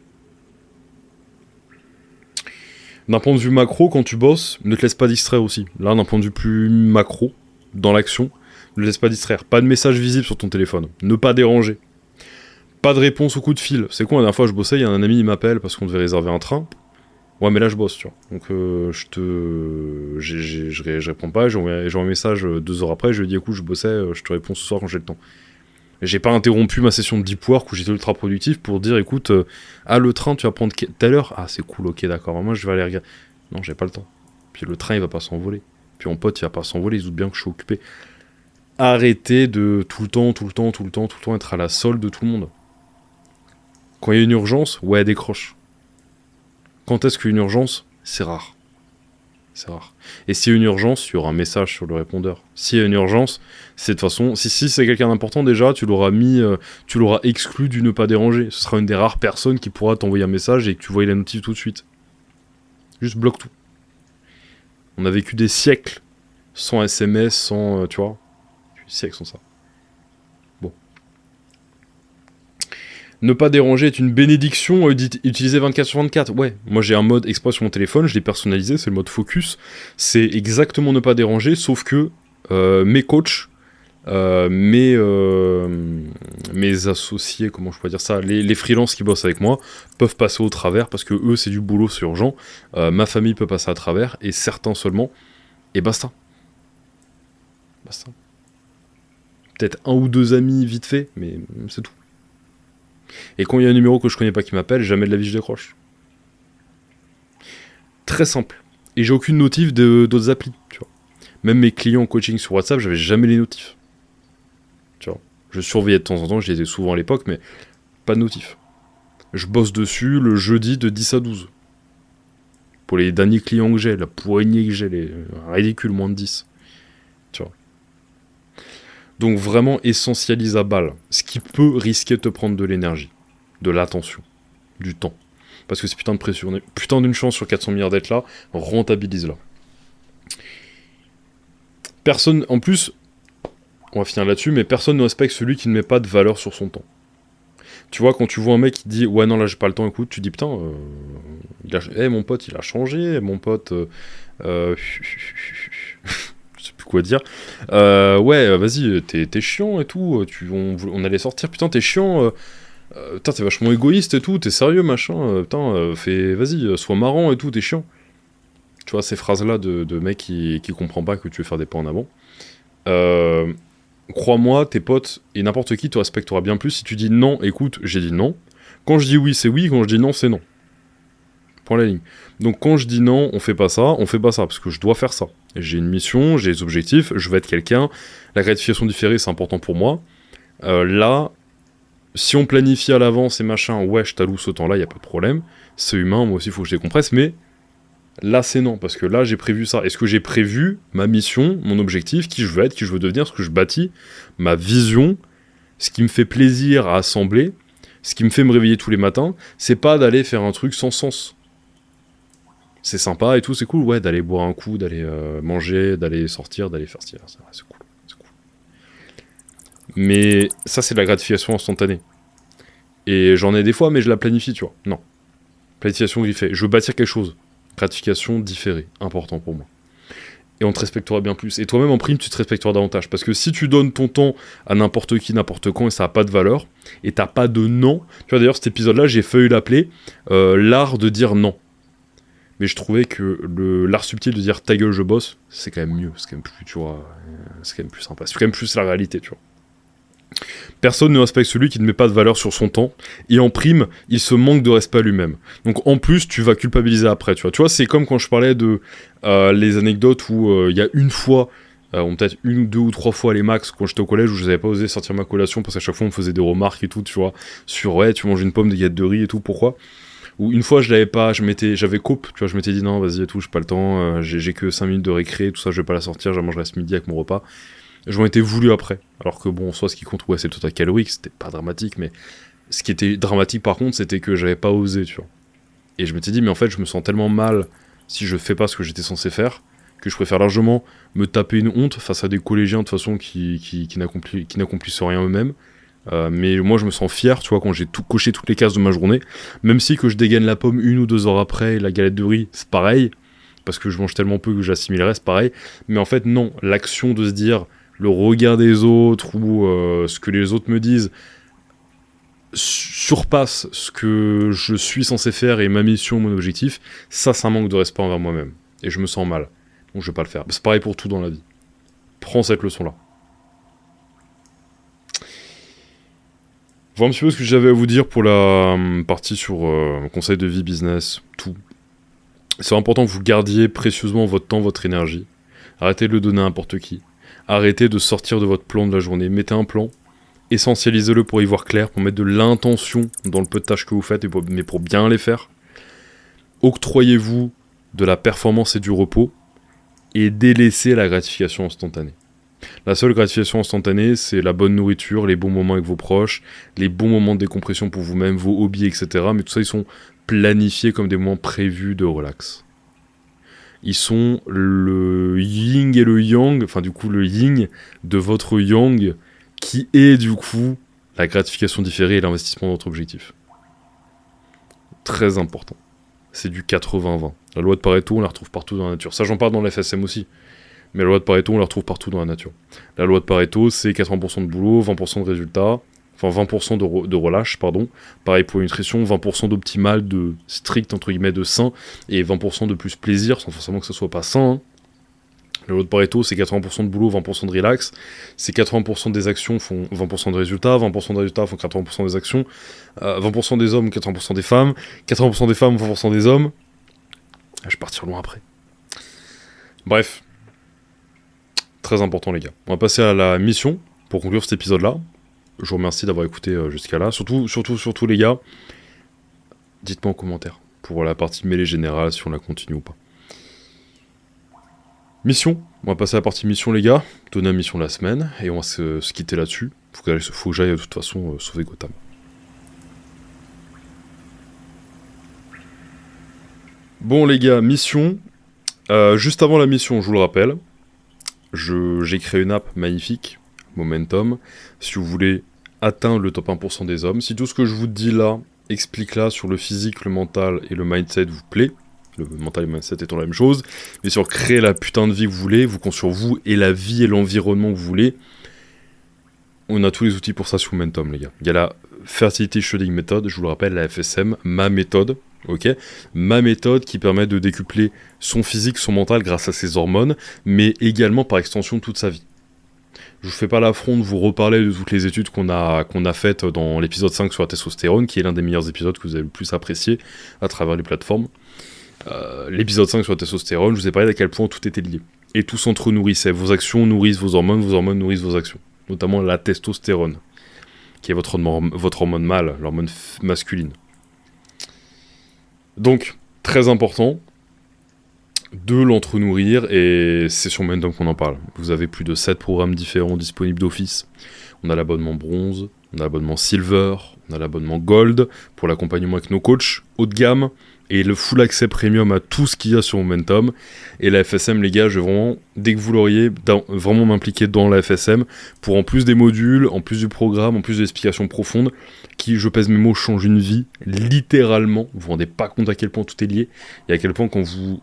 D'un point de vue macro, quand tu bosses, ne te laisse pas distraire aussi. Là, d'un point de vue plus macro, dans l'action, ne laisse pas distraire. Pas de message visible sur ton téléphone. Ne pas déranger. Pas de réponse au coup de fil. C'est quoi, la dernière fois je bossais, il y a un ami, il m'appelle parce qu'on devait réserver un train. Ouais, mais là je bosse, tu vois. Donc je réponds pas, j'ai envoyé un message 2 heures après, je lui ai dit écoute, je bossais, je te réponds ce soir quand j'ai le temps. Et j'ai pas interrompu ma session de deep work où j'étais ultra productif pour dire écoute, le train tu vas prendre telle heure. Ah c'est cool, ok d'accord, moi je vais aller regarder. Non, j'ai pas le temps. Puis le train il va pas s'envoler. Puis mon pote, il va pas s'envoler, il se doute bien que je suis occupé. Arrêtez de tout le temps être à la solde de tout le monde. Quand il y a une urgence, ouais, décroche. Quand est-ce qu'une urgence? C'est rare. C'est rare. Et s'il y a une urgence, il y aura un message sur le répondeur. S'il y a une urgence, c'est de toute façon... Si c'est quelqu'un d'important, déjà, tu l'auras exclu du ne pas déranger. Ce sera une des rares personnes qui pourra t'envoyer un message et que tu voyais la notif tout de suite. Juste bloque tout. On a vécu des siècles sans SMS, sans... tu vois, des siècles sans ça. Bon. Ne pas déranger est une bénédiction utilisée 24/24. Ouais, moi j'ai un mode exprès sur mon téléphone, je l'ai personnalisé, c'est le mode focus. C'est exactement ne pas déranger, sauf que mes coachs, mes associés, comment je pourrais dire ça, les freelances qui bossent avec moi, peuvent passer au travers, parce que eux c'est du boulot, c'est urgent. Ma famille peut passer à travers, et certains seulement, et basta. Basta. Peut-être un ou deux amis vite fait, mais c'est tout. Et quand il y a un numéro que je connais pas qui m'appelle, jamais de la vie je décroche. Très simple. Et j'ai aucune notif d'autres applis, tu vois. Même mes clients en coaching sur WhatsApp, j'avais jamais les notifs. Tu vois. Je surveillais de temps en temps, j'y étais souvent à l'époque, mais pas de notif. Je bosse dessus le jeudi de 10 à 12. Pour les derniers clients que j'ai, la poignée que j'ai, les ridicules, moins de 10. Tu vois. Donc vraiment essentialise à balle, ce qui peut risquer de te prendre de l'énergie, de l'attention, du temps. Parce que c'est putain de pression, putain d'une chance sur 400 milliards d'être là, rentabilise-la. Personne, en plus, on va finir là-dessus, mais personne ne respecte celui qui ne met pas de valeur sur son temps. Tu vois, quand tu vois un mec qui dit « Ouais, non, là, j'ai pas le temps, écoute », tu dis « Putain, mon pote, il a changé, mon pote... je sais plus quoi dire. Ouais, vas-y, t'es chiant et tout, on allait sortir, putain, t'es chiant, putain, t'es vachement égoïste et tout, t'es sérieux, machin, putain, vas-y, sois marrant et tout, t'es chiant. » Tu vois, ces phrases-là de mec qui comprend pas que tu veux faire des pas en avant. Crois-moi, tes potes et n'importe qui te respectera bien plus si tu dis non, écoute, j'ai dit non. Quand je dis oui, c'est oui, quand je dis non, c'est non. Point la ligne. Donc quand je dis non, on fait pas ça, parce que je dois faire ça. J'ai une mission, j'ai des objectifs, je veux être quelqu'un, la gratification différée, c'est important pour moi. Là, si on planifie à l'avance et machin, ouais, je t'alloue ce temps-là, y a pas de problème. C'est humain, moi aussi, il faut que je décompresse, mais là, c'est non, parce que là, j'ai prévu ça. Est-ce que j'ai prévu ma mission, mon objectif, qui je veux être, qui je veux devenir, ce que je bâtis, ma vision, ce qui me fait plaisir à assembler, ce qui me fait me réveiller tous les matins, c'est pas d'aller faire un truc sans sens. C'est sympa et tout, c'est cool, ouais, d'aller boire un coup, d'aller manger, d'aller sortir, d'aller faire ci, c'est cool, c'est cool. Mais ça, c'est de la gratification instantanée. Et j'en ai des fois, mais je la planifie, tu vois. Non. Planification griffée. Je veux bâtir quelque chose. Gratification différée. Important pour moi. Et on te respectera bien plus. Et toi-même, en prime, tu te respecteras davantage. Parce que si tu donnes ton temps à n'importe qui, n'importe quand, et ça n'a pas de valeur, et t'as pas de non... Tu vois, d'ailleurs, cet épisode-là, j'ai failli l'appeler l'art de dire non. Mais je trouvais que l'art subtil de dire ta gueule, je bosse, c'est quand même mieux. C'est quand même plus, tu vois, c'est quand même plus sympa. C'est quand même plus la réalité, tu vois. Personne ne respecte celui qui ne met pas de valeur sur son temps, et en prime, il se manque de respect à lui-même. Donc en plus, tu vas culpabiliser après, tu vois. Tu vois, c'est comme quand je parlais de les anecdotes où il y a une fois, peut-être une ou deux ou trois fois les max, quand j'étais au collège, où je n'avais pas osé sortir ma collation, parce qu'à chaque fois on me faisait des remarques et tout, tu vois, sur ouais, tu manges une pomme, des galettes de riz et tout, pourquoi ? Ou une fois je l'avais pas, j'avais coupe, tu vois, je m'étais dit non, vas-y et tout, j'ai pas le temps, j'ai que 5 minutes de récré, tout ça, je vais pas la sortir, je la mangerai ce midi avec mon repas. Je m'en étais voulu après. Alors que bon, soit ce qui compte, ouais, c'est le total calorique, c'était pas dramatique, mais ce qui était dramatique par contre, c'était que j'avais pas osé, tu vois. Et je m'étais dit, mais en fait, je me sens tellement mal si je fais pas ce que j'étais censé faire, que je préfère largement me taper une honte face à des collégiens de toute façon qui n'accomplissent rien eux-mêmes. Mais moi, je me sens fier, tu vois, quand j'ai tout coché toutes les cases de ma journée, même si que je dégaine la pomme 1 ou 2 heures après, et la galette de riz, c'est pareil, parce que je mange tellement peu que j'assimilerai, c'est pareil. Mais en fait, non, l'action de se dire le regard des autres ou ce que les autres me disent surpasse ce que je suis censé faire et ma mission, mon objectif, ça manque de respect envers moi-même. Et je me sens mal. Donc je vais pas le faire. C'est pareil pour tout dans la vie. Prends cette leçon-là. Voilà un petit peu ce que j'avais à vous dire pour la partie sur conseil de vie, business, tout. C'est important que vous gardiez précieusement votre temps, votre énergie. Arrêtez de le donner à n'importe qui. Arrêtez de sortir de votre plan de la journée. Mettez un plan, essentialisez-le pour y voir clair, pour mettre de l'intention dans le peu de tâches que vous faites, mais pour bien les faire. Octroyez-vous de la performance et du repos, et délaissez la gratification instantanée. La seule gratification instantanée, c'est la bonne nourriture, les bons moments avec vos proches, les bons moments de décompression pour vous-même, vos hobbies, etc. Mais tout ça, ils sont planifiés comme des moments prévus de relax. Ils sont le yin et le yang, enfin du coup le yin de votre yang, qui est du coup la gratification différée et l'investissement dans votre objectif. Très important. C'est du 80-20. La loi de Pareto, on la retrouve partout dans la nature. Ça, j'en parle dans l'FSM aussi. Mais la loi de Pareto, on la retrouve partout dans la nature. La loi de Pareto, c'est 80% de boulot, 20% de résultats, enfin 20% de relâche, pardon. Pareil pour la nutrition, 20% d'optimal, de strict, entre guillemets, de sain, et 20% de plus plaisir, sans forcément que ce soit pas sain. Hein. La loi de Pareto, c'est 80% de boulot, 20% de relax. C'est 80% des actions font 20% de résultats, 20% de résultats font 80% des actions, 20% des hommes, 80% des femmes, 80% des femmes, 20% des hommes. Je vais partir loin après. Bref. Très important les gars. On va passer à la mission pour conclure cet épisode-là. Je vous remercie d'avoir écouté jusqu'à là. Surtout les gars, dites-moi en commentaire pour la partie mêlée générale si on la continue ou pas. Mission. On va passer à la partie mission les gars. Donner la mission de la semaine et on va se quitter là-dessus. Faut que j'aille de toute façon sauver Gotham. Bon les gars, mission. Juste avant la mission, je vous le rappelle. J'ai créé une app magnifique, Momentum, si vous voulez atteindre le top 1% des hommes. Si tout ce que je vous dis là, explique là sur le physique, le mental et le mindset vous plaît, le mental et le mindset étant la même chose, mais sur créer la putain de vie que vous voulez, vous construire vous et la vie et l'environnement que vous voulez, on a tous les outils pour ça sur Momentum les gars. Il y a la Fertility Shredding Method, je vous le rappelle, la FSM, ma méthode. Ok, ma méthode qui permet de décupler son physique, son mental grâce à ses hormones, mais également par extension toute sa vie. Je vous fais pas l'affront de vous reparler de toutes les études qu'on a faites dans l'épisode 5 sur la testostérone, qui est l'un des meilleurs épisodes que vous avez le plus apprécié à travers les plateformes. L'épisode 5 sur la testostérone, je vous ai parlé d'à quel point tout était lié. Et tout s'entre-nourrissait. Vos actions nourrissent vos hormones nourrissent vos actions. Notamment la testostérone, qui est votre hormone mâle, l'hormone masculine. Donc, très important de l'entre-nourrir, et c'est sur Momentum qu'on en parle. Vous avez plus de 7 programmes différents disponibles d'office. On a l'abonnement bronze, on a l'abonnement silver, on a l'abonnement gold pour l'accompagnement avec nos coachs haut de gamme, et le full accès premium à tout ce qu'il y a sur Momentum. Et la FSM, les gars, je vais vraiment, dès que vous l'auriez, vraiment m'impliquer dans la FSM pour en plus des modules, en plus du programme, en plus de l'explication profonde, qui, je pèse mes mots, change une vie, littéralement. Vous vous rendez pas compte à quel point tout est lié, et à quel point quand vous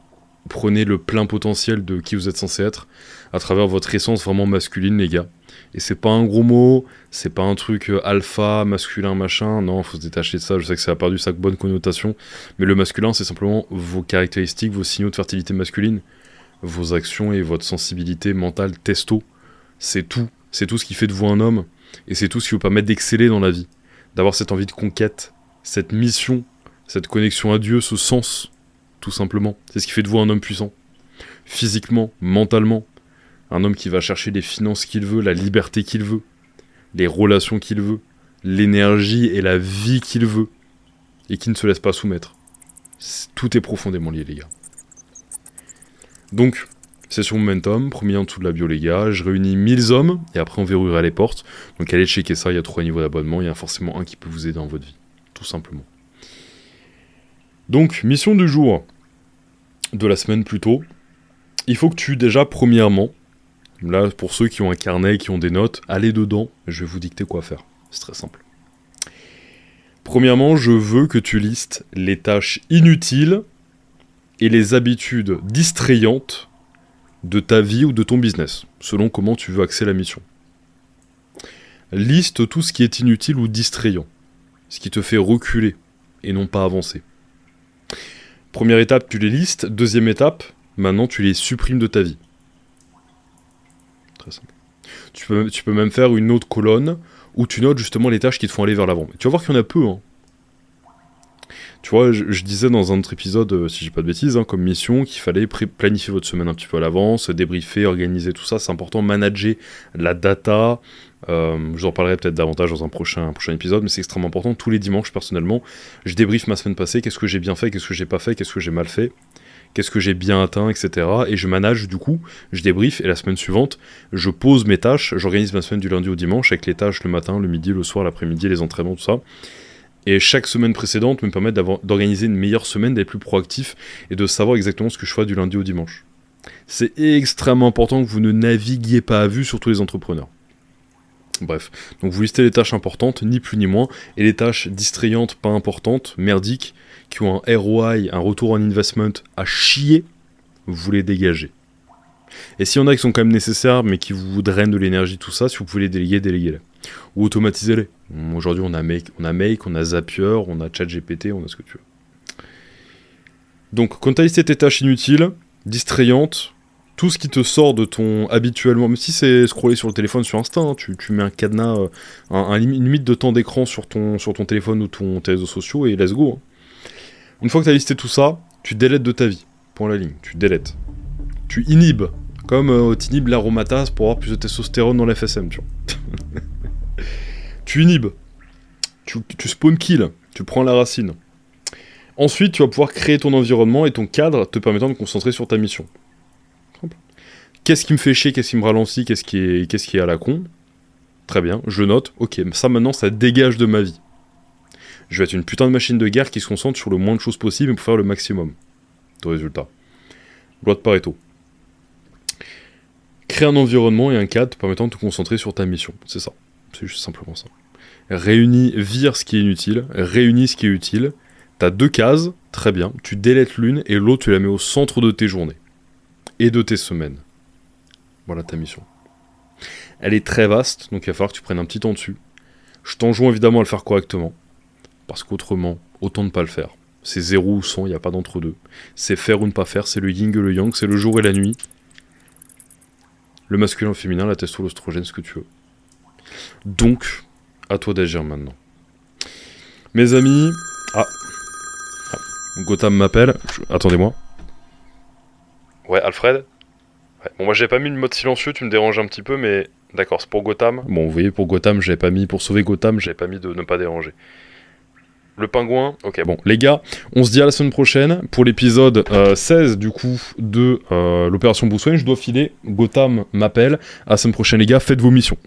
prenez le plein potentiel de qui vous êtes censé être, à travers votre essence vraiment masculine, les gars. Et c'est pas un gros mot, c'est pas un truc alpha, masculin, machin, non, faut se détacher de ça, je sais que ça a perdu sa bonne connotation, mais le masculin, c'est simplement vos caractéristiques, vos signaux de fertilité masculine, vos actions et votre sensibilité mentale testo, c'est tout ce qui fait de vous un homme, et c'est tout ce qui vous permet d'exceller dans la vie, d'avoir cette envie de conquête, cette mission, cette connexion à Dieu, ce sens, tout simplement, c'est ce qui fait de vous un homme puissant, physiquement, mentalement, un homme qui va chercher les finances qu'il veut, la liberté qu'il veut, les relations qu'il veut, l'énergie et la vie qu'il veut, et qui ne se laisse pas soumettre. Tout est profondément lié, les gars. Donc, c'est sur Momentum, premier en dessous de la bio, les gars. Je réunis 1000 hommes, et après on verrouillera les portes. Donc allez checker ça, il y a 3 niveaux d'abonnement, il y a forcément un qui peut vous aider dans votre vie. Tout simplement. Donc, mission du jour, de la semaine plutôt. Il faut que tu, déjà, premièrement, là, pour ceux qui ont un carnet, qui ont des notes, allez dedans, je vais vous dicter quoi faire. C'est très simple. Premièrement, je veux que tu listes les tâches inutiles et les habitudes distrayantes de ta vie ou de ton business, selon comment tu veux axer la mission. Liste tout ce qui est inutile ou distrayant, ce qui te fait reculer et non pas avancer. Première étape, tu les listes. Deuxième étape, maintenant tu les supprimes de ta vie. Très simple. Tu peux même faire une autre colonne où tu notes justement les tâches qui te font aller vers l'avant. Tu vas voir qu'il y en a peu. Hein. Tu vois, je disais dans un autre épisode, si j'ai pas de bêtises, comme mission, qu'il fallait planifier votre semaine un petit peu à l'avance, débriefer, organiser tout ça. C'est important, manager la data. Je vous en parlerai peut-être davantage dans un prochain épisode, mais c'est extrêmement important. Tous les dimanches, personnellement, je débriefe ma semaine passée. Qu'est-ce que j'ai bien fait, qu'est-ce que j'ai pas fait, qu'est-ce que j'ai mal fait, qu'est-ce que j'ai bien atteint, etc. Et je manage, du coup, je débriefe, et la semaine suivante, je pose mes tâches, j'organise ma semaine du lundi au dimanche, avec les tâches le matin, le midi, le soir, l'après-midi, les entraînements, tout ça. Et chaque semaine précédente me permet d'organiser une meilleure semaine, d'être plus proactif et de savoir exactement ce que je fais du lundi au dimanche. C'est extrêmement important que vous ne naviguiez pas à vue, surtout les entrepreneurs. Bref, donc vous listez les tâches importantes, ni plus ni moins, et les tâches distrayantes, pas importantes, merdiques, qui ont un ROI, un retour on investment à chier, vous les dégagez. Et s'il y en a qui sont quand même nécessaires, mais qui vous drainent de l'énergie, tout ça, si vous pouvez les déléguer, déléguez-les. Ou automatisez-les. Aujourd'hui, on a Make, on a Zapier, on a ChatGPT, on a ce que tu veux. Donc, quand tu as listé tes tâches inutiles, distrayantes, tout ce qui te sort de ton habituellement, même si c'est scroller sur le téléphone sur Insta, hein, tu mets un cadenas, une limite de temps d'écran sur ton téléphone ou tes réseaux sociaux et let's go. Hein. Une fois que tu as listé tout ça, tu délètes de ta vie. Point la ligne, tu délètes. Tu inhibes, comme tu inhibes l'aromatase pour avoir plus de testostérone dans l'FSM, tu vois. Tu inhibes, tu spawn kill, tu prends la racine. Ensuite, tu vas pouvoir créer ton environnement et ton cadre te permettant de te concentrer sur ta mission. Qu'est-ce qui me fait chier, qu'est-ce qui me ralentit, qu'est-ce qui est à la con? Très bien, je note, ok, ça maintenant, ça dégage de ma vie. Je vais être une putain de machine de guerre qui se concentre sur le moins de choses possible pour faire le maximum de résultats. Loi de Pareto. Crée un environnement et un cadre te permettant de te concentrer sur ta mission, c'est ça. C'est juste simplement ça. Vire ce qui est inutile, réunis ce qui est utile. T'as 2 cases, très bien. Tu délètes l'une et l'autre tu la mets au centre de tes journées. Et de tes semaines. Voilà ta mission. Elle est très vaste, donc il va falloir que tu prennes un petit temps dessus. Je t'enjoins évidemment à le faire correctement. Parce qu'autrement, autant ne pas le faire. C'est 0 ou 100, il n'y a pas d'entre-deux. C'est faire ou ne pas faire, c'est le yin et le yang, c'est le jour et la nuit. Le masculin, le féminin, la testo, l'oestrogène, ce que tu veux. Donc, à toi d'agir maintenant. Mes amis... Gotham m'appelle. Attendez-moi. Ouais, Alfred? Ouais. Bon, moi j'ai pas mis le mode silencieux, tu me déranges un petit peu, mais d'accord, c'est pour Gotham. Bon, vous voyez, pour Gotham, j'avais pas mis... Pour sauver Gotham, J'avais pas mis de ne pas déranger. Le pingouin, ok. Bon, les gars, on se dit à la semaine prochaine pour l'épisode 16 du coup de l'opération Bruce Wayne. Je dois filer, Gotham m'appelle. À la semaine prochaine les gars, faites vos missions.